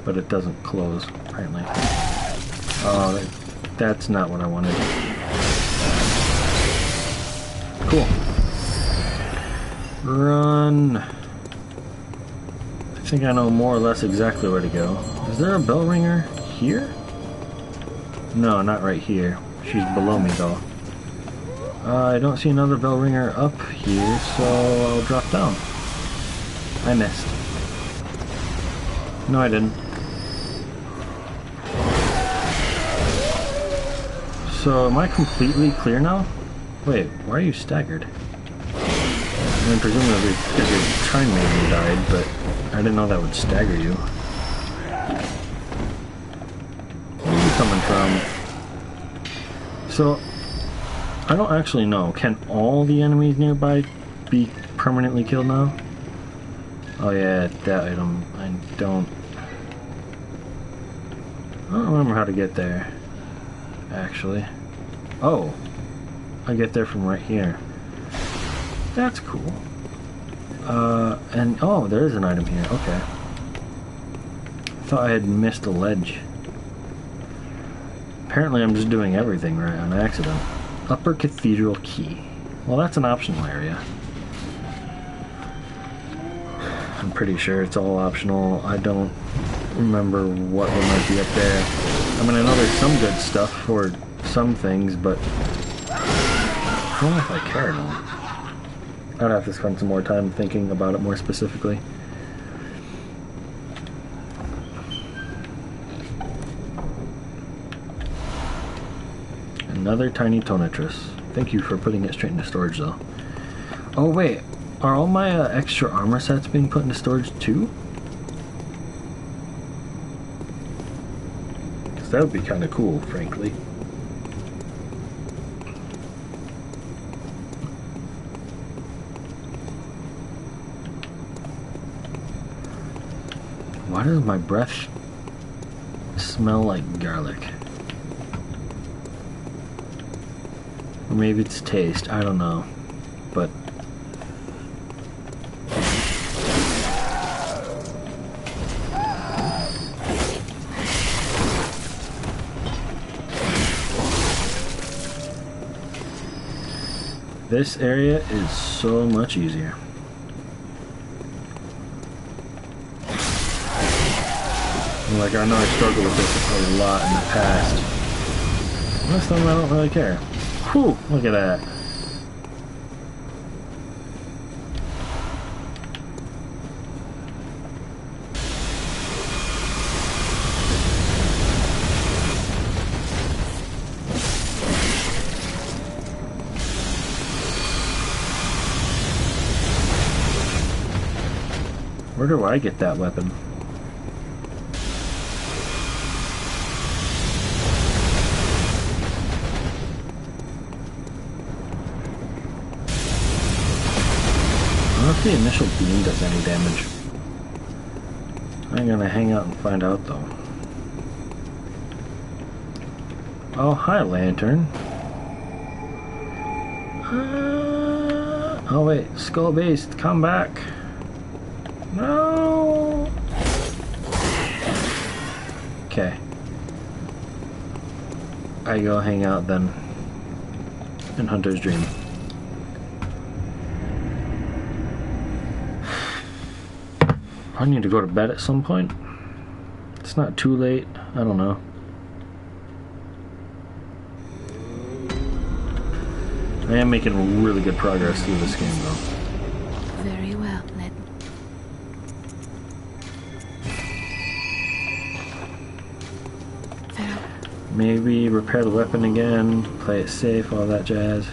but it doesn't close, apparently. Oh, that's not what I wanted. Cool. Run. I think I know more or less exactly where to go. Is there a bell ringer here? No, not right here. She's below me though. I don't see another bell ringer up here, so I'll drop down. I missed. No, I didn't. So, am I completely clear now? Wait, why are you staggered? I mean, presumably because your Time Maiden died, but I didn't know that would stagger you. Where are you coming from? So, I don't actually know. Can all the enemies nearby be permanently killed now? Oh yeah, that item. I don't remember how to get there, actually. Oh, I get there from right here. That's cool. And oh, there is an item here. Okay. I thought I had missed a ledge. Apparently I'm just doing everything right on accident. Upper Cathedral Key. Well, that's an optional area. I'm pretty sure it's all optional. I don't remember what there might be up there. I mean, I know there's some good stuff for some things, but I don't know if I care at all. I'd have to spend some more time thinking about it more specifically. Another tiny Tonitrus. Thank you for putting it straight into storage, though. Oh, wait. Are all my extra armor sets being put into storage, too? Because that would be kind of cool, frankly. Why does my breath smell like garlic? Or maybe it's taste, I don't know. But this area is so much easier. Like, I know I struggled with this a lot in the past. This time I don't really care. Whew, look at that. Where do I get that weapon? I don't know if the initial beam does any damage. I'm gonna hang out and find out though. Oh, hi, Lantern. Oh wait, Skull Beast, come back. No. Okay. I go hang out then in Hunter's Dream. I need to go to bed at some point. It's not too late. I don't know. I am making really good progress through this game, though. Very well, Maybe repair the weapon again, play it safe, all that jazz.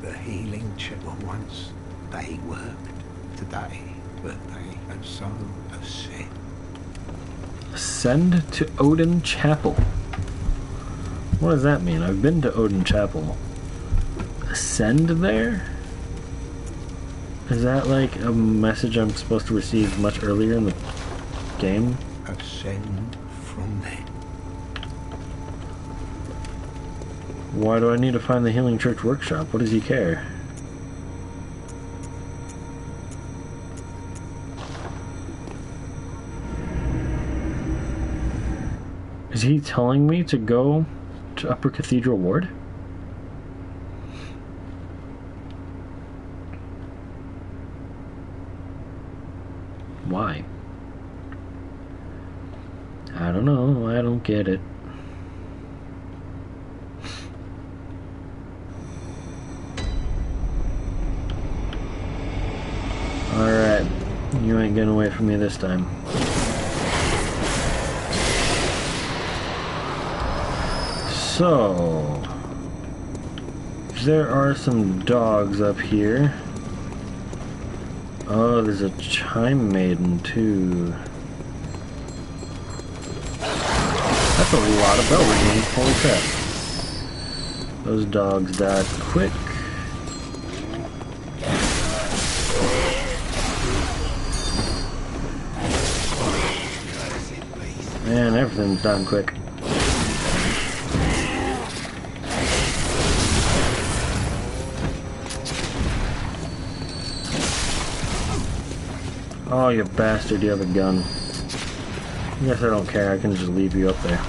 The healing chapel once, they worked today, but they have so ascend. Ascend to Odin Chapel. What does that mean? I've been to Odin Chapel. Ascend there? Is that like a message I'm supposed to receive much earlier in the game? Ascend from there. Why do I need to find the Healing Church Workshop? What does he care? Is he telling me to go to Upper Cathedral Ward? Why? I don't know. I don't get it. Alright, you ain't getting away from me this time. So, there are some dogs up here. Oh, there's a chime maiden too. That's a lot of bell ringing, holy crap. Those dogs died quick. Man, everything's done quick. Oh, you bastard, you have a gun. I guess I don't care, I can just leave you up there.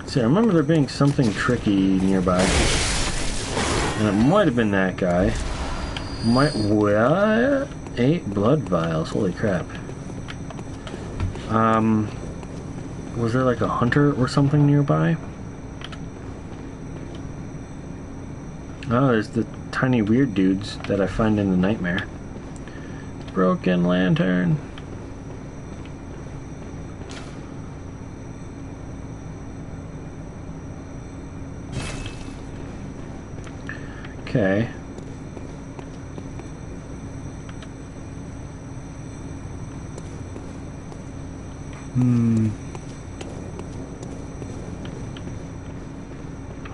See, I remember there being something tricky nearby. And it might have been that guy. What? 8 blood vials, holy crap. Was there like a hunter or something nearby? Oh, there's the tiny weird dudes that I find in the nightmare. Broken lantern. Okay.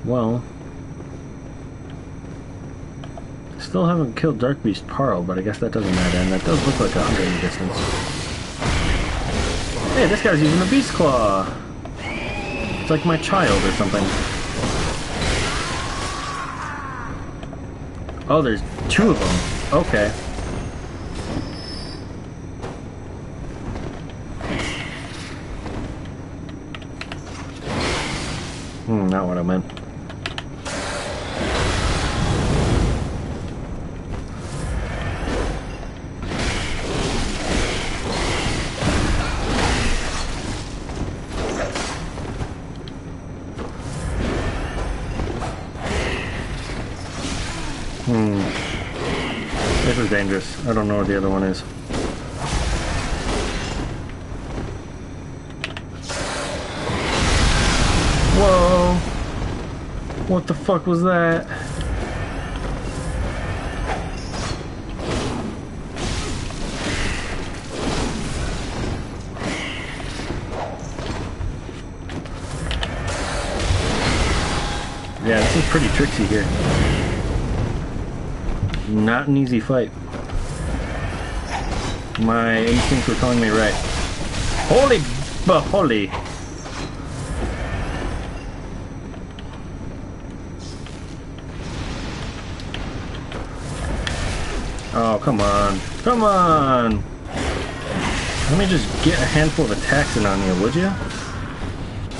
Well, still haven't killed Dark Beast Parl, but I guess that doesn't matter, and that does look like a hunter in the distance. Hey, this guy's using a Beast Claw! It's like my child or something. Oh, there's 2 of them. Okay. Not what I meant. This is dangerous. I don't know where the other one is. Whoa! What the fuck was that? Yeah, this is pretty tricksy here. Not an easy fight. My instincts were telling me right. Holy holy! Oh, come on. Come on! Let me just get a handful of attacks in on you, would you?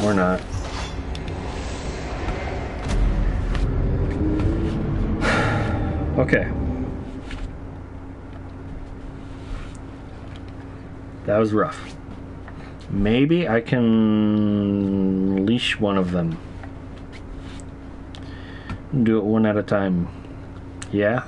Or not. Okay. That was rough. Maybe I can leash one of them. Do it one at a time. Yeah?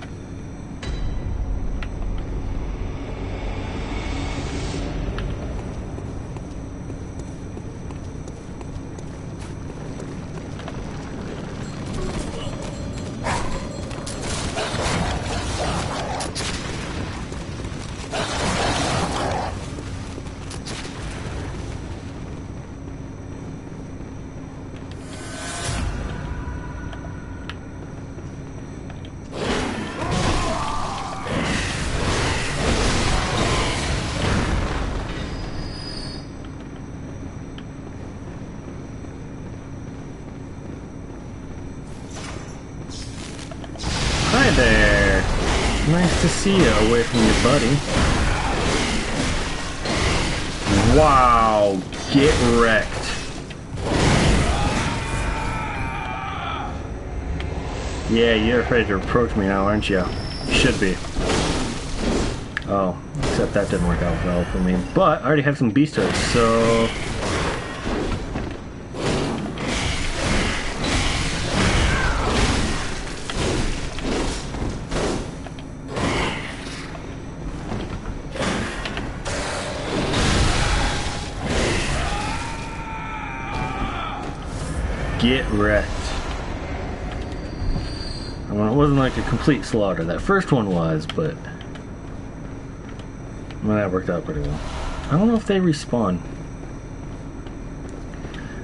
Hi there. Nice to see you away from your buddy. Wow, get wrecked. Yeah, you're afraid to approach me now, aren't you? Should be. Oh, except that didn't work out well for me. But I already have some beast hoods, so... Get wrecked. I mean, it wasn't like a complete slaughter. That first one was, but... well, that worked out pretty well. I don't know if they respawn.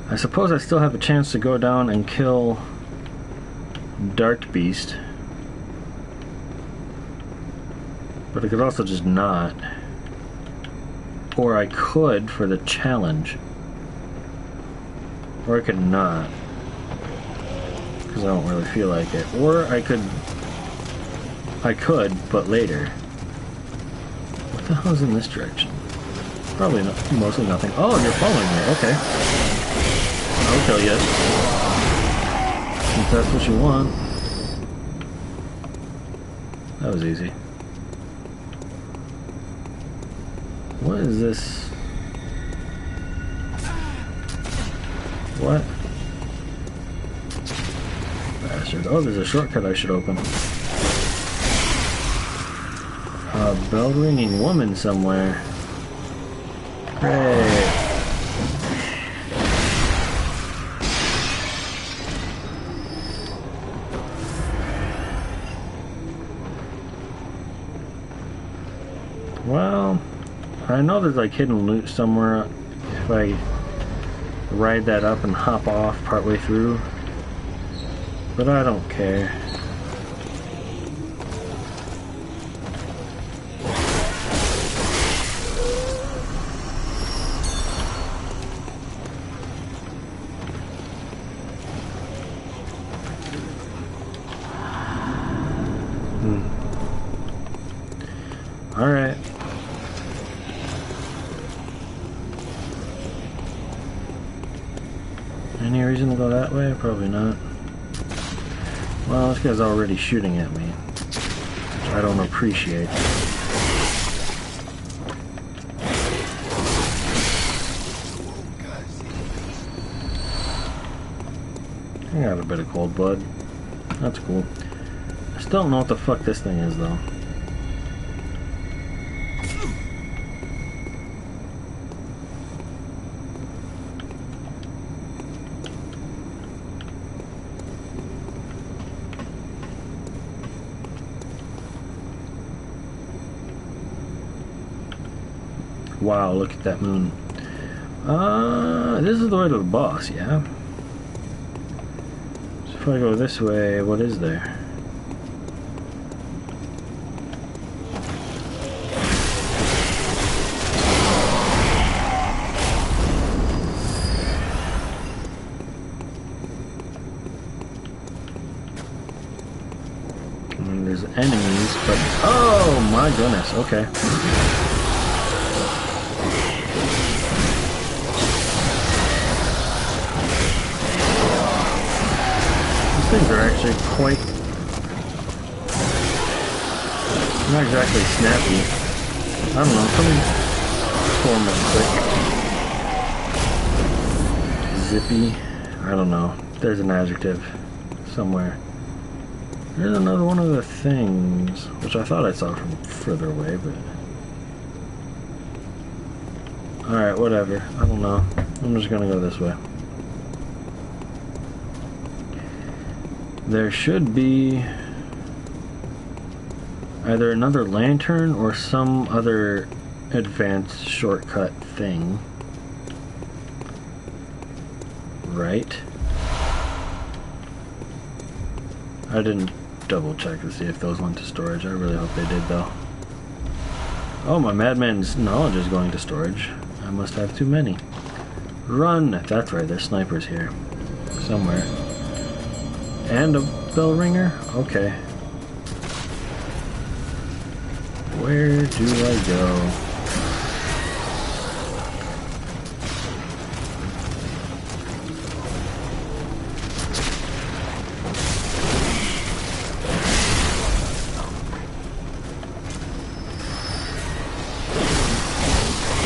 I suppose I still have a chance to go down and kill Dark Beast. But I could also just not. Or I could for the challenge. Or I could not. because I don't really feel like it. Or I could, but later. What the hell's in this direction? Probably mostly nothing. Oh, you're following me. Okay. I'll kill you. If that's what you want. That was easy. What is this? What? Bastard. Oh, there's a shortcut I should open. A bell-ringing woman somewhere. Great. Well, I know there's like hidden loot somewhere if I ride that up and hop off partway through, but I don't care. Alright. Any reason to go that way? Probably not. Well, this guy's already shooting at me, which I don't appreciate. I got a bit of cold blood. That's cool. I still don't know what the fuck this thing is, though. Wow, look at that moon. This is the way to the boss, yeah? So if I go this way, what is there? And there's enemies, but... Oh my goodness, okay. Things are actually quite not exactly snappy. I don't know, something form of quick. Zippy. I don't know. There's an adjective somewhere. There's another one of the things, which I thought I saw from further away, but alright, whatever. I don't know. I'm just gonna go this way. There should be either another lantern or some other advanced shortcut thing. Right? I didn't double check to see if those went to storage. I really hope they did, though. Oh, my madman's knowledge is going to storage. I must have too many. Run! That's right, there's snipers here. Somewhere. And a bell ringer? Okay. Where do I go?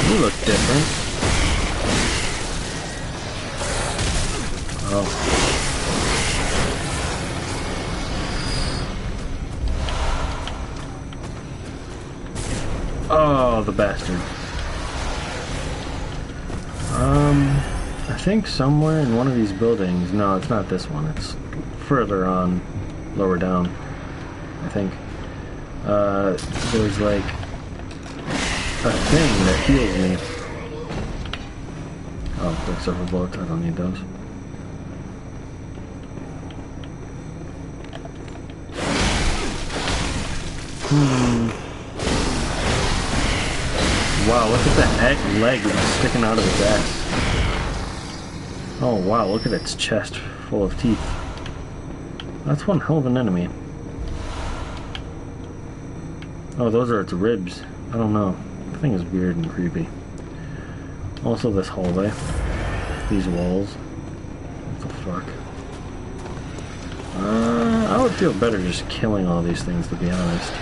You look different. Oh. Oh, the bastard. I think somewhere in one of these buildings, no, it's not this one, it's further on, lower down, I think. There's like a thing that heals me. Oh, quicksilver bullets, I don't need those. Wow, look at that leg sticking out of its ass. Oh wow, look at its chest full of teeth. That's one hell of an enemy. Oh, those are its ribs. I don't know. The thing is weird and creepy. Also this hallway. These walls. What the fuck? I would feel better just killing all these things, to be honest.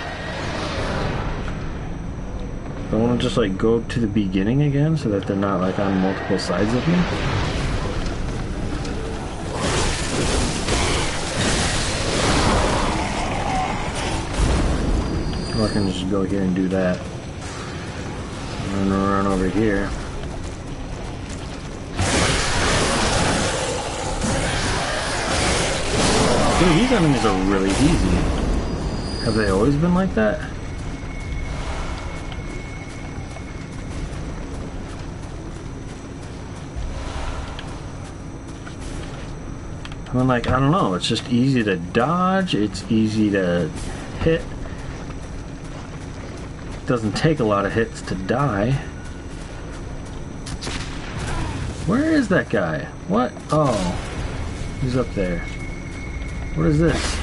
I want to just like go to the beginning again so that they're not like on multiple sides of me. Or I can just go here and do that. And run over here. Dude, these enemies are really easy. Have they always been like that? I mean, like, I don't know, it's just easy to dodge, it's easy to hit. It doesn't take a lot of hits to die. Where is that guy? What? Oh, he's up there. What is this?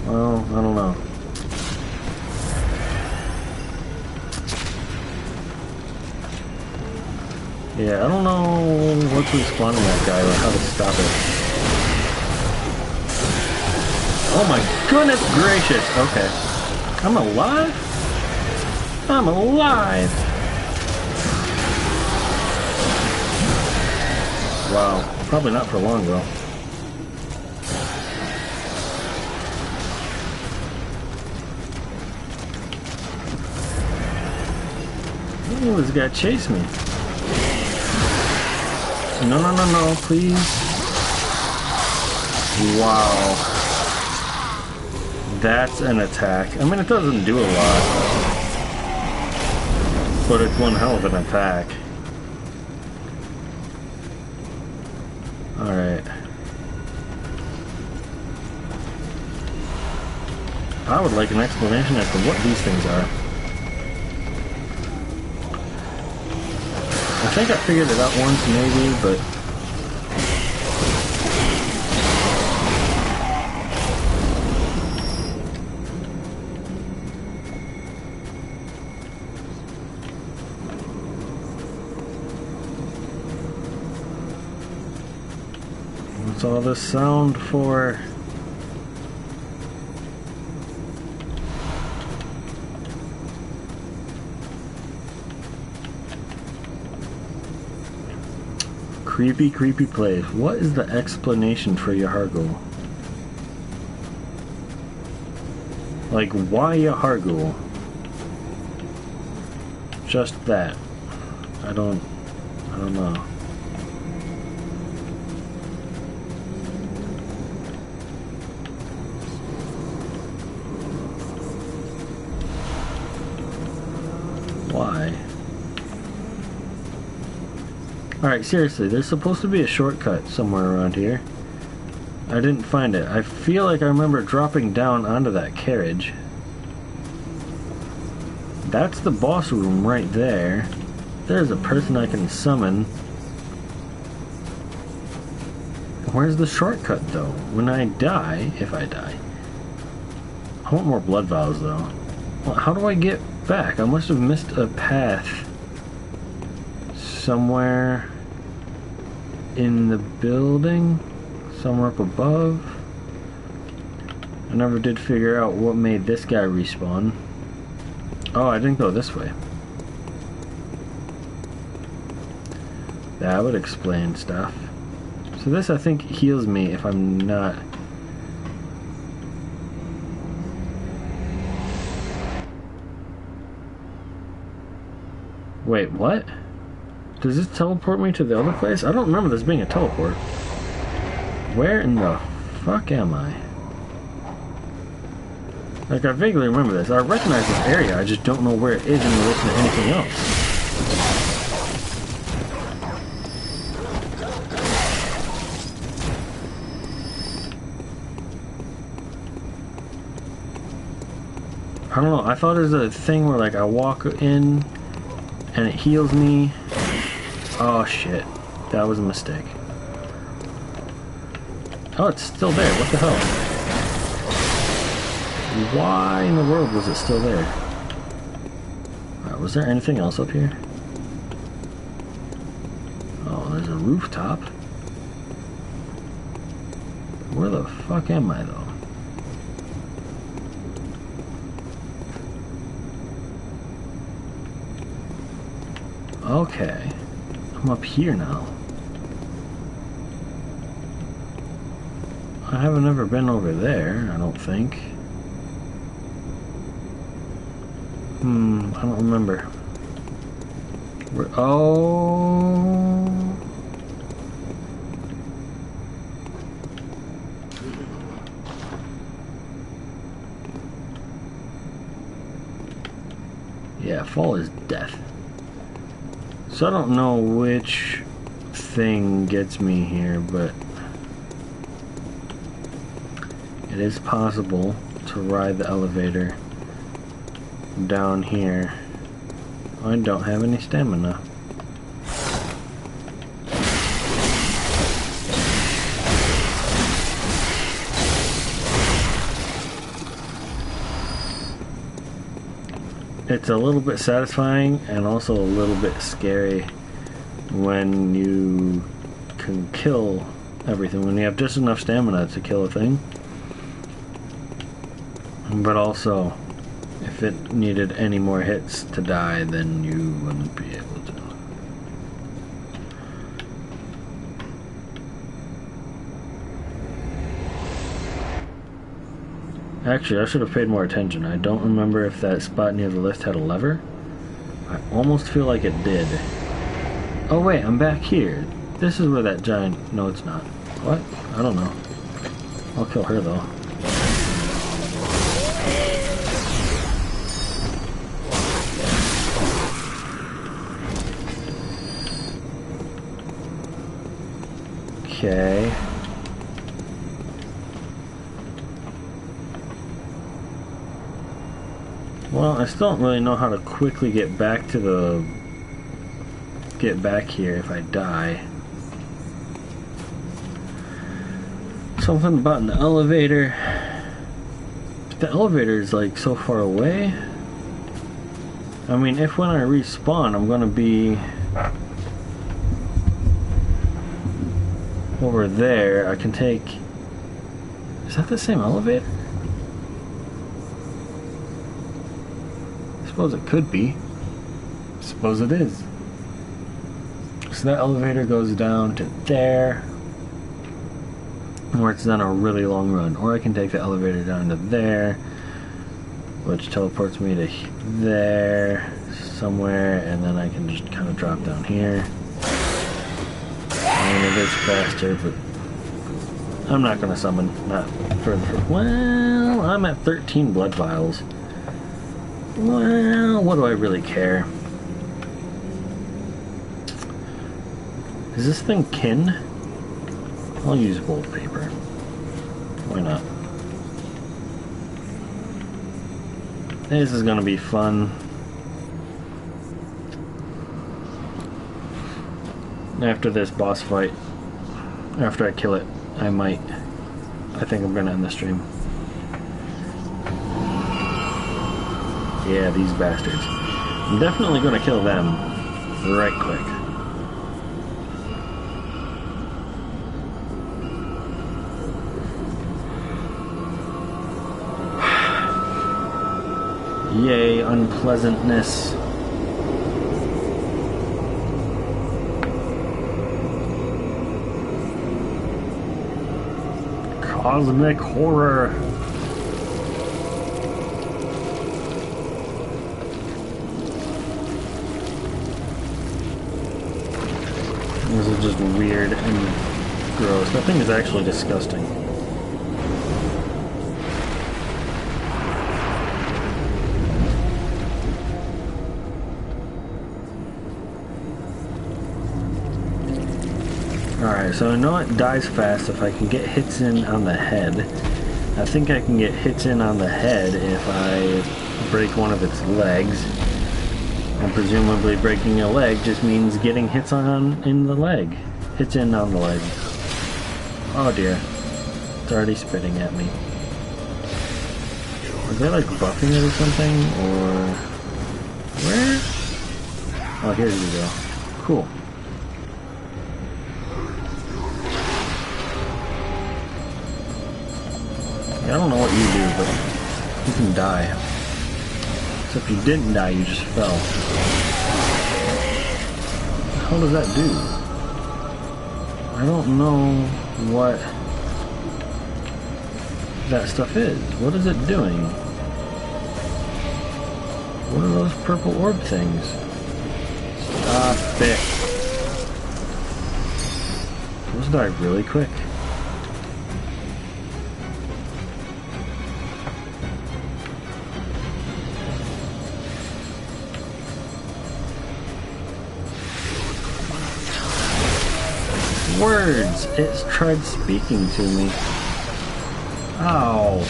Well, I don't know. Yeah, I don't know what's respawning that guy or how to stop it. Oh my goodness gracious! Okay. I'm alive? I'm alive! Wow. Probably not for long though. Ooh, this guy chased me. No, no, no, no, please. Wow. That's an attack. I mean, it doesn't do a lot. But it's one hell of an attack. Alright. I would like an explanation as to what these things are. I think I figured it out once, maybe, but... What's all this sound for? Creepy, creepy place. What is the explanation for Yahar'gul? Like, why Yahar'gul? Just that. I don't know. Why? Alright, seriously, there's supposed to be a shortcut somewhere around here. I didn't find it. I feel like I remember dropping down onto that carriage. That's the boss room right there. There's a person I can summon. Where's the shortcut though? When I die, if I die. I want more blood vials though. Well, how do I get back? I must have missed a path somewhere in the building, somewhere up above. I never did figure out what made this guy respawn. Oh, I didn't go this way. That would explain stuff. So this, I think, heals me if I'm not... Wait, what? Does this teleport me to the other place? I don't remember this being a teleport. Where in the fuck am I? Like, I vaguely remember this. I recognize this area, I just don't know where it is in relation to anything else. I don't know, I thought it was a thing where, like, I walk in and it heals me. Oh shit, that was a mistake. Oh, it's still there. What the hell? Why in the world was it still there? Was there anything else up here? Oh, there's a rooftop. Where the fuck am I, though? Okay. I'm up here now. I haven't ever been over there, I don't think. I don't remember. Oh... Yeah, fall is death. So I don't know which thing gets me here, but it is possible to ride the elevator down here. I don't have any stamina. It's a little bit satisfying and also a little bit scary when you can kill everything, when you have just enough stamina to kill a thing. But also, if it needed any more hits to die, then you wouldn't be able to. Actually, I should have paid more attention. I don't remember if that spot near the lift had a lever. I almost feel like it did. Oh wait, I'm back here. This is where that giant... No, it's not. What? I don't know. I'll kill her though. Okay. Well, I still don't really know how to quickly get back to the... get back here if I die. Something about an elevator. But the elevator is like so far away. I mean, if when I respawn I'm gonna be over there, I can take... Is that the same elevator? I suppose it could be. I suppose it is. So that elevator goes down to there, where it's done a really long run. Or I can take the elevator down to there, which teleports me to there, somewhere, and then I can just kind of drop down here. I mean, it is faster, but I'm not going to summon. Not further. Well, I'm at 13 blood vials. Well, what do I really care? Is this thing kin? I'll use gold paper. Why not? This is gonna be fun. After this boss fight, after I kill it, I think I'm gonna end the stream. Yeah, these bastards. I'm definitely gonna kill them right quick. Yay, unpleasantness. Cosmic horror. This is just weird and gross. That thing is actually disgusting. Alright, so I know it dies fast if I can get hits in on the head. I think I can get hits in on the head if I break one of its legs. And presumably breaking a leg just means getting hits on in the leg. Hits in on the leg. Oh dear. It's already spitting at me. Are they like buffing it or something? Or... where? Oh, here we go. Cool. Yeah, I don't know what you do, but you can die. So if you didn't die, you just fell. What the hell does that do? I don't know what that stuff is. What is it doing? What are those purple orb things? Stop it. Those die really quick. Words! It's tried speaking to me. Ow.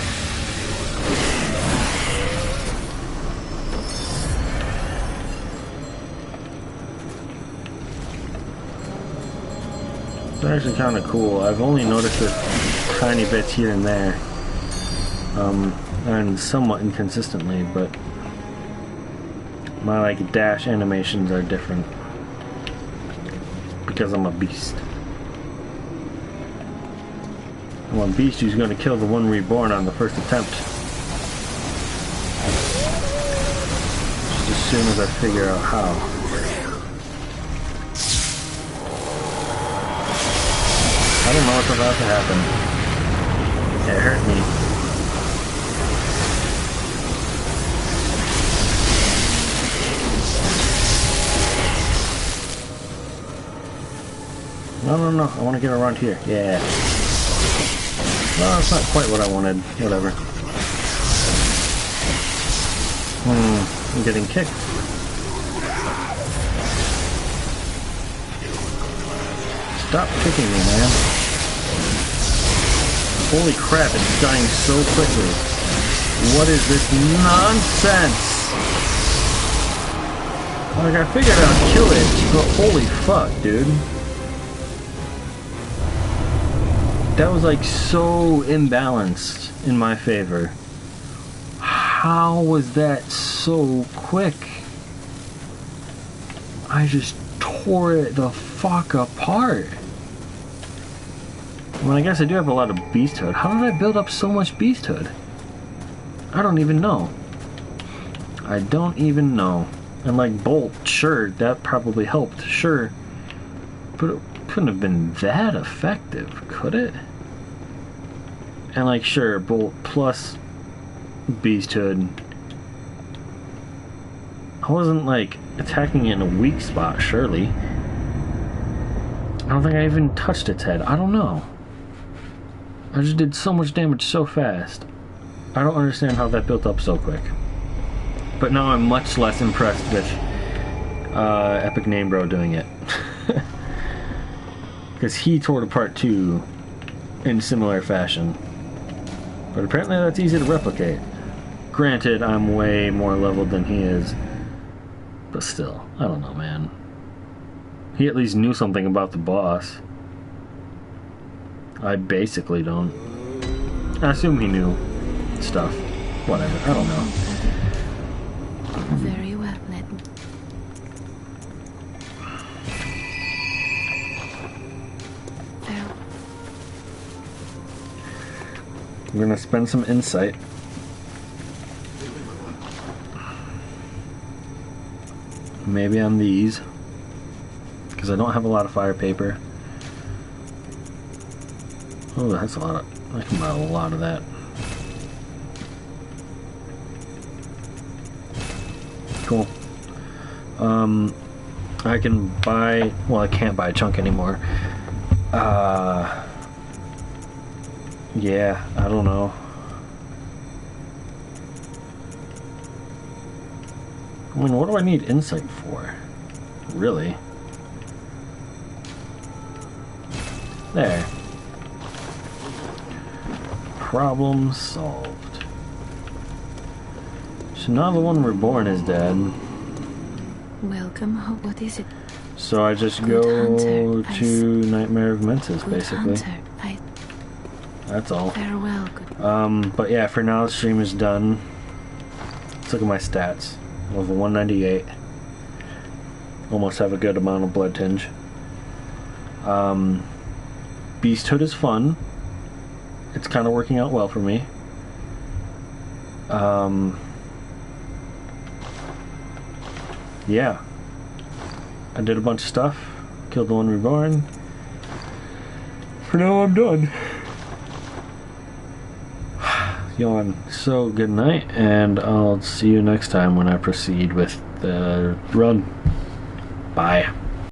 It's actually kind of cool. I've only noticed it tiny bits here and there. And somewhat inconsistently, but my like dash animations are different. Because I'm a beast. I'm a beast who's going to kill the one reborn on the first attempt. Just as soon as I figure out how. I don't know what's about to happen. It hurt me. No. I want to get around here. Yeah. No, that's not quite what I wanted. Whatever. I'm getting kicked. Stop kicking me, man. Holy crap, it's dying so quickly. What is this nonsense? Like, I figured I'd kill it, but holy fuck, dude. That was like so imbalanced in my favor. How was that so quick? I just tore it the fuck apart. Well, I guess I do have a lot of beasthood. How did I build up so much beasthood? I don't even know. I don't even know. And like Bolt, sure, that probably helped, sure. But it couldn't have been that effective, could it? And like, sure, Bolt plus beasthood. I wasn't like attacking it in a weak spot, surely. I don't think I even touched its head. I don't know. I just did so much damage so fast. I don't understand how that built up so quick. But now I'm much less impressed with Epic Name Bro doing it. Because he tore it apart too in similar fashion. But apparently that's easy to replicate. Granted, I'm way more leveled than he is. But still, I don't know, man. He at least knew something about the boss. I basically don't. I assume he knew stuff. Whatever, I don't know. Very well, let me. Well. I'm gonna spend some insight. Maybe on these. Because I don't have a lot of fire paper. Oh, that's a lot of... I can buy a lot of that. Cool. I can buy... Well, I can't buy a chunk anymore. Yeah, I don't know. I mean, what do I need insight for? Really? There. Problem solved. So now the one reborn is dead. Welcome. What is it? So I just Good go hunter, to Nightmare of Mensis, Good basically. hunter. That's all. Farewell, good. But yeah, for now the stream is done. Let's look at my stats. Level 198. Almost have a good amount of blood tinge. Beasthood is fun. It's kind of working out well for me. Yeah. I did a bunch of stuff. Killed the one reborn. For now, I'm done. Yawn. So, good night, and I'll see you next time when I proceed with the run. Bye.